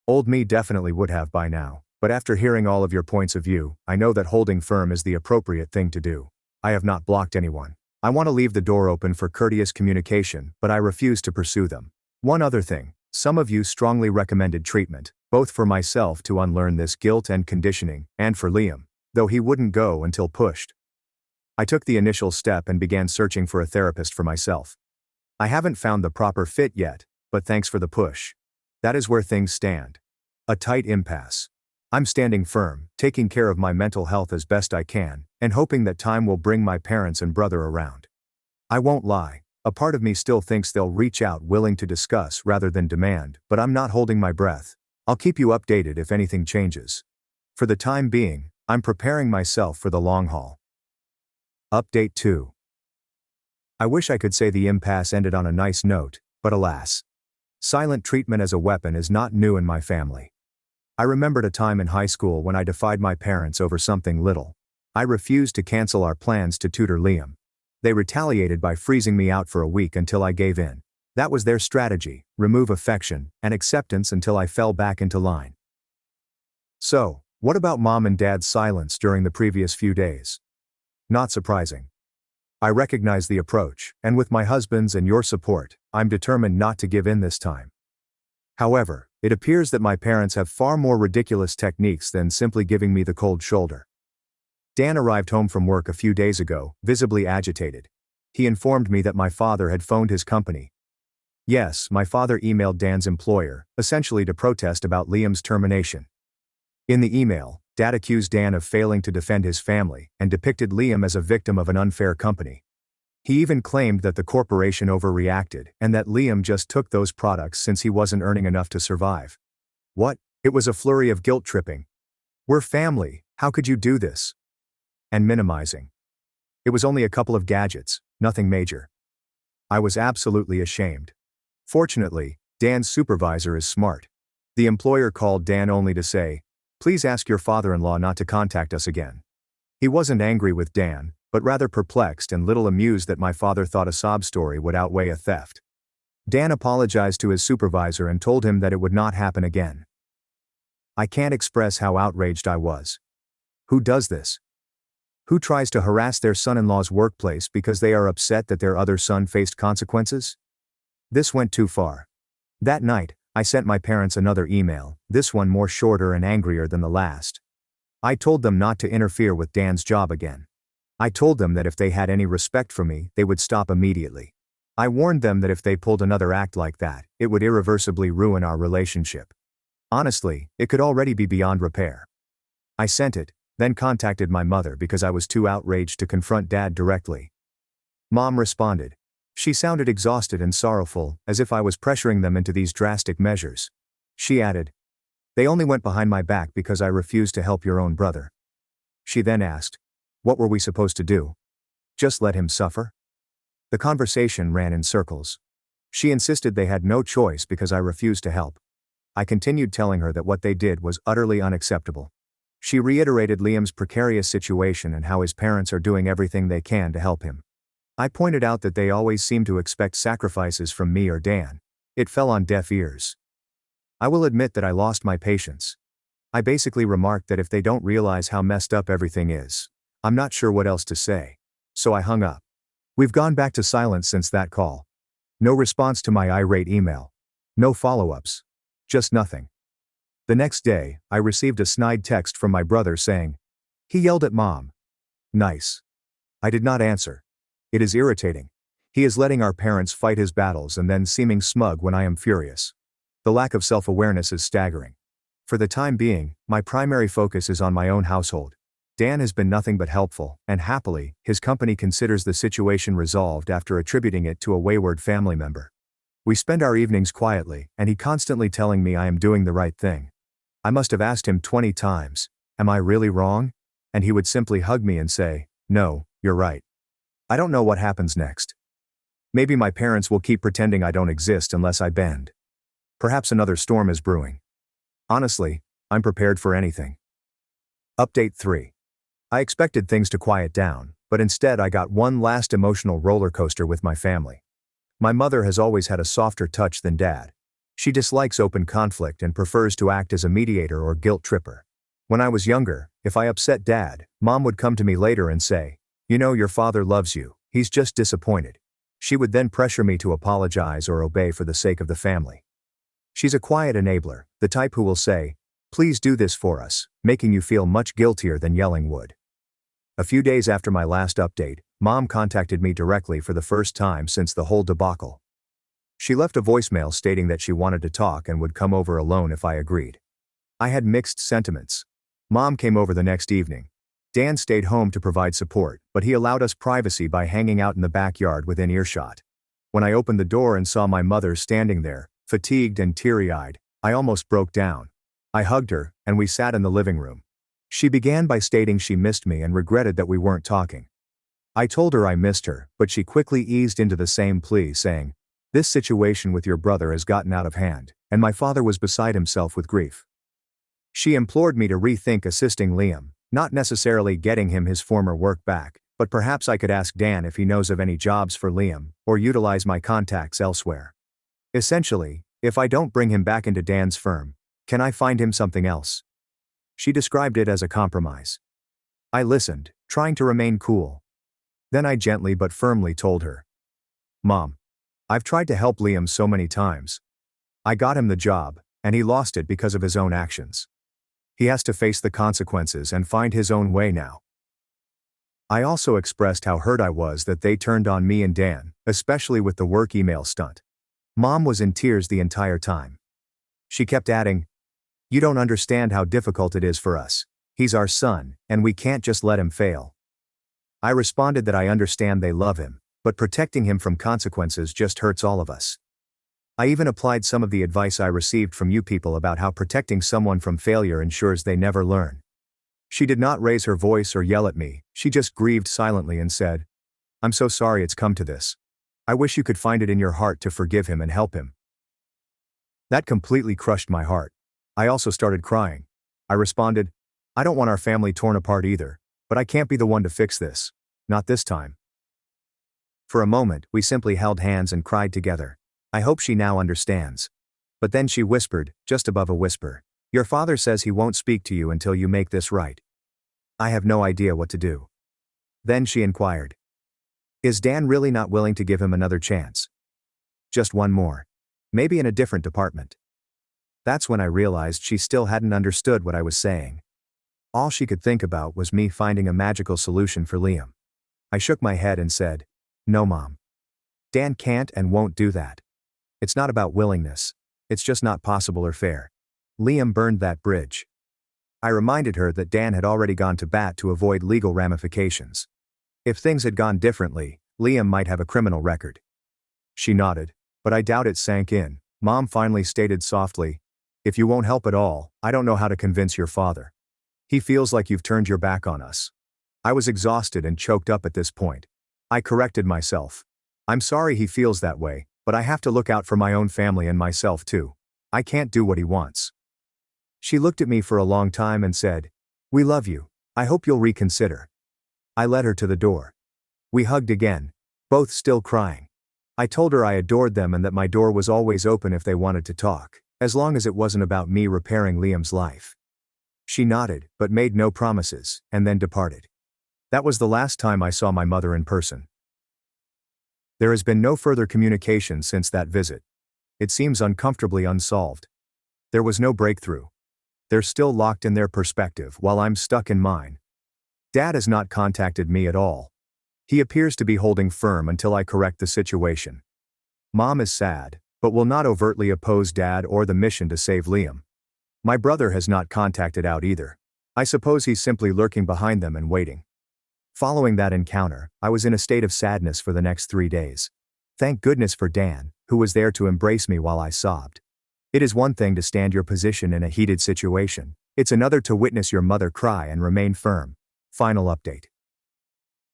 Old me definitely would have by now, but after hearing all of your points of view, I know that holding firm is the appropriate thing to do. I have not blocked anyone. I want to leave the door open for courteous communication, but I refuse to pursue them. One other thing, some of you strongly recommended treatment, both for myself to unlearn this guilt and conditioning, and for Liam, though he wouldn't go until pushed. I took the initial step and began searching for a therapist for myself. I haven't found the proper fit yet, but thanks for the push. That is where things stand. A tight impasse. I'm standing firm, taking care of my mental health as best I can, and hoping that time will bring my parents and brother around. I won't lie, a part of me still thinks they'll reach out willing to discuss rather than demand, but I'm not holding my breath. I'll keep you updated if anything changes. For the time being, I'm preparing myself for the long haul. Update 2. I wish I could say the impasse ended on a nice note, but alas. Silent treatment as a weapon is not new in my family. I remembered a time in high school when I defied my parents over something little. I refused to cancel our plans to tutor Liam. They retaliated by freezing me out for a week until I gave in. That was their strategy, remove affection and acceptance until I fell back into line. So, what about mom and dad's silence during the previous few days? Not surprising. I recognize the approach, and with my husband's and your support, I'm determined not to give in this time. However, it appears that my parents have far more ridiculous techniques than simply giving me the cold shoulder. Dan arrived home from work a few days ago, visibly agitated. He informed me that my father had phoned his company. Yes, my father emailed Dan's employer, essentially to protest about Liam's termination. In the email, Dad accused Dan of failing to defend his family and depicted Liam as a victim of an unfair company. He even claimed that the corporation overreacted and that Liam just took those products since he wasn't earning enough to survive. What? It was a flurry of guilt tripping. We're family, how could you do this? And minimizing. It was only a couple of gadgets, nothing major. I was absolutely ashamed. Fortunately, Dan's supervisor is smart. The employer called Dan only to say, "Please ask your father-in-law not to contact us again." He wasn't angry with Dan, but rather perplexed and little amused that my father thought a sob story would outweigh a theft. Dan apologized to his supervisor and told him that it would not happen again. I can't express how outraged I was. Who does this? Who tries to harass their son-in-law's workplace because they are upset that their other son faced consequences? This went too far. That night, I sent my parents another email, this one more shorter and angrier than the last. I told them not to interfere with Dan's job again. I told them that if they had any respect for me, they would stop immediately. I warned them that if they pulled another act like that, it would irreversibly ruin our relationship. Honestly, it could already be beyond repair. I sent it, then contacted my mother because I was too outraged to confront Dad directly. Mom responded. She sounded exhausted and sorrowful, as if I was pressuring them into these drastic measures. She added, "They only went behind my back because I refused to help your own brother." She then asked, "What were we supposed to do? Just let him suffer?" The conversation ran in circles. She insisted they had no choice because I refused to help. I continued telling her that what they did was utterly unacceptable. She reiterated Liam's precarious situation and how his parents are doing everything they can to help him. I pointed out that they always seem to expect sacrifices from me or Dan. It fell on deaf ears. I will admit that I lost my patience. I basically remarked that if they don't realize how messed up everything is, I'm not sure what else to say. So I hung up. We've gone back to silence since that call. No response to my irate email. No follow-ups. Just nothing. The next day, I received a snide text from my brother saying, "He yelled at Mom. Nice. I did not answer. It is irritating. He is letting our parents fight his battles and then seeming smug when I am furious. The lack of self-awareness is staggering. For the time being, my primary focus is on my own household. Dan has been nothing but helpful, and happily, his company considers the situation resolved after attributing it to a wayward family member. We spend our evenings quietly, and he constantly telling me I am doing the right thing. I must have asked him 20 times, "Am I really wrong?" And he would simply hug me and say, "No, you're right." I don't know what happens next. Maybe my parents will keep pretending I don't exist unless I bend. Perhaps another storm is brewing. Honestly, I'm prepared for anything. Update 3. I expected things to quiet down, but instead I got one last emotional roller coaster with my family. My mother has always had a softer touch than Dad. She dislikes open conflict and prefers to act as a mediator or guilt tripper. When I was younger, if I upset Dad, Mom would come to me later and say, "You know your father loves you, he's just disappointed." She would then pressure me to apologize or obey for the sake of the family. She's a quiet enabler, the type who will say, "Please do this for us," making you feel much guiltier than yelling would. A few days after my last update, Mom contacted me directly for the first time since the whole debacle. She left a voicemail stating that she wanted to talk and would come over alone if I agreed. I had mixed sentiments. Mom came over the next evening. Dan stayed home to provide support, but he allowed us privacy by hanging out in the backyard within earshot. When I opened the door and saw my mother standing there, fatigued and teary-eyed, I almost broke down. I hugged her, and we sat in the living room. She began by stating she missed me and regretted that we weren't talking. I told her I missed her, but she quickly eased into the same plea, saying, "This situation with your brother has gotten out of hand," and my father was beside himself with grief. She implored me to rethink assisting Liam, not necessarily getting him his former work back, but perhaps I could ask Dan if he knows of any jobs for Liam, or utilize my contacts elsewhere. Essentially, if I don't bring him back into Dan's firm, can I find him something else? She described it as a compromise. I listened, trying to remain cool. Then I gently but firmly told her, "Mom, I've tried to help Liam so many times. I got him the job, and he lost it because of his own actions. He has to face the consequences and find his own way now." I also expressed how hurt I was that they turned on me and Dan, especially with the work email stunt. Mom was in tears the entire time. She kept adding, "You don't understand how difficult it is for us. He's our son, and we can't just let him fail." I responded that I understand they love him, but protecting him from consequences just hurts all of us. I even applied some of the advice I received from you people about how protecting someone from failure ensures they never learn. She did not raise her voice or yell at me, she just grieved silently and said, "I'm so sorry it's come to this. I wish you could find it in your heart to forgive him and help him." That completely crushed my heart. I also started crying. I responded, "I don't want our family torn apart either, but I can't be the one to fix this. Not this time." For a moment, we simply held hands and cried together. I hope she now understands. But then she whispered, just above a whisper, "Your father says he won't speak to you until you make this right." I have no idea what to do. Then she inquired, "Is Dan really not willing to give him another chance? Just one more. Maybe in a different department?" That's when I realized she still hadn't understood what I was saying. All she could think about was me finding a magical solution for Liam. I shook my head and said, "No, Mom. Dan can't and won't do that. It's not about willingness. It's just not possible or fair. Liam burned that bridge." I reminded her that Dan had already gone to bat to avoid legal ramifications. If things had gone differently, Liam might have a criminal record. She nodded, but I doubt it sank in. Mom finally stated softly, "If you won't help at all, I don't know how to convince your father. He feels like you've turned your back on us." I was exhausted and choked up at this point. I corrected myself. "I'm sorry he feels that way, but I have to look out for my own family and myself too. I can't do what he wants." She looked at me for a long time and said, "We love you. I hope you'll reconsider." I led her to the door. We hugged again, both still crying. I told her I adored them and that my door was always open if they wanted to talk, as long as it wasn't about me repairing Liam's life. She nodded, but made no promises, and then departed. That was the last time I saw my mother in person. There has been no further communication since that visit. It seems uncomfortably unsolved. There was no breakthrough. They're still locked in their perspective while I'm stuck in mine. Dad has not contacted me at all. He appears to be holding firm until I correct the situation. Mom is sad, but will not overtly oppose Dad or the mission to save Liam. My brother has not contacted out either. I suppose he's simply lurking behind them and waiting. Following that encounter, I was in a state of sadness for the next 3 days. Thank goodness for Dan, who was there to embrace me while I sobbed. It is one thing to stand your position in a heated situation. It's another to witness your mother cry and remain firm. Final update.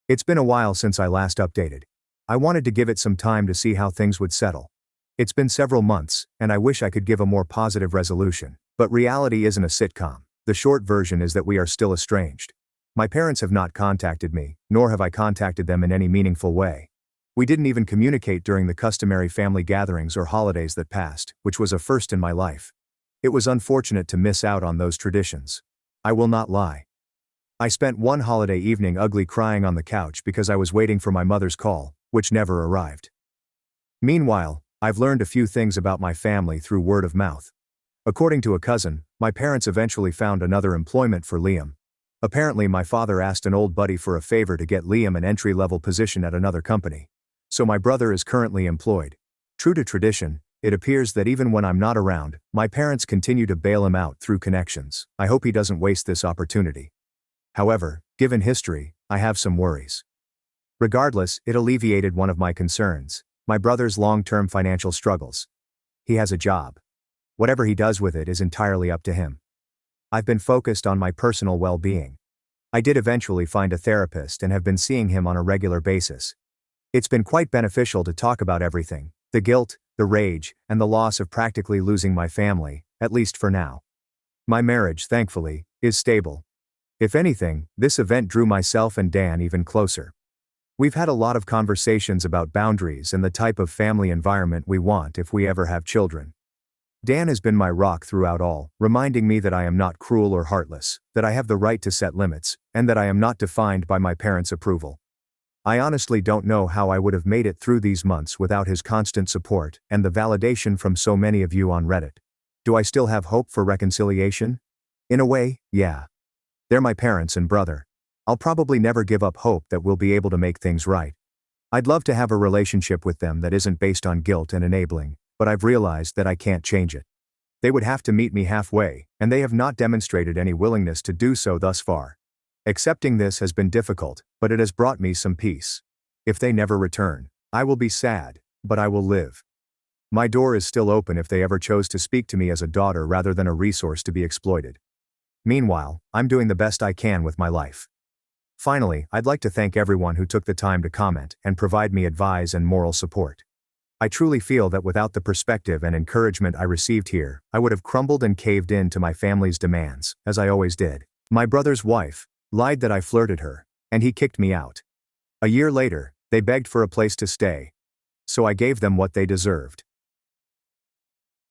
It's been a while since I last updated. I wanted to give it some time to see how things would settle. It's been several months, and I wish I could give a more positive resolution, but reality isn't a sitcom. The short version is that we are still estranged. My parents have not contacted me, nor have I contacted them in any meaningful way. We didn't even communicate during the customary family gatherings or holidays that passed, which was a first in my life. It was unfortunate to miss out on those traditions. I will not lie. I spent one holiday evening ugly crying on the couch because I was waiting for my mother's call, which never arrived. Meanwhile, I've learned a few things about my family through word of mouth. According to a cousin, my parents eventually found another employment for Liam. Apparently my father asked an old buddy for a favor to get Liam an entry-level position at another company. So my brother is currently employed. True to tradition, it appears that even when I'm not around, my parents continue to bail him out through connections. I hope he doesn't waste this opportunity. However, given history, I have some worries. Regardless, it alleviated one of my concerns: my brother's long-term financial struggles. He has a job. Whatever he does with it is entirely up to him. I've been focused on my personal well-being. I did eventually find a therapist and have been seeing him on a regular basis. It's been quite beneficial to talk about everything: the guilt, the rage, and the loss of practically losing my family, at least for now. My marriage, thankfully, is stable. If anything, this event drew myself and Dan even closer. We've had a lot of conversations about boundaries and the type of family environment we want if we ever have children. Dan has been my rock throughout all, reminding me that I am not cruel or heartless, that I have the right to set limits, and that I am not defined by my parents' approval. I honestly don't know how I would have made it through these months without his constant support and the validation from so many of you on Reddit. Do I still have hope for reconciliation? In a way, yeah. They're my parents and brother. I'll probably never give up hope that we'll be able to make things right. I'd love to have a relationship with them that isn't based on guilt and enabling, but I've realized that I can't change it. They would have to meet me halfway, and they have not demonstrated any willingness to do so thus far. Accepting this has been difficult, but it has brought me some peace. If they never return, I will be sad, but I will live. My door is still open if they ever chose to speak to me as a daughter rather than a resource to be exploited. Meanwhile, I'm doing the best I can with my life. Finally, I'd like to thank everyone who took the time to comment and provide me advice and moral support. I truly feel that without the perspective and encouragement I received here, I would have crumbled and caved in to my family's demands, as I always did. My brother's wife lied that I flirted her, and he kicked me out. A year later, they begged for a place to stay. So I gave them what they deserved.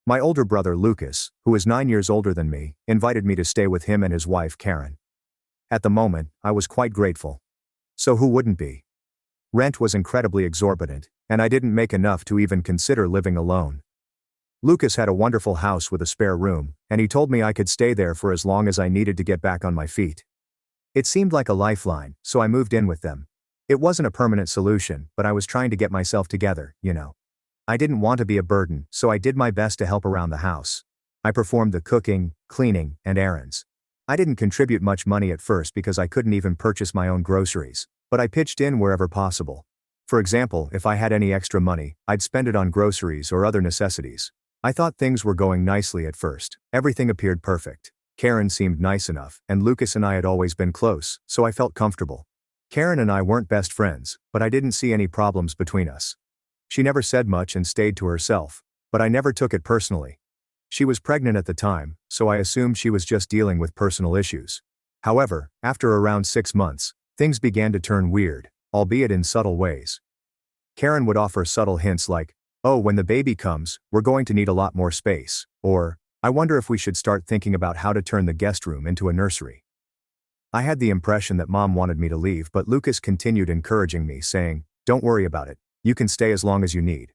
My older brother Lucas, who is 9 years older than me, invited me to stay with him and his wife Karen. At the moment, I was quite grateful. So who wouldn't be? Rent was incredibly exorbitant, and I didn't make enough to even consider living alone. Lucas had a wonderful house with a spare room, and he told me I could stay there for as long as I needed to get back on my feet. It seemed like a lifeline, so I moved in with them. It wasn't a permanent solution, but I was trying to get myself together, you know. I didn't want to be a burden, so I did my best to help around the house. I performed the cooking, cleaning, and errands. I didn't contribute much money at first because I couldn't even purchase my own groceries, but I pitched in wherever possible. For example, if I had any extra money, I'd spend it on groceries or other necessities. I thought things were going nicely at first. Everything appeared perfect. Karen seemed nice enough, and Lucas and I had always been close, so I felt comfortable. Karen and I weren't best friends, but I didn't see any problems between us. She never said much and stayed to herself, but I never took it personally. She was pregnant at the time, so I assumed she was just dealing with personal issues. However, after around 6 months, things began to turn weird, albeit in subtle ways. Karen would offer subtle hints like, "Oh, when the baby comes, we're going to need a lot more space," or, "I wonder if we should start thinking about how to turn the guest room into a nursery." I had the impression that Mom wanted me to leave, but Lucas continued encouraging me, saying, "Don't worry about it. You can stay as long as you need."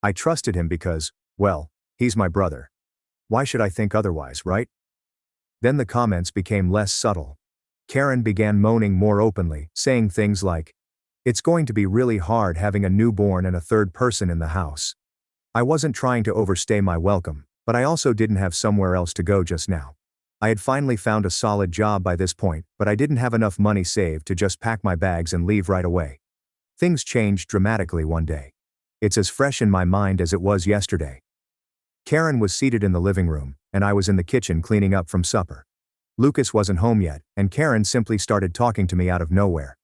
I trusted him because, well, he's my brother. Why should I think otherwise, right? Then the comments became less subtle. Karen began moaning more openly, saying things like, "It's going to be really hard having a newborn and a third person in the house. I wasn't trying to overstay my welcome, but I also didn't have somewhere else to go just now. I had finally found a solid job by this point, but I didn't have enough money saved to just pack my bags and leave right away." Things changed dramatically one day. It's as fresh in my mind as it was yesterday. Karen was seated in the living room, and I was in the kitchen cleaning up from supper. Lucas wasn't home yet, and Karen simply started talking to me out of nowhere.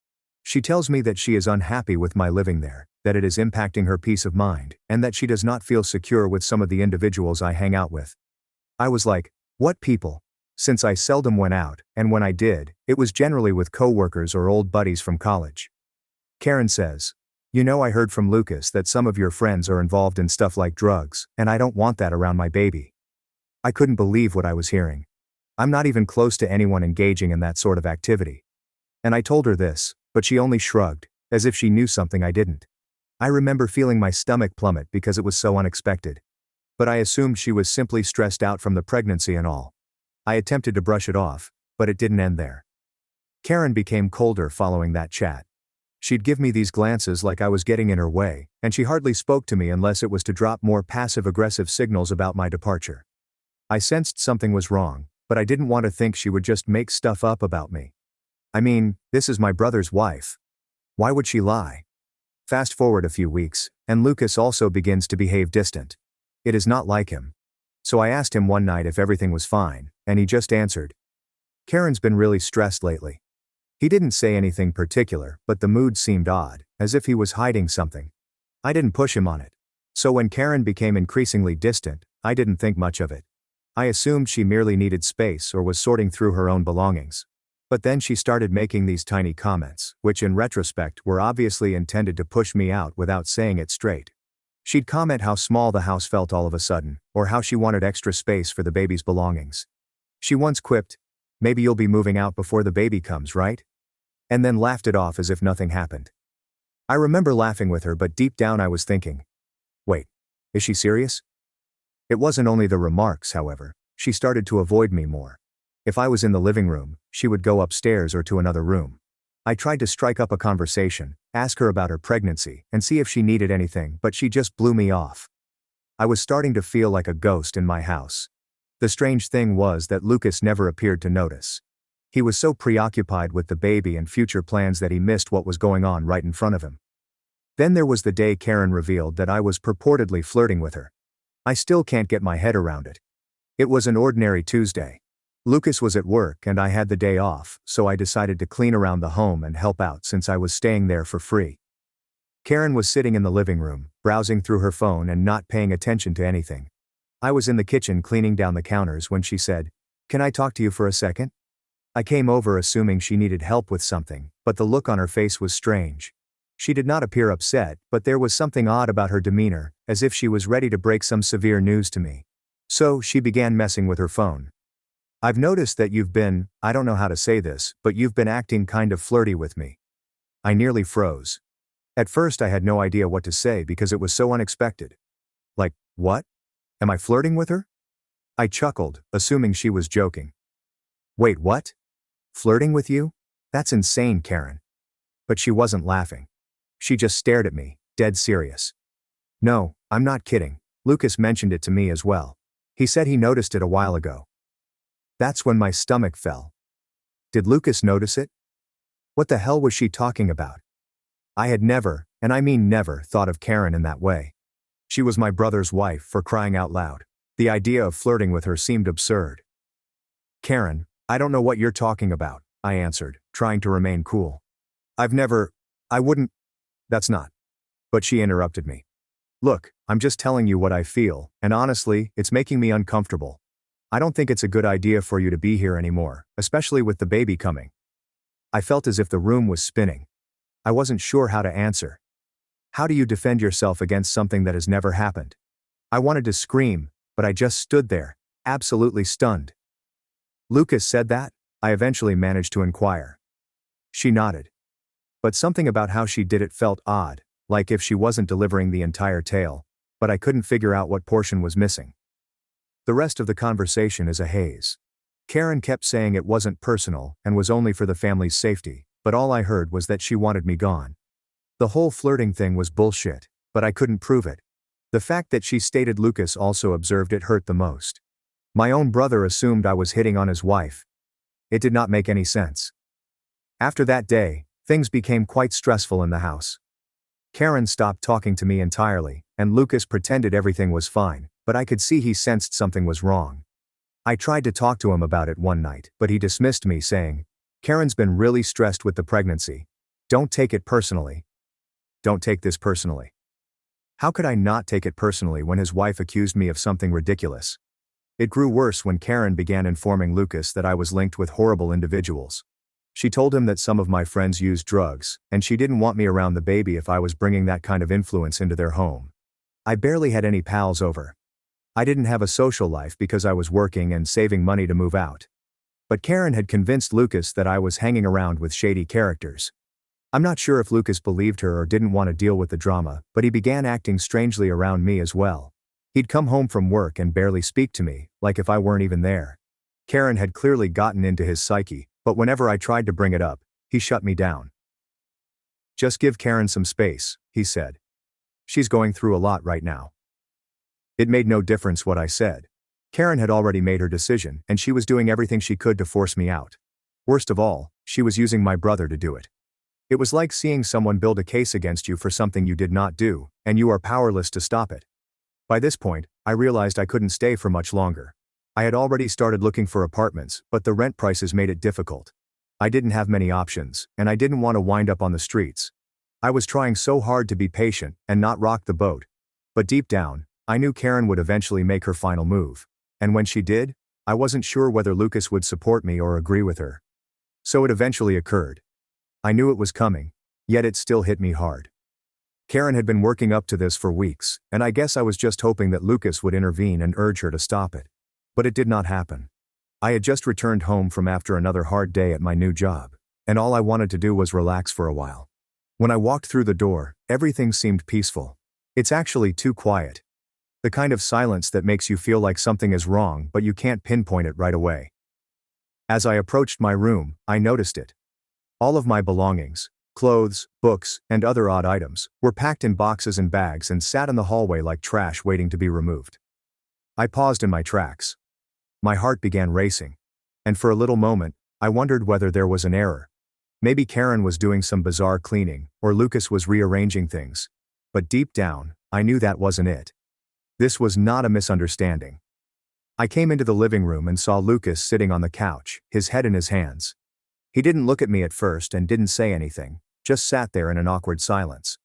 She tells me that she is unhappy with my living there, that it is impacting her peace of mind, and that she does not feel secure with some of the individuals I hang out with. I was like, what people? Since I seldom went out, and when I did, it was generally with coworkers or old buddies from college. Karen says, "You know, I heard from Lucas that some of your friends are involved in stuff like drugs, and I don't want that around my baby." I couldn't believe what I was hearing. I'm not even close to anyone engaging in that sort of activity. And I told her this, but she only shrugged, as if she knew something I didn't. I remember feeling my stomach plummet because it was so unexpected. But I assumed she was simply stressed out from the pregnancy and all. I attempted to brush it off, but it didn't end there. Karen became colder following that chat. She'd give me these glances like I was getting in her way, and she hardly spoke to me unless it was to drop more passive-aggressive signals about my departure. I sensed something was wrong, but I didn't want to think she would just make stuff up about me. I mean, this is my brother's wife. Why would she lie? Fast forward a few weeks, and Lucas also begins to behave distant. It is not like him. So I asked him one night if everything was fine, and he just answered, "Karen's been really stressed lately." He didn't say anything particular, but the mood seemed odd, as if he was hiding something. I didn't push him on it. So when Karen became increasingly distant, I didn't think much of it. I assumed she merely needed space or was sorting through her own belongings. But then she started making these tiny comments, which in retrospect were obviously intended to push me out without saying it straight. She'd comment how small the house felt all of a sudden, or how she wanted extra space for the baby's belongings. She once quipped, "Maybe you'll be moving out before the baby comes, right?" And then laughed it off as if nothing happened. I remember laughing with her, but deep down I was thinking, wait, is she serious? It wasn't only the remarks, however. She started to avoid me more. If I was in the living room, she would go upstairs or to another room. I tried to strike up a conversation, ask her about her pregnancy, and see if she needed anything, but she just blew me off. I was starting to feel like a ghost in my house. The strange thing was that Lucas never appeared to notice. He was so preoccupied with the baby and future plans that he missed what was going on right in front of him. Then there was the day Karen revealed that I was purportedly flirting with her. I still can't get my head around it. It was an ordinary Tuesday. Lucas was at work and I had the day off, so I decided to clean around the home and help out since I was staying there for free. Karen was sitting in the living room, browsing through her phone and not paying attention to anything. I was in the kitchen cleaning down the counters when she said, "Can I talk to you for a second?" I came over assuming she needed help with something, but the look on her face was strange. She did not appear upset, but there was something odd about her demeanor, as if she was ready to break some severe news to me. So she began messing with her phone. "I've noticed that you've been, I don't know how to say this, but you've been acting kind of flirty with me." I nearly froze. At first I had no idea what to say because it was so unexpected. Like, what? Am I flirting with her? I chuckled, assuming she was joking. "Wait, what? Flirting with you? That's insane, Karen." But she wasn't laughing. She just stared at me, dead serious. "No, I'm not kidding. Lucas mentioned it to me as well. He said he noticed it a while ago." That's when my stomach fell. Did Lucas notice it? What the hell was she talking about? I had never, and I mean never, thought of Karen in that way. She was my brother's wife, for crying out loud. The idea of flirting with her seemed absurd. "Karen, I don't know what you're talking about," I answered, trying to remain cool. I wouldn't. That's not." But she interrupted me. "Look, I'm just telling you what I feel, and honestly, it's making me uncomfortable. I don't think it's a good idea for you to be here anymore, especially with the baby coming." I felt as if the room was spinning. I wasn't sure how to answer. How do you defend yourself against something that has never happened? I wanted to scream, but I just stood there, absolutely stunned. "Lucas said that?" I eventually managed to inquire. She nodded. But something about how she did it felt odd, like if she wasn't delivering the entire tale, but I couldn't figure out what portion was missing. The rest of the conversation is a haze. Karen kept saying it wasn't personal and was only for the family's safety, but all I heard was that she wanted me gone. The whole flirting thing was bullshit, but I couldn't prove it. The fact that she stated Lucas also observed it hurt the most. My own brother assumed I was hitting on his wife. It did not make any sense. After that day, things became quite stressful in the house. Karen stopped talking to me entirely, and Lucas pretended everything was fine, but I could see he sensed something was wrong. I tried to talk to him about it one night, but he dismissed me saying, "Karen's been really stressed with the pregnancy. Don't take it personally. Don't take this personally." How could I not take it personally when his wife accused me of something ridiculous? It grew worse when Karen began informing Lucas that I was linked with horrible individuals. She told him that some of my friends used drugs, and she didn't want me around the baby if I was bringing that kind of influence into their home. I barely had any pals over. I didn't have a social life because I was working and saving money to move out. But Karen had convinced Lucas that I was hanging around with shady characters. I'm not sure if Lucas believed her or didn't want to deal with the drama, but he began acting strangely around me as well. He'd come home from work and barely speak to me, like if I weren't even there. Karen had clearly gotten into his psyche, but whenever I tried to bring it up, he shut me down. "Just give Karen some space," he said. "She's going through a lot right now." It made no difference what I said. Karen had already made her decision, and she was doing everything she could to force me out. Worst of all, she was using my brother to do it. It was like seeing someone build a case against you for something you did not do, and you are powerless to stop it. By this point, I realized I couldn't stay for much longer. I had already started looking for apartments, but the rent prices made it difficult. I didn't have many options, and I didn't want to wind up on the streets. I was trying so hard to be patient and not rock the boat. But deep down, I knew Karen would eventually make her final move. And when she did, I wasn't sure whether Lucas would support me or agree with her. So it eventually occurred. I knew it was coming, yet it still hit me hard. Karen had been working up to this for weeks, and I guess I was just hoping that Lucas would intervene and urge her to stop it. But it did not happen. I had just returned home from after another hard day at my new job, and all I wanted to do was relax for a while. When I walked through the door, everything seemed peaceful. It's actually too quiet. The kind of silence that makes you feel like something is wrong but you can't pinpoint it right away. As I approached my room, I noticed it. All of my belongings, clothes, books, and other odd items, were packed in boxes and bags and sat in the hallway like trash waiting to be removed. I paused in my tracks. My heart began racing. And for a little moment, I wondered whether there was an error. Maybe Karen was doing some bizarre cleaning, or Lucas was rearranging things. But deep down, I knew that wasn't it. This was not a misunderstanding. I came into the living room and saw Lucas sitting on the couch, his head in his hands. He didn't look at me at first and didn't say anything, just sat there in an awkward silence.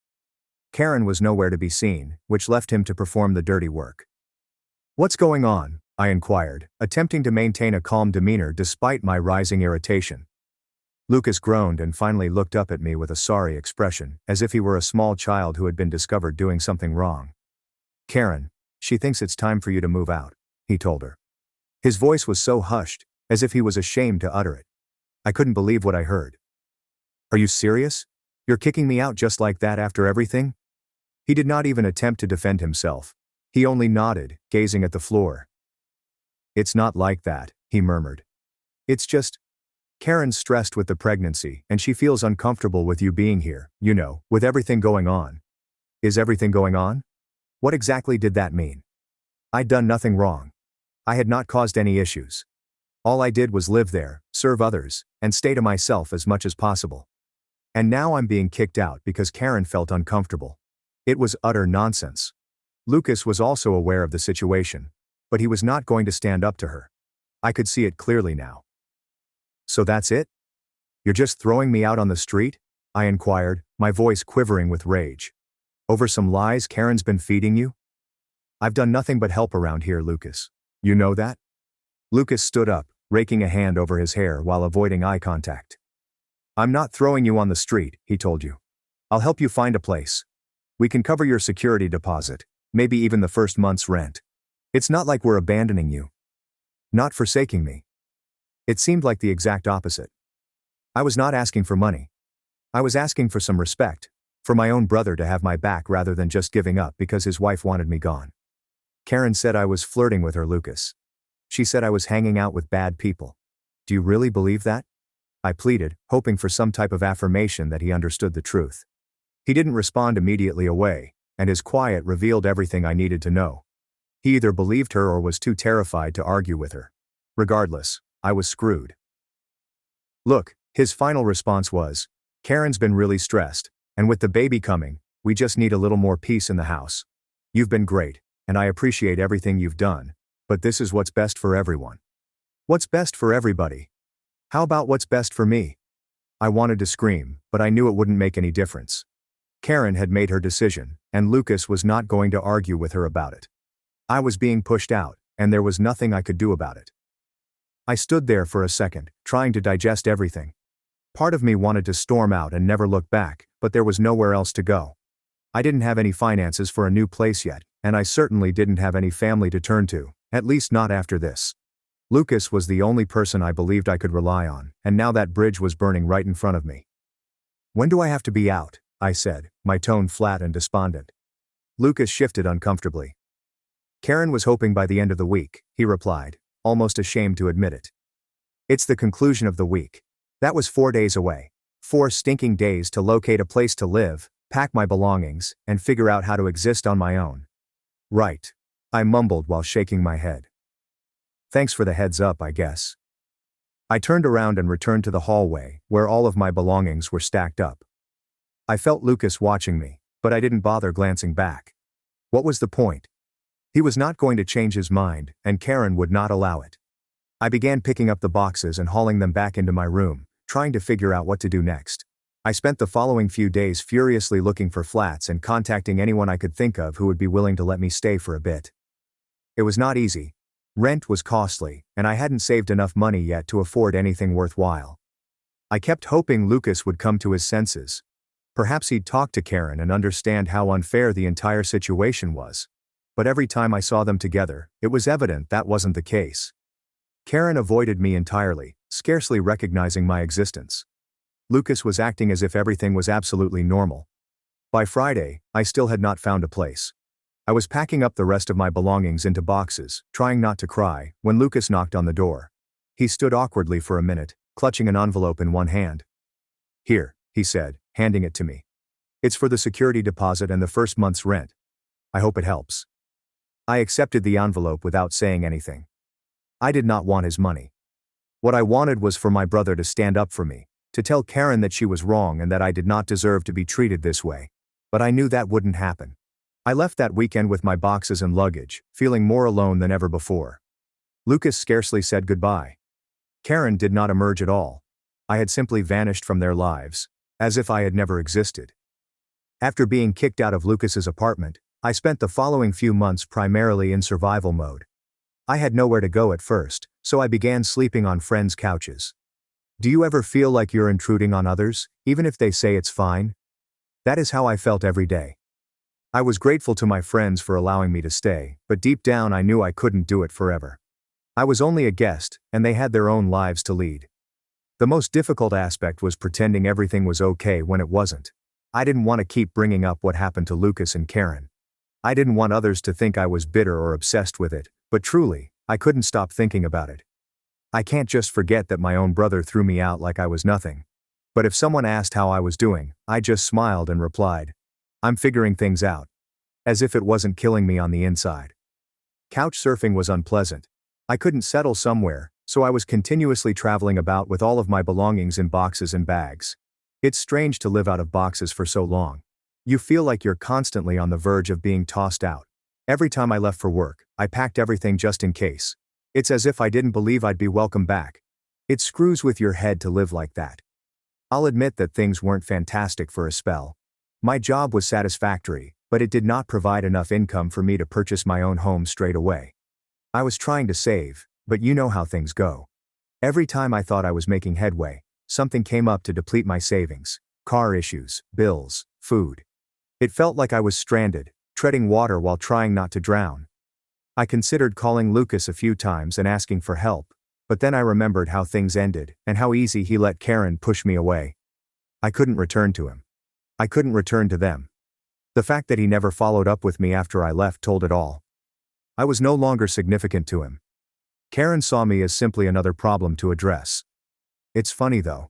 Karen was nowhere to be seen, which left him to perform the dirty work. "What's going on?" I inquired, attempting to maintain a calm demeanor despite my rising irritation. Lucas groaned and finally looked up at me with a sorry expression, as if he were a small child who had been discovered doing something wrong. "Karen, she thinks it's time for you to move out," he told her. His voice was so hushed, as if he was ashamed to utter it. I couldn't believe what I heard. "Are you serious? You're kicking me out just like that after everything?" He did not even attempt to defend himself. He only nodded, gazing at the floor. "It's not like that," he murmured. "It's just, Karen's stressed with the pregnancy and she feels uncomfortable with you being here, you know, with everything going on." "Is everything going on?" What exactly did that mean? I'd done nothing wrong. I had not caused any issues. All I did was live there, serve others, and stay to myself as much as possible. And now I'm being kicked out because Karen felt uncomfortable. It was utter nonsense. Lucas was also aware of the situation, but he was not going to stand up to her. I could see it clearly now. "So that's it? You're just throwing me out on the street?" I inquired, my voice quivering with rage. "Over some lies Karen's been feeding you?" "I've done nothing but help around here, Lucas. You know that?" Lucas stood up, raking a hand over his hair while avoiding eye contact. "I'm not throwing you on the street," he told you. "I'll help you find a place. We can cover your security deposit, maybe even the first month's rent. It's not like we're abandoning you. Not forsaking me." It seemed like the exact opposite. I was not asking for money. I was asking for some respect, for my own brother to have my back rather than just giving up because his wife wanted me gone. Karen said I was flirting with her, Lucas. She said I was hanging out with bad people. Do you really believe that? I pleaded, hoping for some type of affirmation that he understood the truth. He didn't respond immediately away, and his quiet revealed everything I needed to know. He either believed her or was too terrified to argue with her. Regardless, I was screwed. Look, his final response was, Karen's been really stressed, and with the baby coming, we just need a little more peace in the house. You've been great, and I appreciate everything you've done, but this is what's best for everyone. What's best for everybody? How about what's best for me? I wanted to scream, but I knew it wouldn't make any difference. Karen had made her decision, and Lucas was not going to argue with her about it. I was being pushed out, and there was nothing I could do about it. I stood there for a second, trying to digest everything. Part of me wanted to storm out and never look back, but there was nowhere else to go. I didn't have any finances for a new place yet, and I certainly didn't have any family to turn to, at least not after this. Lucas was the only person I believed I could rely on, and now that bridge was burning right in front of me. When do I have to be out? I said, my tone flat and despondent. Lucas shifted uncomfortably. Karen was hoping by the end of the week, he replied, almost ashamed to admit it. It's the conclusion of the week. That was 4 days away. 4 stinking days to locate a place to live, pack my belongings, and figure out how to exist on my own. Right. I mumbled while shaking my head. Thanks for the heads up, I guess. I turned around and returned to the hallway, where all of my belongings were stacked up. I felt Lucas watching me, but I didn't bother glancing back. What was the point? He was not going to change his mind, and Karen would not allow it. I began picking up the boxes and hauling them back into my room, trying to figure out what to do next. I spent the following few days furiously looking for flats and contacting anyone I could think of who would be willing to let me stay for a bit. It was not easy. Rent was costly, and I hadn't saved enough money yet to afford anything worthwhile. I kept hoping Lucas would come to his senses. Perhaps he'd talk to Karen and understand how unfair the entire situation was. But every time I saw them together, it was evident that wasn't the case. Karen avoided me entirely, scarcely recognizing my existence. Lucas was acting as if everything was absolutely normal. By Friday, I still had not found a place. I was packing up the rest of my belongings into boxes, trying not to cry, when Lucas knocked on the door. He stood awkwardly for a minute, clutching an envelope in one hand. Here, he said, handing it to me. It's for the security deposit and the first month's rent. I hope it helps. I accepted the envelope without saying anything. I did not want his money. What I wanted was for my brother to stand up for me, to tell Karen that she was wrong and that I did not deserve to be treated this way. But I knew that wouldn't happen. I left that weekend with my boxes and luggage, feeling more alone than ever before. Lucas scarcely said goodbye. Karen did not emerge at all. I had simply vanished from their lives, as if I had never existed. After being kicked out of Lucas's apartment, I spent the following few months primarily in survival mode. I had nowhere to go at first, so I began sleeping on friends' couches. Do you ever feel like you're intruding on others, even if they say it's fine? That is how I felt every day. I was grateful to my friends for allowing me to stay, but deep down I knew I couldn't do it forever. I was only a guest, and they had their own lives to lead. The most difficult aspect was pretending everything was okay when it wasn't. I didn't want to keep bringing up what happened to Lucas and Karen. I didn't want others to think I was bitter or obsessed with it, but truly, I couldn't stop thinking about it. I can't just forget that my own brother threw me out like I was nothing. But if someone asked how I was doing, I just smiled and replied, I'm figuring things out. As if it wasn't killing me on the inside. Couch surfing was unpleasant. I couldn't settle somewhere, so I was continuously traveling about with all of my belongings in boxes and bags. It's strange to live out of boxes for so long. You feel like you're constantly on the verge of being tossed out. Every time I left for work, I packed everything just in case. It's as if I didn't believe I'd be welcome back. It screws with your head to live like that. I'll admit that things weren't fantastic for a spell. My job was satisfactory, but it did not provide enough income for me to purchase my own home straight away. I was trying to save, but you know how things go. Every time I thought I was making headway, something came up to deplete my savings. Car issues, bills, food. It felt like I was stranded, treading water while trying not to drown. I considered calling Lucas a few times and asking for help, but then I remembered how things ended and how easy he let Karen push me away. I couldn't return to him. I couldn't return to them. The fact that he never followed up with me after I left told it all. I was no longer significant to him. Karen saw me as simply another problem to address. It's funny though.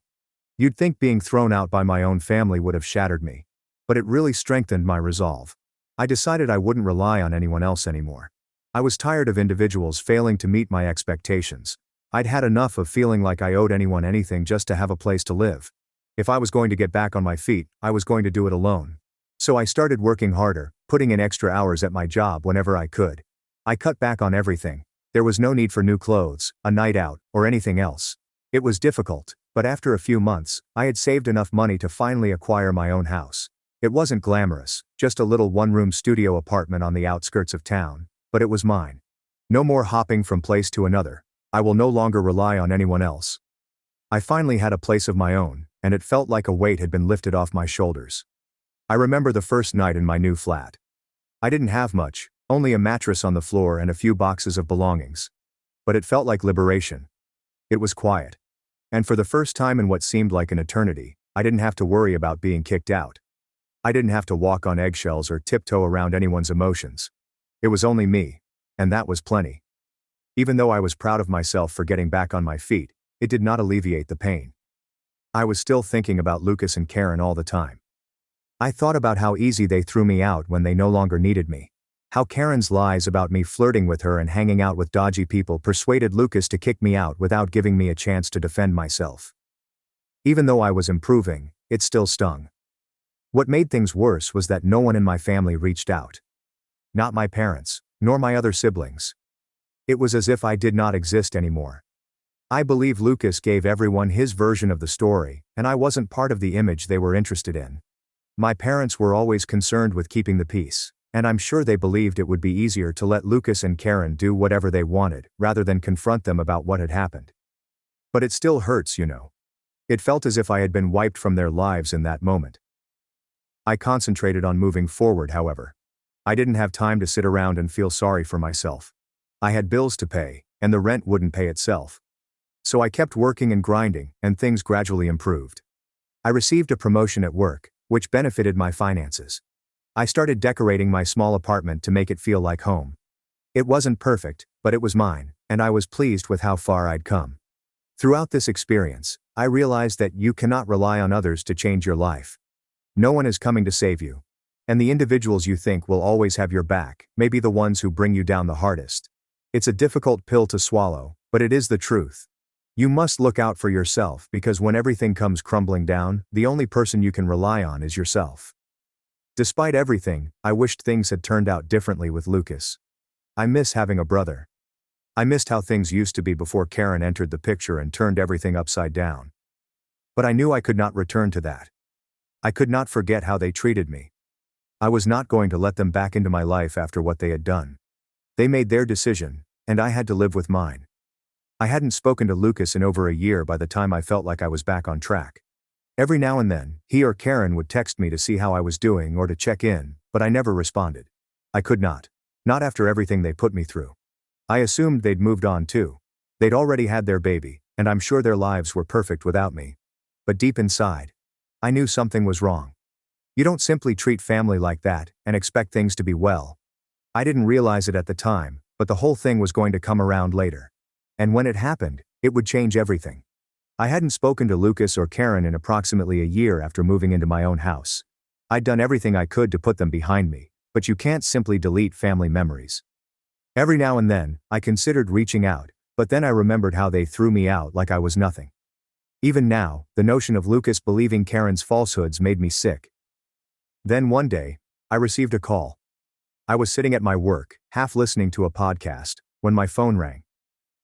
You'd think being thrown out by my own family would have shattered me. But it really strengthened my resolve. I decided I wouldn't rely on anyone else anymore. I was tired of individuals failing to meet my expectations. I'd had enough of feeling like I owed anyone anything just to have a place to live. If I was going to get back on my feet, I was going to do it alone. So I started working harder, putting in extra hours at my job whenever I could. I cut back on everything. There was no need for new clothes, a night out, or anything else. It was difficult, but after a few months, I had saved enough money to finally acquire my own house. It wasn't glamorous, just a little one-room studio apartment on the outskirts of town, but it was mine. No more hopping from place to another. I will no longer rely on anyone else. I finally had a place of my own, and it felt like a weight had been lifted off my shoulders. I remember the first night in my new flat. I didn't have much, only a mattress on the floor and a few boxes of belongings. But it felt like liberation. It was quiet. And for the first time in what seemed like an eternity, I didn't have to worry about being kicked out. I didn't have to walk on eggshells or tiptoe around anyone's emotions. It was only me, and that was plenty. Even though I was proud of myself for getting back on my feet, it did not alleviate the pain. I was still thinking about Lucas and Karen all the time. I thought about how easy they threw me out when they no longer needed me. How Karen's lies about me flirting with her and hanging out with dodgy people persuaded Lucas to kick me out without giving me a chance to defend myself. Even though I was improving, it still stung. What made things worse was that no one in my family reached out. Not my parents, nor my other siblings. It was as if I did not exist anymore. I believe Lucas gave everyone his version of the story, and I wasn't part of the image they were interested in. My parents were always concerned with keeping the peace, and I'm sure they believed it would be easier to let Lucas and Karen do whatever they wanted, rather than confront them about what had happened. But it still hurts, you know. It felt as if I had been wiped from their lives in that moment. I concentrated on moving forward, however. I didn't have time to sit around and feel sorry for myself. I had bills to pay, and the rent wouldn't pay itself. So I kept working and grinding, and things gradually improved. I received a promotion at work, which benefited my finances. I started decorating my small apartment to make it feel like home. It wasn't perfect, but it was mine, and I was pleased with how far I'd come. Throughout this experience, I realized that you cannot rely on others to change your life. No one is coming to save you. And the individuals you think will always have your back may be the ones who bring you down the hardest. It's a difficult pill to swallow, but it is the truth. You must look out for yourself because when everything comes crumbling down, the only person you can rely on is yourself. Despite everything, I wished things had turned out differently with Lucas. I miss having a brother. I missed how things used to be before Karen entered the picture and turned everything upside down. But I knew I could not return to that. I could not forget how they treated me. I was not going to let them back into my life after what they had done. They made their decision, and I had to live with mine. I hadn't spoken to Lucas in over a year by the time I felt like I was back on track. Every now and then, he or Karen would text me to see how I was doing or to check in, but I never responded. I could not. Not after everything they put me through. I assumed they'd moved on too. They'd already had their baby, and I'm sure their lives were perfect without me. But deep inside, I knew something was wrong. You don't simply treat family like that and expect things to be well. I didn't realize it at the time, but the whole thing was going to come around later. And when it happened, it would change everything. I hadn't spoken to Lucas or Karen in approximately a year after moving into my own house. I'd done everything I could to put them behind me, but you can't simply delete family memories. Every now and then, I considered reaching out, but then I remembered how they threw me out like I was nothing. Even now, the notion of Lucas believing Karen's falsehoods made me sick. Then one day, I received a call. I was sitting at my work, half listening to a podcast, when my phone rang.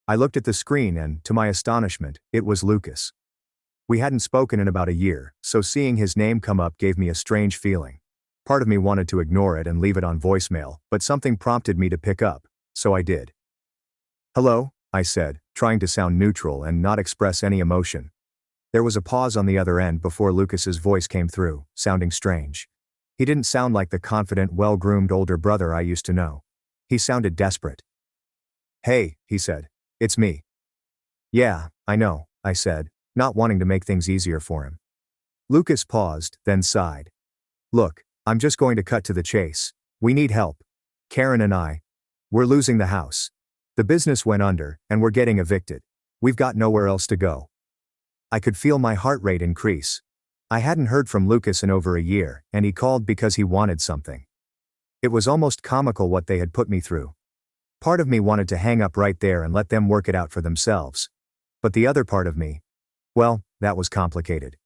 I looked at the screen and, to my astonishment, it was Lucas. We hadn't spoken in about a year, so seeing his name come up gave me a strange feeling. Part of me wanted to ignore it and leave it on voicemail, but something prompted me to pick up, so I did. "Hello," I said, trying to sound neutral and not express any emotion. There was a pause on the other end before Lucas's voice came through, sounding strange. He didn't sound like the confident, well-groomed older brother I used to know. He sounded desperate. "Hey," he said. "It's me." "Yeah, I know," I said, not wanting to make things easier for him. Lucas paused, then sighed. "Look, I'm just going to cut to the chase. We need help. Karen and we're losing the house." The business went under, and we're getting evicted. We've got nowhere else to go. I could feel my heart rate increase. I hadn't heard from Lucas in over a year, and he called because he wanted something. It was almost comical what they had put me through. Part of me wanted to hang up right there and let them work it out for themselves. But the other part of me, well, that was complicated.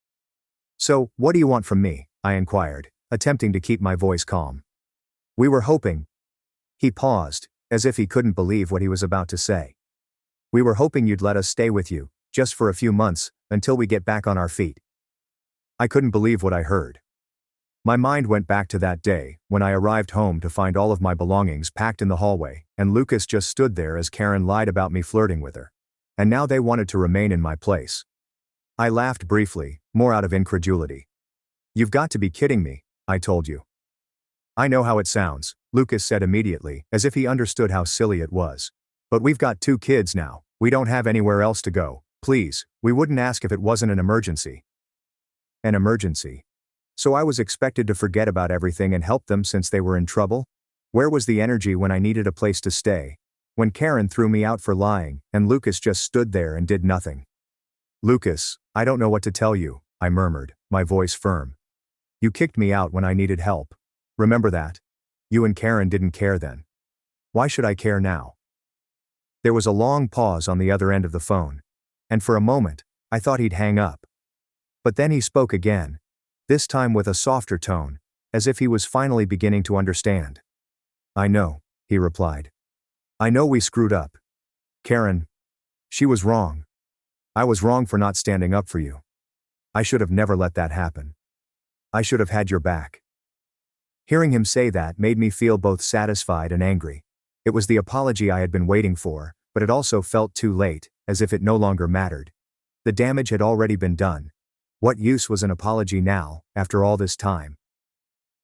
So, what do you want from me? I inquired, attempting to keep my voice calm. We were hoping. He paused, as if he couldn't believe what he was about to say. We were hoping you'd let us stay with you, just for a few months, until we get back on our feet. I couldn't believe what I heard. My mind went back to that day, when I arrived home to find all of my belongings packed in the hallway, and Lucas just stood there as Karen lied about me flirting with her. And now they wanted to remain in my place. I laughed briefly, more out of incredulity. You've got to be kidding me, I told you. I know how it sounds, Lucas said immediately, as if he understood how silly it was. But we've got 2 kids now, we don't have anywhere else to go. Please, we wouldn't ask if it wasn't an emergency. An emergency? So I was expected to forget about everything and help them since they were in trouble? Where was the energy when I needed a place to stay? When Karen threw me out for lying, and Lucas just stood there and did nothing. Lucas, I don't know what to tell you, I murmured, my voice firm. You kicked me out when I needed help. Remember that? You and Karen didn't care then. Why should I care now? There was a long pause on the other end of the phone. And for a moment, I thought he'd hang up. But then he spoke again, this time with a softer tone, as if he was finally beginning to understand. I know, he replied. I know we screwed up. Karen, she was wrong. I was wrong for not standing up for you. I should have never let that happen. I should have had your back. Hearing him say that made me feel both satisfied and angry. It was the apology I had been waiting for, but it also felt too late, as if it no longer mattered. The damage had already been done. What use was an apology now, after all this time?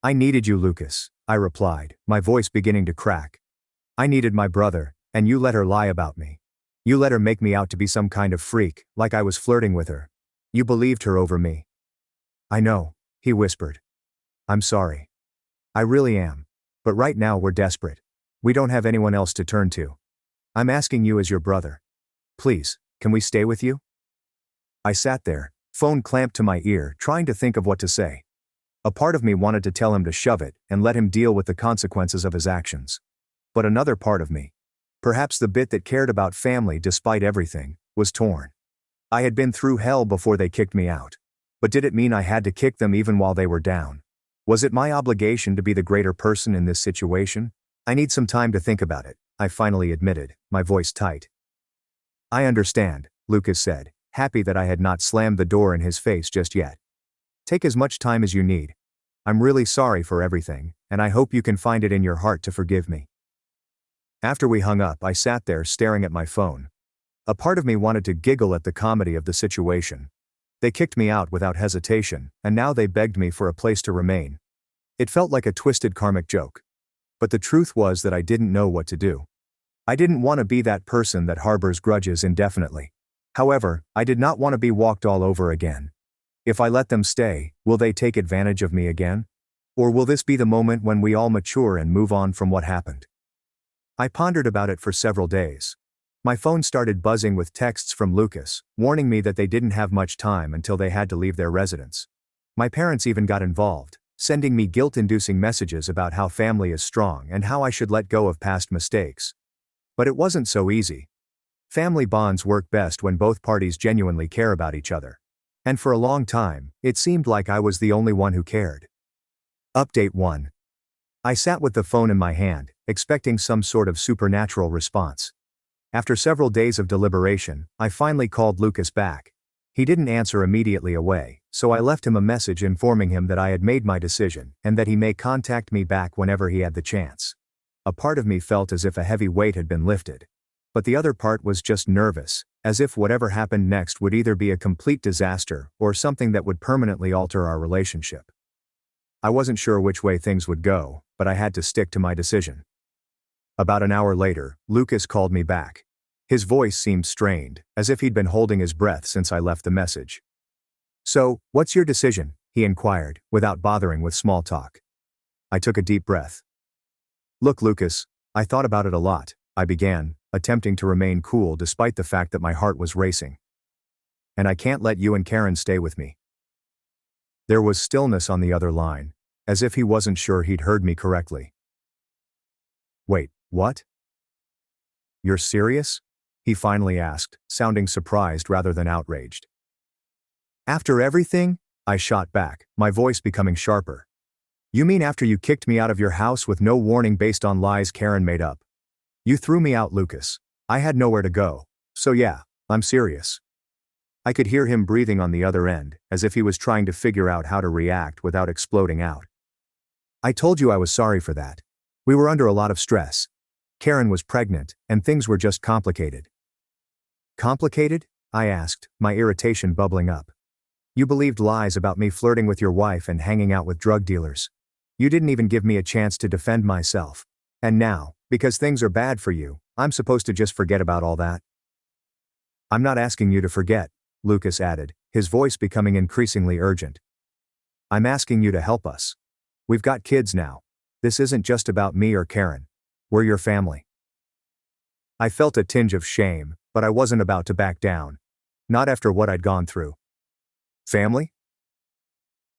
I needed you, Lucas, I replied, my voice beginning to crack. I needed my brother, and you let her lie about me. You let her make me out to be some kind of freak, like I was flirting with her. You believed her over me. I know, he whispered. I'm sorry. I really am. But right now we're desperate. We don't have anyone else to turn to. I'm asking you as your brother. Please, can we stay with you? I sat there, phone clamped to my ear, trying to think of what to say. A part of me wanted to tell him to shove it and let him deal with the consequences of his actions. But another part of me, perhaps the bit that cared about family despite everything, was torn. I had been through hell before they kicked me out. But did it mean I had to kick them even while they were down? Was it my obligation to be the greater person in this situation? I need some time to think about it, I finally admitted, my voice tight. I understand, Lucas said, happy that I had not slammed the door in his face just yet. Take as much time as you need. I'm really sorry for everything, and I hope you can find it in your heart to forgive me. After we hung up, I sat there staring at my phone. A part of me wanted to giggle at the comedy of the situation. They kicked me out without hesitation, and now they begged me for a place to remain. It felt like a twisted karmic joke. But the truth was that I didn't know what to do. I didn't want to be that person that harbors grudges indefinitely. However, I did not want to be walked all over again. If I let them stay, will they take advantage of me again? Or will this be the moment when we all mature and move on from what happened? I pondered about it for several days. My phone started buzzing with texts from Lucas, warning me that they didn't have much time until they had to leave their residence. My parents even got involved, sending me guilt-inducing messages about how family is strong and how I should let go of past mistakes. But it wasn't so easy. Family bonds work best when both parties genuinely care about each other. And for a long time, it seemed like I was the only one who cared. Update 1. I sat with the phone in my hand, expecting some sort of supernatural response. After several days of deliberation, I finally called Lucas back. He didn't answer immediately away, so I left him a message informing him that I had made my decision and that he may contact me back whenever he had the chance. A part of me felt as if a heavy weight had been lifted. But the other part was just nervous, as if whatever happened next would either be a complete disaster or something that would permanently alter our relationship. I wasn't sure which way things would go, but I had to stick to my decision. About an hour later, Lucas called me back. His voice seemed strained, as if he'd been holding his breath since I left the message. So, what's your decision? He inquired, without bothering with small talk. I took a deep breath. Look, Lucas, I thought about it a lot, I began, attempting to remain cool despite the fact that my heart was racing. And I can't let you and Karen stay with me. There was stillness on the other line, as if he wasn't sure he'd heard me correctly. Wait, what? You're serious? He finally asked, sounding surprised rather than outraged. After everything? I shot back, my voice becoming sharper. You mean after you kicked me out of your house with no warning based on lies Karen made up? You threw me out, Lucas. I had nowhere to go. So yeah, I'm serious. I could hear him breathing on the other end, as if he was trying to figure out how to react without exploding out. I told you I was sorry for that. We were under a lot of stress. Karen was pregnant, and things were just complicated. Complicated? I asked, my irritation bubbling up. You believed lies about me flirting with your wife and hanging out with drug dealers. You didn't even give me a chance to defend myself. And now, because things are bad for you, I'm supposed to just forget about all that? I'm not asking you to forget, Lucas added, his voice becoming increasingly urgent. I'm asking you to help us. We've got kids now. This isn't just about me or Karen. We're your family. I felt a tinge of shame, but I wasn't about to back down. Not after what I'd gone through. Family?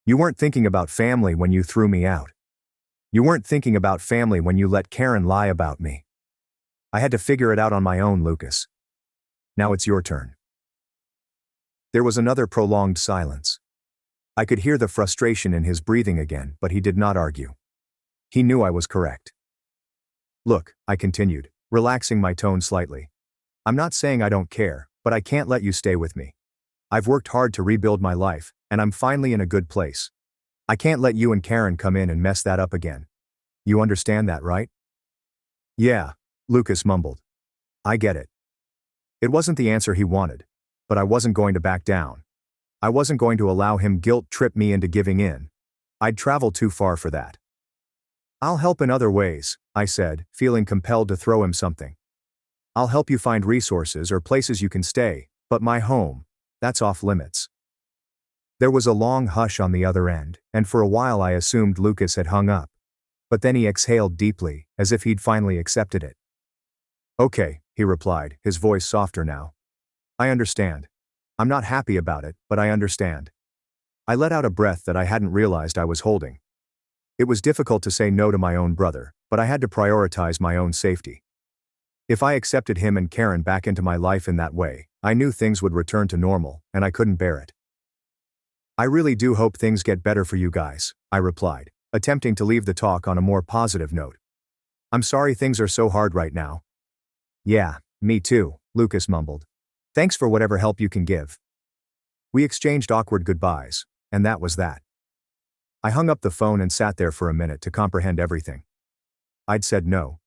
You weren't thinking about family when you threw me out. You weren't thinking about family when you let Karen lie about me. I had to figure it out on my own, Lucas. Now it's your turn. There was another prolonged silence. I could hear the frustration in his breathing again, but he did not argue. He knew I was correct. Look, I continued, relaxing my tone slightly. I'm not saying I don't care, but I can't let you stay with me. I've worked hard to rebuild my life, and I'm finally in a good place. I can't let you and Karen come in and mess that up again. You understand that, right? Yeah, Lucas mumbled. I get it. It wasn't the answer he wanted, but I wasn't going to back down. I wasn't going to allow him guilt-trip me into giving in. I'd traveled too far for that. I'll help in other ways, I said, feeling compelled to throw him something. I'll help you find resources or places you can stay, but my home, that's off limits. There was a long hush on the other end, and for a while I assumed Lucas had hung up. But then he exhaled deeply, as if he'd finally accepted it. Okay, he replied, his voice softer now. I understand. I'm not happy about it, but I understand. I let out a breath that I hadn't realized I was holding. It was difficult to say no to my own brother, but I had to prioritize my own safety. If I accepted him and Karen back into my life in that way, I knew things would return to normal, and I couldn't bear it. I really do hope things get better for you guys, I replied, attempting to leave the talk on a more positive note. I'm sorry things are so hard right now. Yeah, me too, Lucas mumbled. Thanks for whatever help you can give. We exchanged awkward goodbyes, and that was that. I hung up the phone and sat there for a minute to comprehend everything. I'd said no.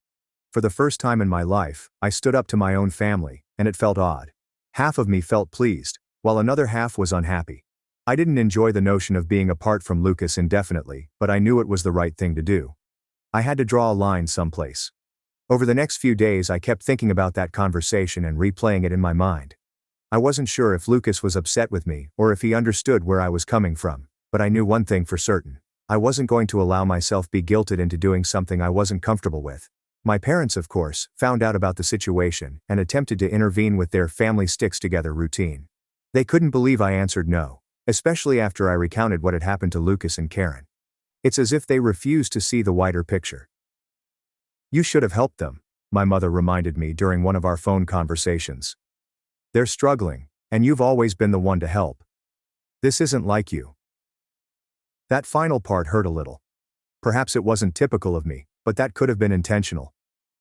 For the first time in my life, I stood up to my own family, and it felt odd. Half of me felt pleased, while another half was unhappy. I didn't enjoy the notion of being apart from Lucas indefinitely, but I knew it was the right thing to do. I had to draw a line someplace. Over the next few days I kept thinking about that conversation and replaying it in my mind. I wasn't sure if Lucas was upset with me or if he understood where I was coming from, but I knew one thing for certain. I wasn't going to allow myself be guilted into doing something I wasn't comfortable with. My parents, of course, found out about the situation and attempted to intervene with their family sticks-together routine. They couldn't believe I answered no, especially after I recounted what had happened to Lucas and Karen. It's as if they refused to see the wider picture. You should have helped them, my mother reminded me during one of our phone conversations. They're struggling, and you've always been the one to help. This isn't like you. That final part hurt a little. Perhaps it wasn't typical of me, but that could have been intentional.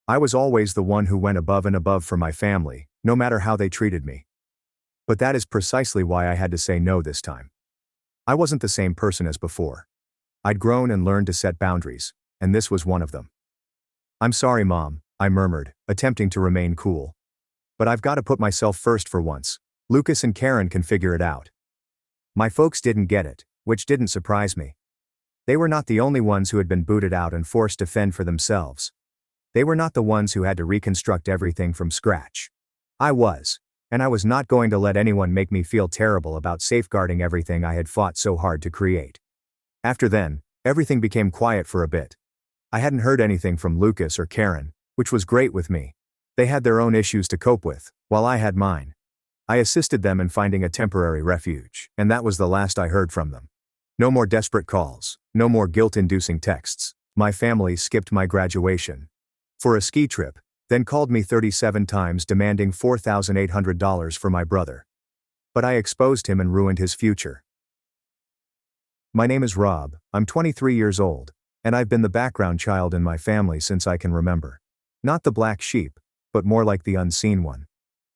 I was always the one who went above and above for my family, no matter how they treated me. But that is precisely why I had to say no this time. I wasn't the same person as before. I'd grown and learned to set boundaries, and this was one of them. I'm sorry, Mom, I murmured, attempting to remain cool. But I've got to put myself first for once. Lucas and Karen can figure it out. My folks didn't get it, which didn't surprise me. They were not the only ones who had been booted out and forced to fend for themselves. They were not the ones who had to reconstruct everything from scratch. I was, and I was not going to let anyone make me feel terrible about safeguarding everything I had fought so hard to create. After then, everything became quiet for a bit. I hadn't heard anything from Lucas or Karen, which was great with me. They had their own issues to cope with, while I had mine. I assisted them in finding a temporary refuge, and that was the last I heard from them. No more desperate calls, no more guilt-inducing texts. My family skipped my graduation for a ski trip, then called me 37 times demanding $4,800 for my brother. But I exposed him and ruined his future. My name is Rob, I'm 23 years old, and I've been the background child in my family since I can remember. Not the black sheep, but more like the unseen one.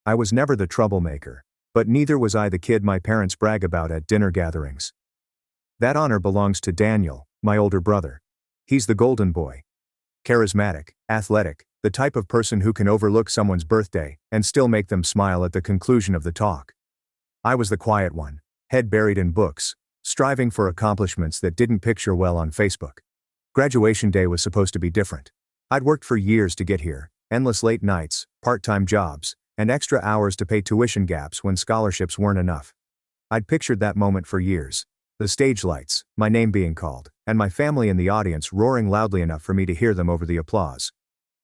I was never the troublemaker, but neither was I the kid my parents brag about at dinner gatherings. That honor belongs to Daniel, my older brother. He's the golden boy. Charismatic, athletic, the type of person who can overlook someone's birthday and still make them smile at the conclusion of the talk. I was the quiet one, head buried in books, striving for accomplishments that didn't picture well on Facebook. Graduation day was supposed to be different. I'd worked for years to get here, endless late nights, part-time jobs, and extra hours to pay tuition gaps when scholarships weren't enough. I'd pictured that moment for years. The stage lights, my name being called, and my family in the audience roaring loudly enough for me to hear them over the applause.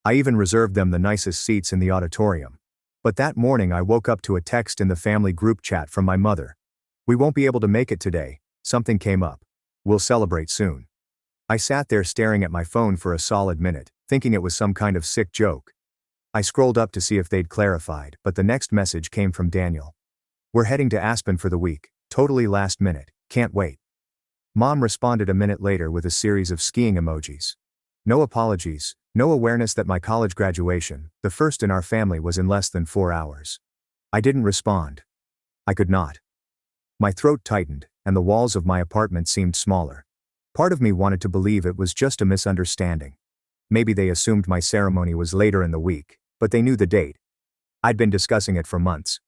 I even reserved them the nicest seats in the auditorium. But that morning I woke up to a text in the family group chat from my mother. "We won't be able to make it today. Something came up. We'll celebrate soon." I sat there staring at my phone for a solid minute, thinking it was some kind of sick joke. I scrolled up to see if they'd clarified, but the next message came from Daniel. "We're heading to Aspen for the week. Totally last minute. Can't wait." Mom responded a minute later with a series of skiing emojis. No apologies, no awareness that my college graduation, the first in our family, was in less than 4 hours. I didn't respond. I could not. My throat tightened, and the walls of my apartment seemed smaller. Part of me wanted to believe it was just a misunderstanding. Maybe they assumed my ceremony was later in the week, but they knew the date. I'd been discussing it for months.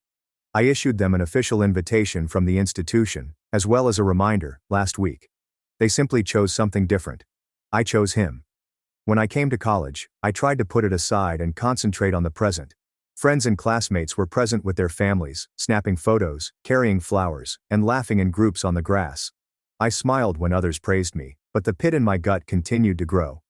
I issued them an official invitation from the institution, as well as a reminder, last week. They simply chose something different. I chose him. When I came to college, I tried to put it aside and concentrate on the present. Friends and classmates were present with their families, snapping photos, carrying flowers, and laughing in groups on the grass. I smiled when others praised me, but the pit in my gut continued to grow.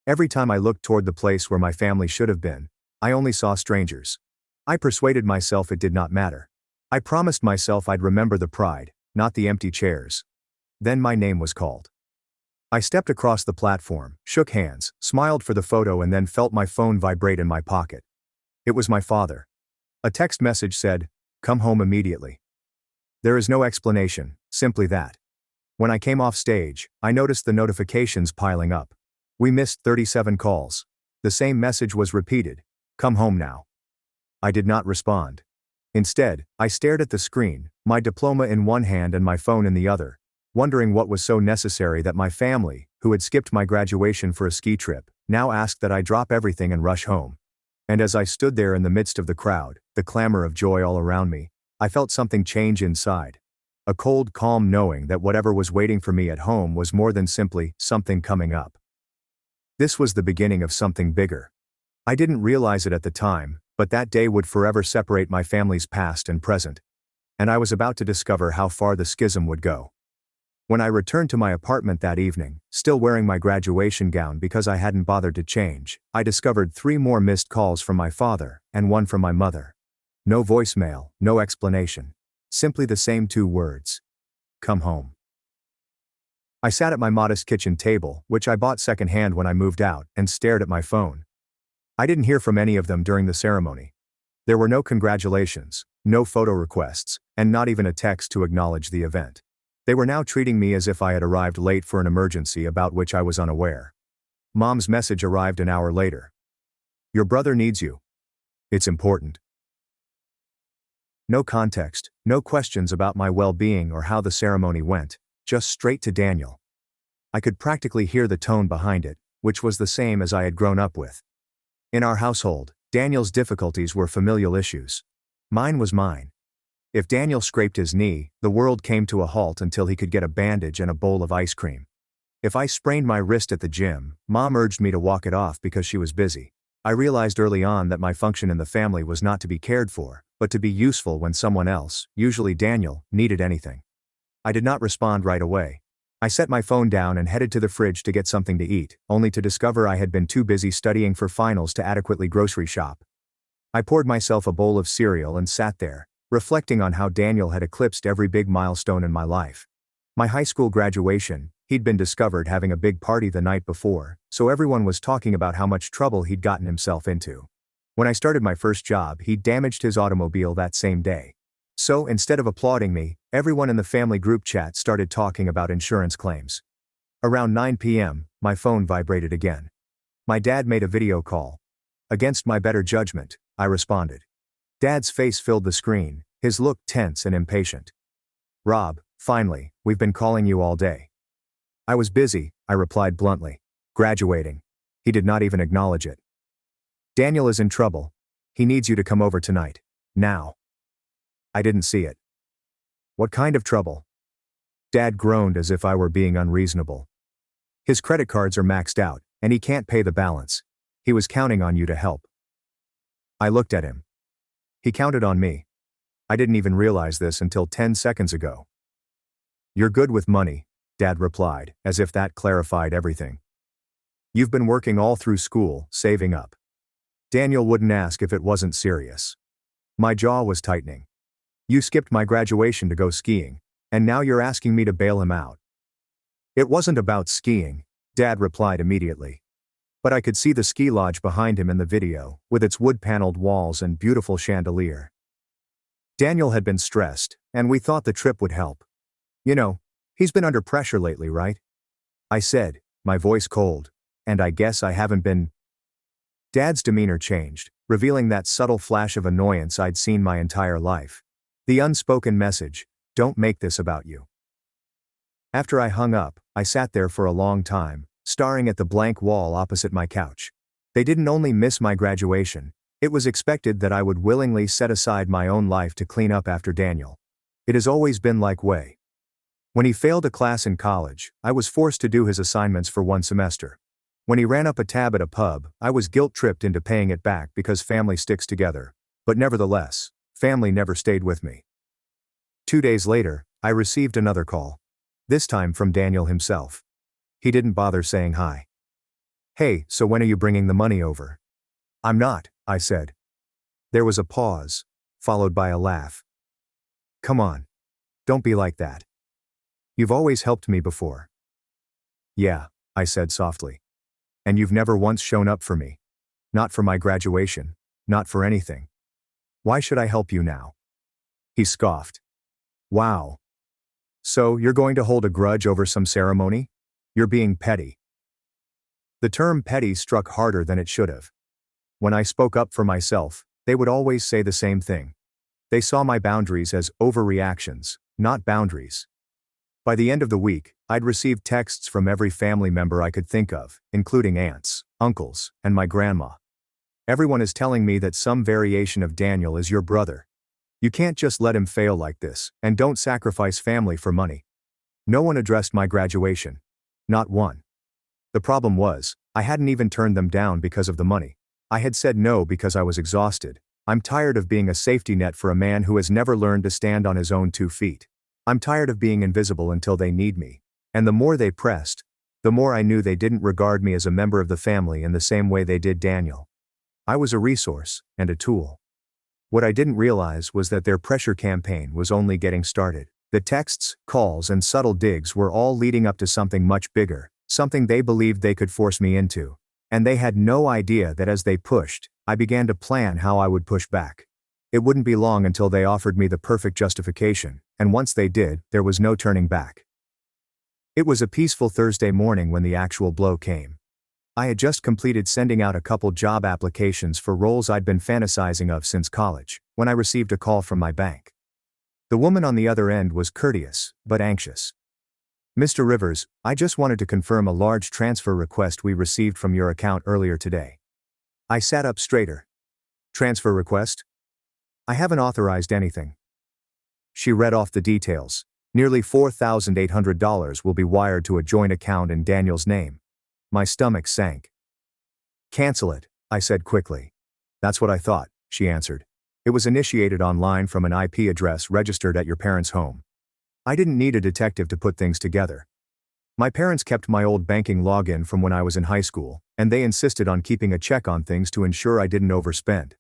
Every time I looked toward the place where my family should have been, I only saw strangers. I persuaded myself it did not matter. I promised myself I'd remember the pride, not the empty chairs. Then my name was called. I stepped across the platform, shook hands, smiled for the photo, and then felt my phone vibrate in my pocket. It was my father. A text message said, "Come home immediately." There is no explanation, simply that. When I came off stage, I noticed the notifications piling up. "We missed 37 calls." The same message was repeated, "Come home now." I did not respond. Instead, I stared at the screen, my diploma in one hand and my phone in the other, wondering what was so necessary that my family, who had skipped my graduation for a ski trip, now asked that I drop everything and rush home. And as I stood there in the midst of the crowd, the clamor of joy all around me, I felt something change inside. A cold, calm knowing that whatever was waiting for me at home was more than simply something coming up. This was the beginning of something bigger. I didn't realize it at the time, but that day would forever separate my family's past and present. And I was about to discover how far the schism would go. When I returned to my apartment that evening, still wearing my graduation gown because I hadn't bothered to change, I discovered 3 more missed calls from my father, and 1 from my mother. No voicemail, no explanation. Simply the same 2 words. Come home. I sat at my modest kitchen table, which I bought secondhand when I moved out, and stared at my phone. I didn't hear from any of them during the ceremony. There were no congratulations, no photo requests, and not even a text to acknowledge the event. They were now treating me as if I had arrived late for an emergency about which I was unaware. Mom's message arrived an hour later. "Your brother needs you. It's important." No context, no questions about my well-being or how the ceremony went, just straight to Daniel. I could practically hear the tone behind it, which was the same as I had grown up with. In our household, Daniel's difficulties were familial issues. Mine was mine. If Daniel scraped his knee, the world came to a halt until he could get a bandage and a bowl of ice cream. If I sprained my wrist at the gym, Mom urged me to walk it off because she was busy. I realized early on that my function in the family was not to be cared for, but to be useful when someone else, usually Daniel, needed anything. I did not respond right away. I set my phone down and headed to the fridge to get something to eat, only to discover I had been too busy studying for finals to adequately grocery shop. I poured myself a bowl of cereal and sat there, reflecting on how Daniel had eclipsed every big milestone in my life. My high school graduation, he'd been discovered having a big party the night before, so everyone was talking about how much trouble he'd gotten himself into. When I started my first job, he damaged his automobile that same day. So, instead of applauding me, everyone in the family group chat started talking about insurance claims. Around 9 p.m., my phone vibrated again. My dad made a video call. Against my better judgment, I responded. Dad's face filled the screen, his look tense and impatient. Rob, finally, we've been calling you all day. I was busy, I replied bluntly. Graduating. He did not even acknowledge it. Daniel is in trouble. He needs you to come over tonight. Now. I didn't see it. What kind of trouble? Dad groaned as if I were being unreasonable. His credit cards are maxed out, and he can't pay the balance. He was counting on you to help. I looked at him. He counted on me. I didn't even realize this until 10 seconds ago. You're good with money, Dad replied, as if that clarified everything. You've been working all through school, saving up. Daniel wouldn't ask if it wasn't serious. My jaw was tightening. You skipped my graduation to go skiing, and now you're asking me to bail him out. It wasn't about skiing, Dad replied immediately. But I could see the ski lodge behind him in the video, with its wood-paneled walls and beautiful chandelier. Daniel had been stressed, and we thought the trip would help. You know, he's been under pressure lately, right? I said, my voice cold, and I guess I haven't been. Dad's demeanor changed, revealing that subtle flash of annoyance I'd seen my entire life. The unspoken message, don't make this about you. After I hung up, I sat there for a long time, staring at the blank wall opposite my couch. They didn't only miss my graduation, it was expected that I would willingly set aside my own life to clean up after Daniel. It has always been like way. When he failed a class in college, I was forced to do his assignments for one semester. When he ran up a tab at a pub, I was guilt-tripped into paying it back because family sticks together. But nevertheless, family never stayed with me. 2 days later, I received another call. This time from Daniel himself. He didn't bother saying hi. Hey, so when are you bringing the money over? I'm not, I said. There was a pause, followed by a laugh. Come on. Don't be like that. You've always helped me before. Yeah, I said softly. And you've never once shown up for me. Not for my graduation, not for anything. Why should I help you now? He scoffed. Wow. So, you're going to hold a grudge over some ceremony? You're being petty. The term petty struck harder than it should have. When I spoke up for myself, they would always say the same thing. They saw my boundaries as overreactions, not boundaries. By the end of the week, I'd received texts from every family member I could think of, including aunts, uncles, and my grandma. Everyone is telling me that some variation of Daniel is your brother. You can't just let him fail like this, and don't sacrifice family for money. No one addressed my graduation. Not one. The problem was, I hadn't even turned them down because of the money. I had said no because I was exhausted. I'm tired of being a safety net for a man who has never learned to stand on his own 2 feet. I'm tired of being invisible until they need me. And the more they pressed, the more I knew they didn't regard me as a member of the family in the same way they did Daniel. I was a resource, and a tool. What I didn't realize was that their pressure campaign was only getting started. The texts, calls, and subtle digs were all leading up to something much bigger, something they believed they could force me into. And they had no idea that as they pushed, I began to plan how I would push back. It wouldn't be long until they offered me the perfect justification, and once they did, there was no turning back. It was a peaceful Thursday morning when the actual blow came. I had just completed sending out a couple job applications for roles I'd been fantasizing of since college, when I received a call from my bank. The woman on the other end was courteous, but anxious. Mr. Rivers, I just wanted to confirm a large transfer request we received from your account earlier today. I sat up straighter. Transfer request? I haven't authorized anything. She read off the details. Nearly $4,800 will be wired to a joint account in Daniel's name. My stomach sank. Cancel it, I said quickly. That's what I thought, she answered. It was initiated online from an IP address registered at your parents' home. I didn't need a detective to put things together. My parents kept my old banking login from when I was in high school, and they insisted on keeping a check on things to ensure I didn't overspend.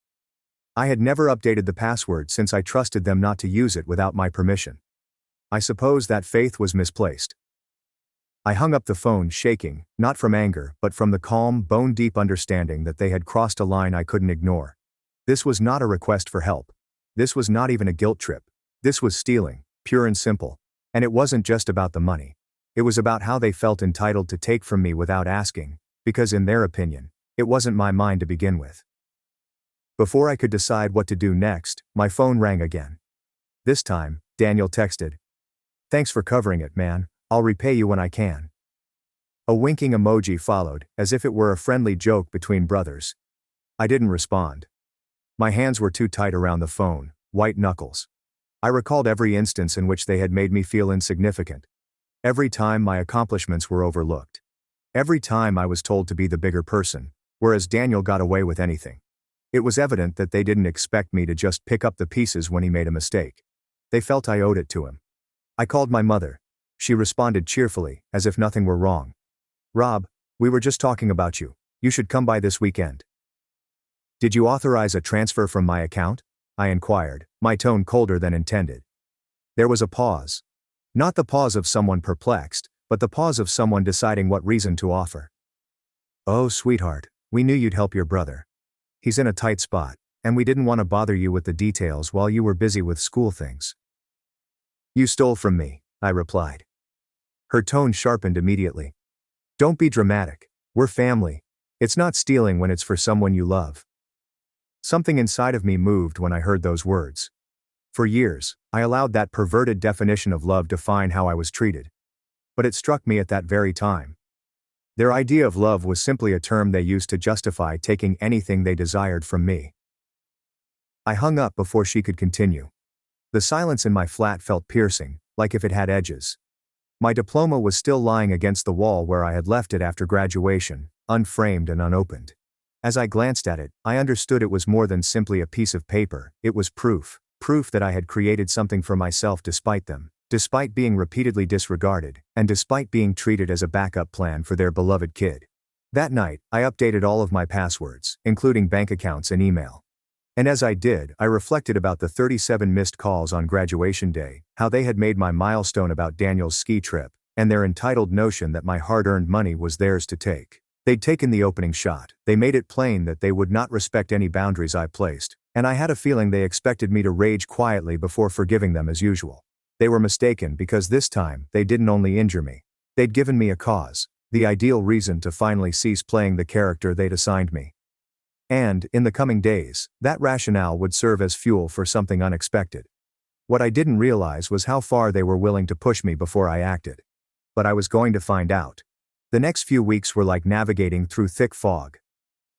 I had never updated the password since I trusted them not to use it without my permission. I suppose that faith was misplaced. I hung up the phone shaking, not from anger, but from the calm, bone-deep understanding that they had crossed a line I couldn't ignore. This was not a request for help. This was not even a guilt trip. This was stealing, pure and simple. And it wasn't just about the money. It was about how they felt entitled to take from me without asking, because in their opinion, it wasn't my mine to begin with. Before I could decide what to do next, my phone rang again. This time, Daniel texted, "Thanks for covering it, man. I'll repay you when I can." A winking emoji followed, as if it were a friendly joke between brothers. I didn't respond. My hands were too tight around the phone, white knuckles. I recalled every instance in which they had made me feel insignificant. Every time my accomplishments were overlooked. Every time I was told to be the bigger person, whereas Daniel got away with anything. It was evident that they didn't expect me to just pick up the pieces when he made a mistake. They felt I owed it to him. I called my mother. She responded cheerfully, as if nothing were wrong. "Rob, we were just talking about you. You should come by this weekend." "Did you authorize a transfer from my account?" I inquired, my tone colder than intended. There was a pause. Not the pause of someone perplexed, but the pause of someone deciding what reason to offer. "Oh, sweetheart, we knew you'd help your brother. He's in a tight spot, and we didn't want to bother you with the details while you were busy with school things." "You stole from me," I replied. Her tone sharpened immediately. "Don't be dramatic. We're family. It's not stealing when it's for someone you love." Something inside of me moved when I heard those words. For years, I allowed that perverted definition of love define how I was treated. But it struck me at that very time. Their idea of love was simply a term they used to justify taking anything they desired from me. I hung up before she could continue. The silence in my flat felt piercing, like if it had edges. My diploma was still lying against the wall where I had left it after graduation, unframed and unopened. As I glanced at it, I understood it was more than simply a piece of paper. It was proof that I had created something for myself despite them. Despite being repeatedly disregarded, and despite being treated as a backup plan for their beloved kid. That night, I updated all of my passwords, including bank accounts and email. And as I did, I reflected about the 37 missed calls on graduation day, how they had made my milestone about Daniel's ski trip, and their entitled notion that my hard-earned money was theirs to take. They'd taken the opening shot. They made it plain that they would not respect any boundaries I placed, and I had a feeling they expected me to rage quietly before forgiving them as usual. They were mistaken because this time, they didn't only injure me. They'd given me a cause, the ideal reason to finally cease playing the character they'd assigned me. And, in the coming days, that rationale would serve as fuel for something unexpected. What I didn't realize was how far they were willing to push me before I acted. But I was going to find out. The next few weeks were like navigating through thick fog.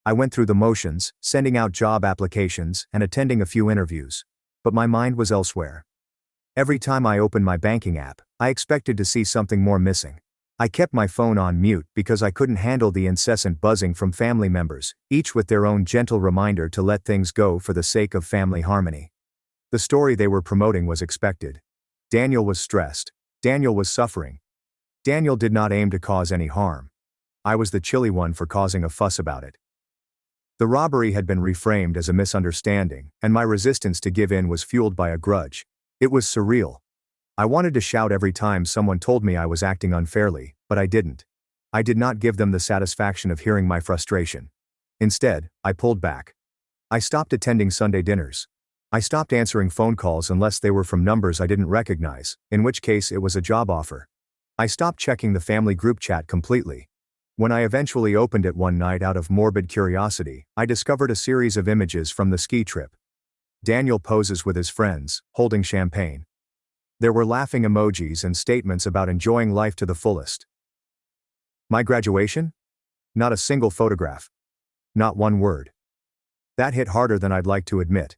I went through the motions, sending out job applications and attending a few interviews. But my mind was elsewhere. Every time I opened my banking app, I expected to see something more missing. I kept my phone on mute because I couldn't handle the incessant buzzing from family members, each with their own gentle reminder to let things go for the sake of family harmony. The story they were promoting was expected. Daniel was stressed. Daniel was suffering. Daniel did not aim to cause any harm. I was the chilly one for causing a fuss about it. The robbery had been reframed as a misunderstanding, and my resistance to give in was fueled by a grudge. It was surreal. I wanted to shout every time someone told me I was acting unfairly, but I didn't. I did not give them the satisfaction of hearing my frustration. Instead, I pulled back. I stopped attending Sunday dinners. I stopped answering phone calls unless they were from numbers I didn't recognize, in which case it was a job offer. I stopped checking the family group chat completely. When I eventually opened it one night out of morbid curiosity, I discovered a series of images from the ski trip. Daniel poses with his friends, holding champagne. There were laughing emojis and statements about enjoying life to the fullest. My graduation? Not a single photograph. Not one word. That hit harder than I'd like to admit.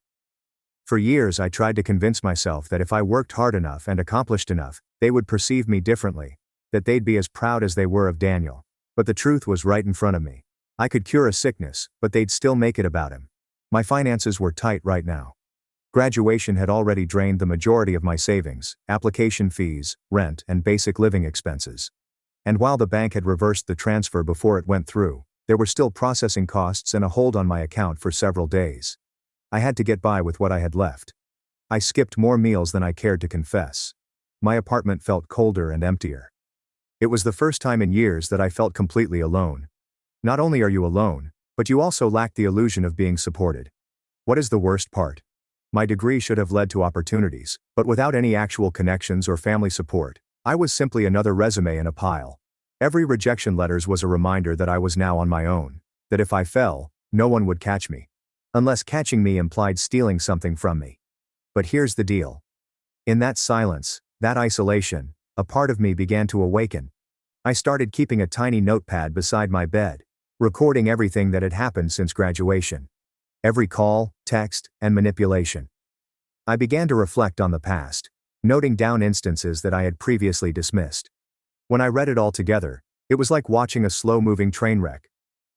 For years I tried to convince myself that if I worked hard enough and accomplished enough, they would perceive me differently, that they'd be as proud as they were of Daniel. But the truth was right in front of me. I could cure a sickness, but they'd still make it about him. My finances were tight right now. Graduation had already drained the majority of my savings, application fees, rent, and basic living expenses. And while the bank had reversed the transfer before it went through, there were still processing costs and a hold on my account for several days. I had to get by with what I had left. I skipped more meals than I cared to confess. My apartment felt colder and emptier. It was the first time in years that I felt completely alone. Not only are you alone, but you also lack the illusion of being supported. What is the worst part? My degree should have led to opportunities, but without any actual connections or family support, I was simply another resume in a pile. Every rejection letter was a reminder that I was now on my own, that if I fell, no one would catch me. Unless catching me implied stealing something from me. But here's the deal. In that silence, that isolation, a part of me began to awaken. I started keeping a tiny notepad beside my bed, recording everything that had happened since graduation. Every call, text, and manipulation. I began to reflect on the past, noting down instances that I had previously dismissed. When I read it all together, it was like watching a slow-moving train wreck.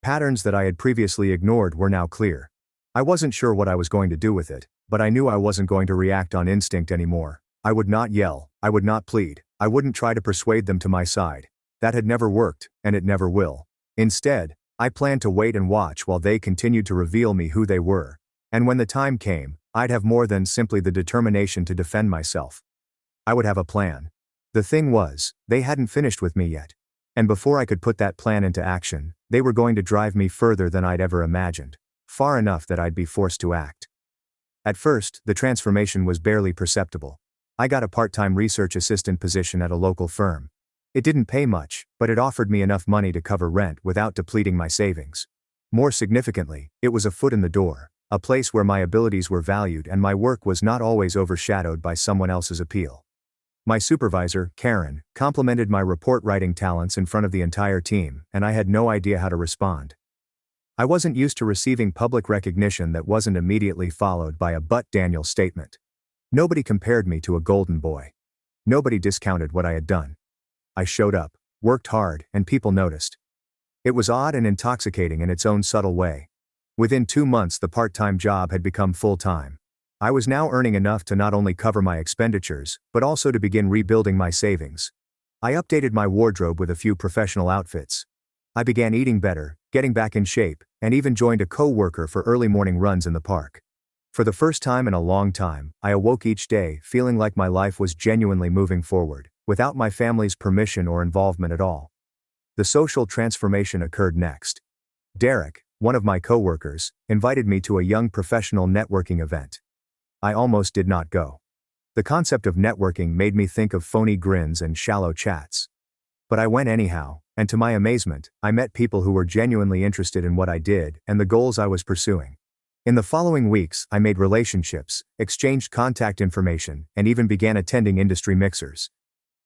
Patterns that I had previously ignored were now clear. I wasn't sure what I was going to do with it, but I knew I wasn't going to react on instinct anymore. I would not yell, I would not plead, I wouldn't try to persuade them to my side. That had never worked, and it never will. Instead, I planned to wait and watch while they continued to reveal me who they were. And when the time came, I'd have more than simply the determination to defend myself. I would have a plan. The thing was, they hadn't finished with me yet. And before I could put that plan into action, they were going to drive me further than I'd ever imagined. Far enough that I'd be forced to act. At first, the transformation was barely perceptible. I got a part-time research assistant position at a local firm. It didn't pay much, but it offered me enough money to cover rent without depleting my savings. More significantly, it was a foot in the door, a place where my abilities were valued and my work was not always overshadowed by someone else's appeal. My supervisor, Karen, complimented my report writing talents in front of the entire team, and I had no idea how to respond. I wasn't used to receiving public recognition that wasn't immediately followed by a "but Daniel" statement. Nobody compared me to a golden boy. Nobody discounted what I had done. I showed up, worked hard, and people noticed. It was odd and intoxicating in its own subtle way. Within 2 months, the part-time job had become full-time. I was now earning enough to not only cover my expenditures, but also to begin rebuilding my savings. I updated my wardrobe with a few professional outfits. I began eating better, getting back in shape, and even joined a co-worker for early morning runs in the park. For the first time in a long time, I awoke each day feeling like my life was genuinely moving forward, without my family's permission or involvement at all. The social transformation occurred next. Derek, one of my co-workers, invited me to a young professional networking event. I almost did not go. The concept of networking made me think of phony grins and shallow chats. But I went anyhow, and to my amazement, I met people who were genuinely interested in what I did and the goals I was pursuing. In the following weeks, I made relationships, exchanged contact information, and even began attending industry mixers.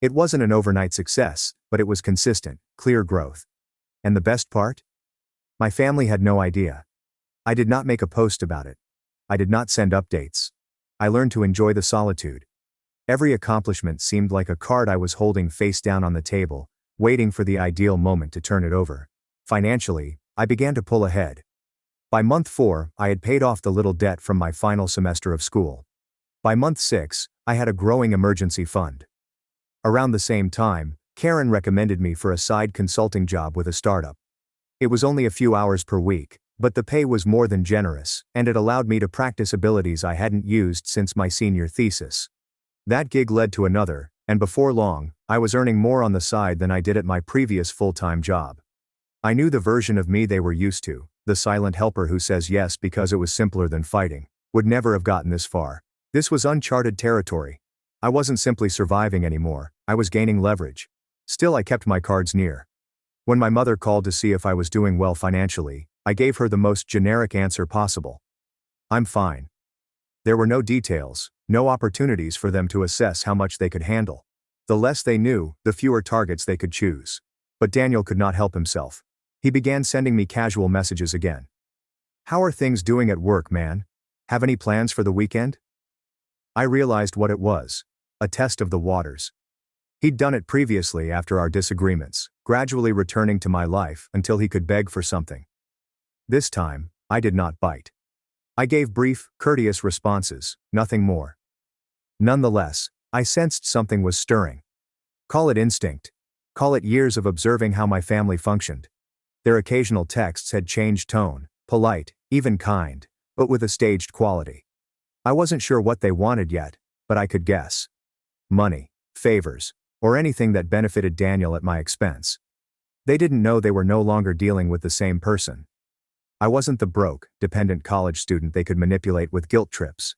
It wasn't an overnight success, but it was consistent, clear growth. And the best part? My family had no idea. I did not make a post about it. I did not send updates. I learned to enjoy the solitude. Every accomplishment seemed like a card I was holding face down on the table, waiting for the ideal moment to turn it over. Financially, I began to pull ahead. By month 4, I had paid off the little debt from my final semester of school. By month 6, I had a growing emergency fund. Around the same time, Karen recommended me for a side consulting job with a startup. It was only a few hours per week, but the pay was more than generous, and it allowed me to practice abilities I hadn't used since my senior thesis. That gig led to another, and before long, I was earning more on the side than I did at my previous full-time job. I knew the version of me they were used to, the silent helper who says yes because it was simpler than fighting, would never have gotten this far. This was uncharted territory. I wasn't simply surviving anymore, I was gaining leverage. Still, I kept my cards near. When my mother called to see if I was doing well financially, I gave her the most generic answer possible. I'm fine. There were no details, no opportunities for them to assess how much they could handle. The less they knew, the fewer targets they could choose. But Daniel could not help himself. He began sending me casual messages again. How are things doing at work, man? Have any plans for the weekend? I realized what it was. A test of the waters. He'd done it previously after our disagreements, gradually returning to my life until he could beg for something. This time, I did not bite. I gave brief, courteous responses, nothing more. Nonetheless, I sensed something was stirring. Call it instinct. Call it years of observing how my family functioned. Their occasional texts had changed tone, polite, even kind, but with a staged quality. I wasn't sure what they wanted yet, but I could guess. Money, favors, or anything that benefited Daniel at my expense. They didn't know they were no longer dealing with the same person. I wasn't the broke, dependent college student they could manipulate with guilt trips.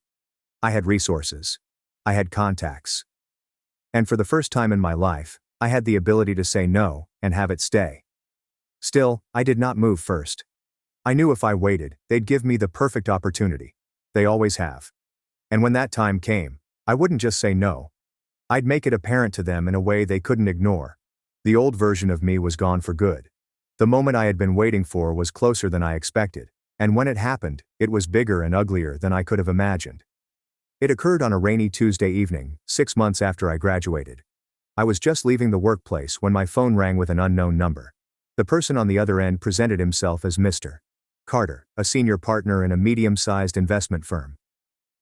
I had resources. I had contacts. And for the first time in my life, I had the ability to say no and have it stay. Still, I did not move first. I knew if I waited, they'd give me the perfect opportunity. They always have. And when that time came, I wouldn't just say no. I'd make it apparent to them in a way they couldn't ignore. The old version of me was gone for good. The moment I had been waiting for was closer than I expected, and when it happened, it was bigger and uglier than I could have imagined. It occurred on a rainy Tuesday evening, 6 months after I graduated. I was just leaving the workplace when my phone rang with an unknown number. The person on the other end presented himself as Mr. Carter, a senior partner in a medium-sized investment firm.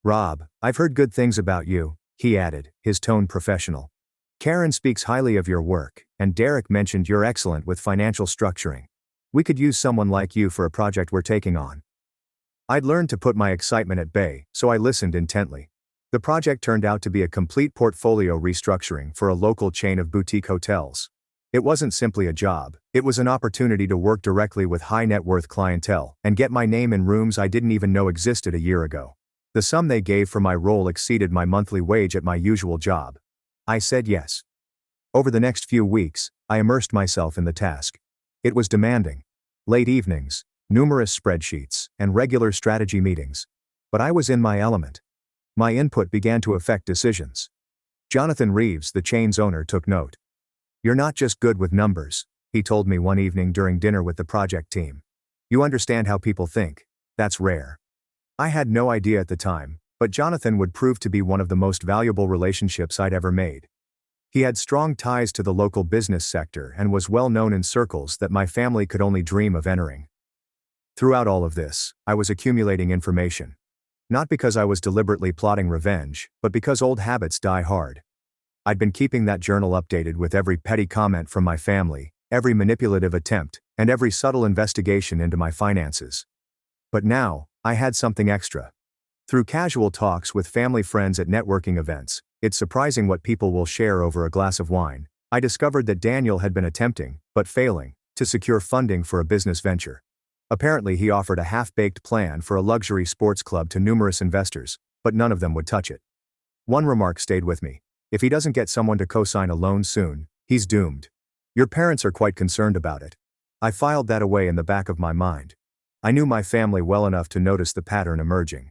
"Rob, I've heard good things about you," he added, his tone professional. "Karen speaks highly of your work, and Derek mentioned you're excellent with financial structuring. We could use someone like you for a project we're taking on." I'd learned to put my excitement at bay, so I listened intently. The project turned out to be a complete portfolio restructuring for a local chain of boutique hotels. It wasn't simply a job, it was an opportunity to work directly with high-net-worth clientele and get my name in rooms I didn't even know existed a year ago. The sum they gave for my role exceeded my monthly wage at my usual job. I said yes. Over the next few weeks, I immersed myself in the task. It was demanding. Late evenings, numerous spreadsheets, and regular strategy meetings. But I was in my element. My input began to affect decisions. Jonathan Reeves, the chain's owner, took note. "You're not just good with numbers," he told me one evening during dinner with the project team. "You understand how people think. That's rare." I had no idea at the time, but Jonathan would prove to be one of the most valuable relationships I'd ever made. He had strong ties to the local business sector and was well known in circles that my family could only dream of entering. Throughout all of this, I was accumulating information. Not because I was deliberately plotting revenge, but because old habits die hard. I'd been keeping that journal updated with every petty comment from my family, every manipulative attempt, and every subtle investigation into my finances. But now, I had something extra. Through casual talks with family friends at networking events, it's surprising what people will share over a glass of wine, I discovered that Daniel had been attempting, but failing, to secure funding for a business venture. Apparently he offered a half-baked plan for a luxury sports club to numerous investors, but none of them would touch it. One remark stayed with me. "If he doesn't get someone to co-sign a loan soon, he's doomed. Your parents are quite concerned about it." I filed that away in the back of my mind. I knew my family well enough to notice the pattern emerging.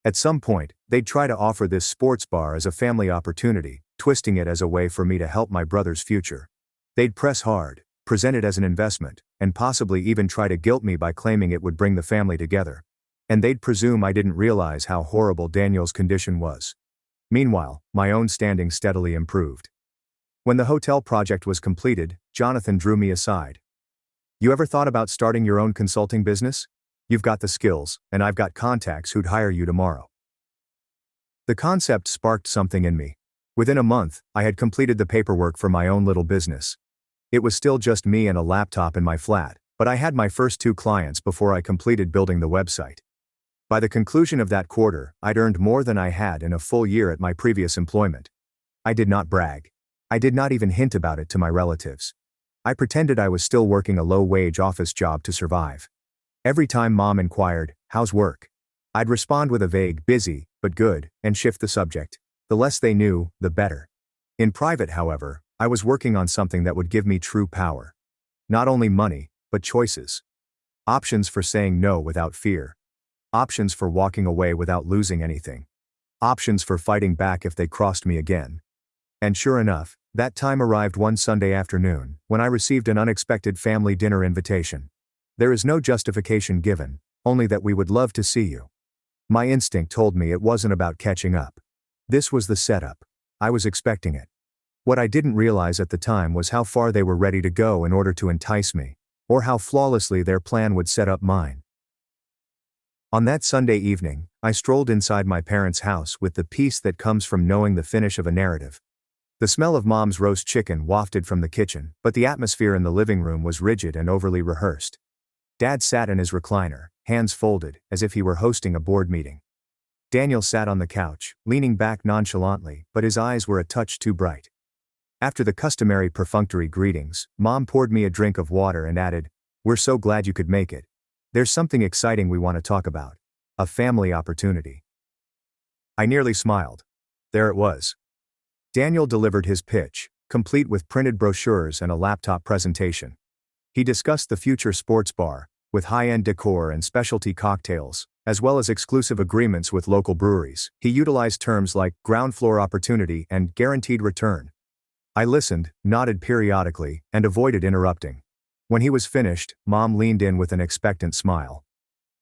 At some point, they'd try to offer this sports bar as a family opportunity, twisting it as a way for me to help my brother's future. They'd press hard, present it as an investment, and possibly even try to guilt me by claiming it would bring the family together. And they'd presume I didn't realize how horrible Daniel's condition was. Meanwhile, my own standing steadily improved. When the hotel project was completed, Jonathan drew me aside. "You ever thought about starting your own consulting business? You've got the skills, and I've got contacts who'd hire you tomorrow." The concept sparked something in me. Within a month, I had completed the paperwork for my own little business. It was still just me and a laptop in my flat, but I had my first 2 clients before I completed building the website. By the conclusion of that quarter, I'd earned more than I had in a full year at my previous employment. I did not brag. I did not even hint about it to my relatives. I pretended I was still working a low-wage office job to survive. Every time Mom inquired, "How's work?" I'd respond with a vague, "Busy, but good," and shift the subject. The less they knew, the better. In private, however, I was working on something that would give me true power. Not only money, but choices. Options for saying no without fear. Options for walking away without losing anything. Options for fighting back if they crossed me again. And sure enough, that time arrived one Sunday afternoon, when I received an unexpected family dinner invitation. "There is no justification given, only that we would love to see you." My instinct told me it wasn't about catching up. This was the setup. I was expecting it. What I didn't realize at the time was how far they were ready to go in order to entice me, or how flawlessly their plan would set up mine. On that Sunday evening, I strolled inside my parents' house with the peace that comes from knowing the finish of a narrative. The smell of Mom's roast chicken wafted from the kitchen, but the atmosphere in the living room was rigid and overly rehearsed. Dad sat in his recliner, hands folded, as if he were hosting a board meeting. Daniel sat on the couch, leaning back nonchalantly, but his eyes were a touch too bright. After the customary perfunctory greetings, Mom poured me a drink of water and added, "We're so glad you could make it. There's something exciting we want to talk about. A family opportunity." I nearly smiled. There it was. Daniel delivered his pitch, complete with printed brochures and a laptop presentation. He discussed the future sports bar, with high-end decor and specialty cocktails, as well as exclusive agreements with local breweries. He utilized terms like ground floor opportunity and guaranteed return. I listened, nodded periodically, and avoided interrupting. When he was finished, Mom leaned in with an expectant smile.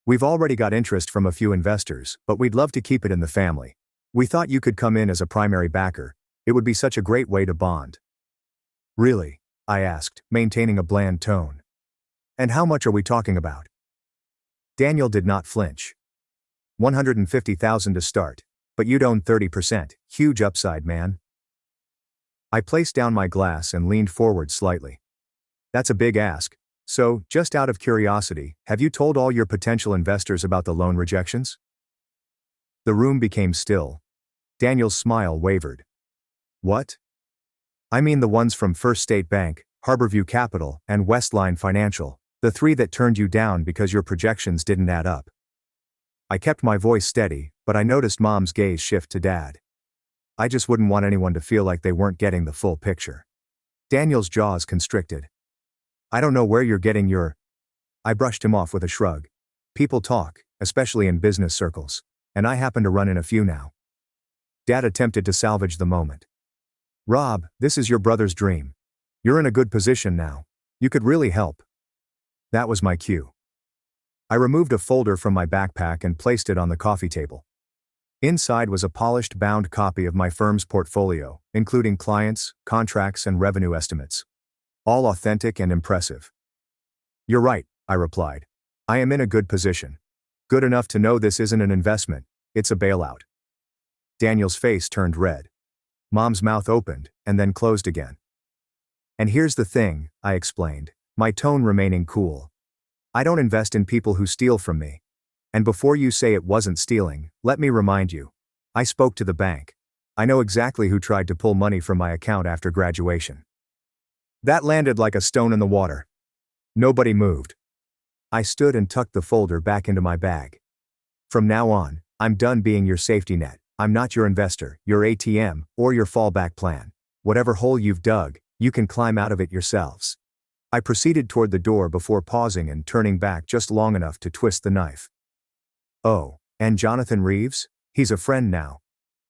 "We've already got interest from a few investors, but we'd love to keep it in the family. We thought you could come in as a primary backer. It would be such a great way to bond." "Really?" I asked, maintaining a bland tone. "And how much are we talking about?" Daniel did not flinch. "150,000 to start, but you'd own 30%, huge upside, man." I placed down my glass and leaned forward slightly. "That's a big ask. So, just out of curiosity, have you told all your potential investors about the loan rejections?" The room became still. Daniel's smile wavered. "What?" "I mean the ones from First State Bank, Harborview Capital, and Westline Financial, the three that turned you down because your projections didn't add up." I kept my voice steady, but I noticed Mom's gaze shift to Dad. I just wouldn't want anyone to feel like they weren't getting the full picture. Daniel's jaws constricted. "I don't know where you're getting your—" I brushed him off with a shrug. "People talk, especially in business circles, and I happen to run in a few now." Dad attempted to salvage the moment. "Rob, this is your brother's dream. You're in a good position now. You could really help." That was my cue. I removed a folder from my backpack and placed it on the coffee table. Inside was a polished bound copy of my firm's portfolio, including clients, contracts, and revenue estimates. All authentic and impressive. "You're right," I replied. "I am in a good position. Good enough to know this isn't an investment, it's a bailout." Daniel's face turned red. Mom's mouth opened, and then closed again. "And here's the thing," I explained, my tone remaining cool. "I don't invest in people who steal from me. And before you say it wasn't stealing, let me remind you. I spoke to the bank. I know exactly who tried to pull money from my account after graduation." That landed like a stone in the water. Nobody moved. I stood and tucked the folder back into my bag. "From now on, I'm done being your safety net. I'm not your investor, your ATM, or your fallback plan. Whatever hole you've dug, you can climb out of it yourselves." I proceeded toward the door before pausing and turning back just long enough to twist the knife. "Oh, and Jonathan Reeves? He's a friend now.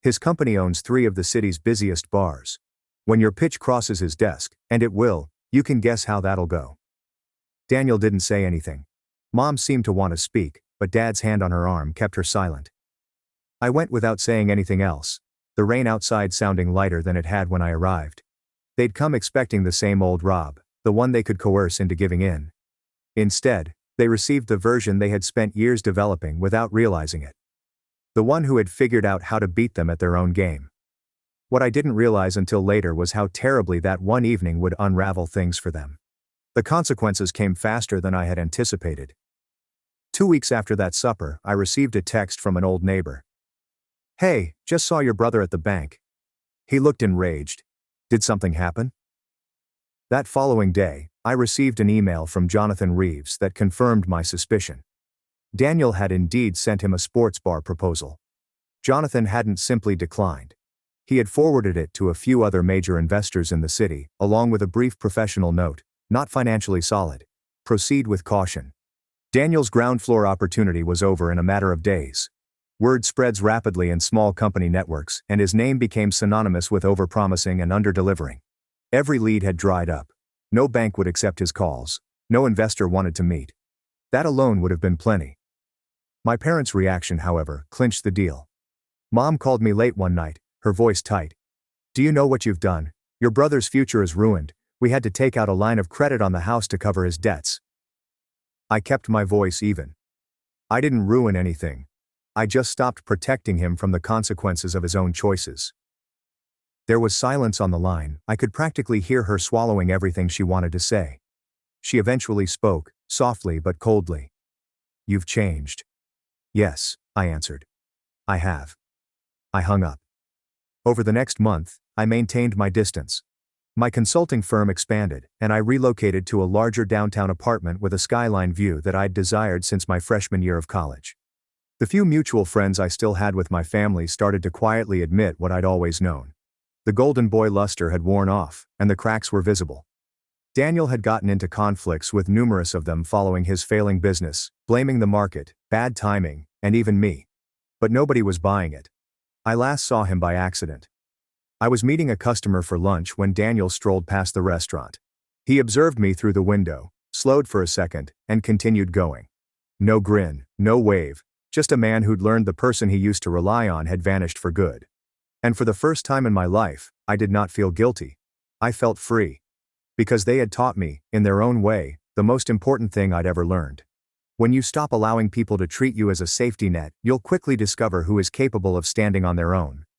His company owns 3 of the city's busiest bars. When your pitch crosses his desk, and it will, you can guess how that'll go." Daniel didn't say anything. Mom seemed to want to speak, but Dad's hand on her arm kept her silent. I went without saying anything else, the rain outside sounding lighter than it had when I arrived. They'd come expecting the same old Rob, the one they could coerce into giving in. Instead, they received the version they had spent years developing without realizing it. The one who had figured out how to beat them at their own game. What I didn't realize until later was how terribly that one evening would unravel things for them. The consequences came faster than I had anticipated. 2 weeks after that supper, I received a text from an old neighbor. "Hey, just saw your brother at the bank." He looked enraged. "Did something happen?" That following day, I received an email from Jonathan Reeves that confirmed my suspicion. Daniel had indeed sent him a sports bar proposal. Jonathan hadn't simply declined. He had forwarded it to a few other major investors in the city, along with a brief professional note, "Not financially solid. Proceed with caution." Daniel's ground floor opportunity was over in a matter of days. Word spreads rapidly in small company networks, and his name became synonymous with overpromising and underdelivering. Every lead had dried up. No bank would accept his calls. No investor wanted to meet. That alone would have been plenty. My parents' reaction, however, clinched the deal. Mom called me late one night, her voice tight. "Do you know what you've done? Your brother's future is ruined. We had to take out a line of credit on the house to cover his debts." I kept my voice even. I didn't ruin anything. I just stopped protecting him from the consequences of his own choices. There was silence on the line. I could practically hear her swallowing everything she wanted to say. She eventually spoke, softly but coldly. "You've changed." "Yes," I answered. "I have." I hung up. Over the next month, I maintained my distance. My consulting firm expanded, and I relocated to a larger downtown apartment with a skyline view that I'd desired since my freshman year of college. The few mutual friends I still had with my family started to quietly admit what I'd always known. The golden boy luster had worn off, and the cracks were visible. Daniel had gotten into conflicts with numerous of them following his failing business, blaming the market, bad timing, and even me. But nobody was buying it. I last saw him by accident. I was meeting a customer for lunch when Daniel strolled past the restaurant. He observed me through the window, slowed for a second, and continued going. No grin, no wave, just a man who'd learned the person he used to rely on had vanished for good. And for the first time in my life, I did not feel guilty. I felt free. Because they had taught me, in their own way, the most important thing I'd ever learned. When you stop allowing people to treat you as a safety net, you'll quickly discover who is capable of standing on their own.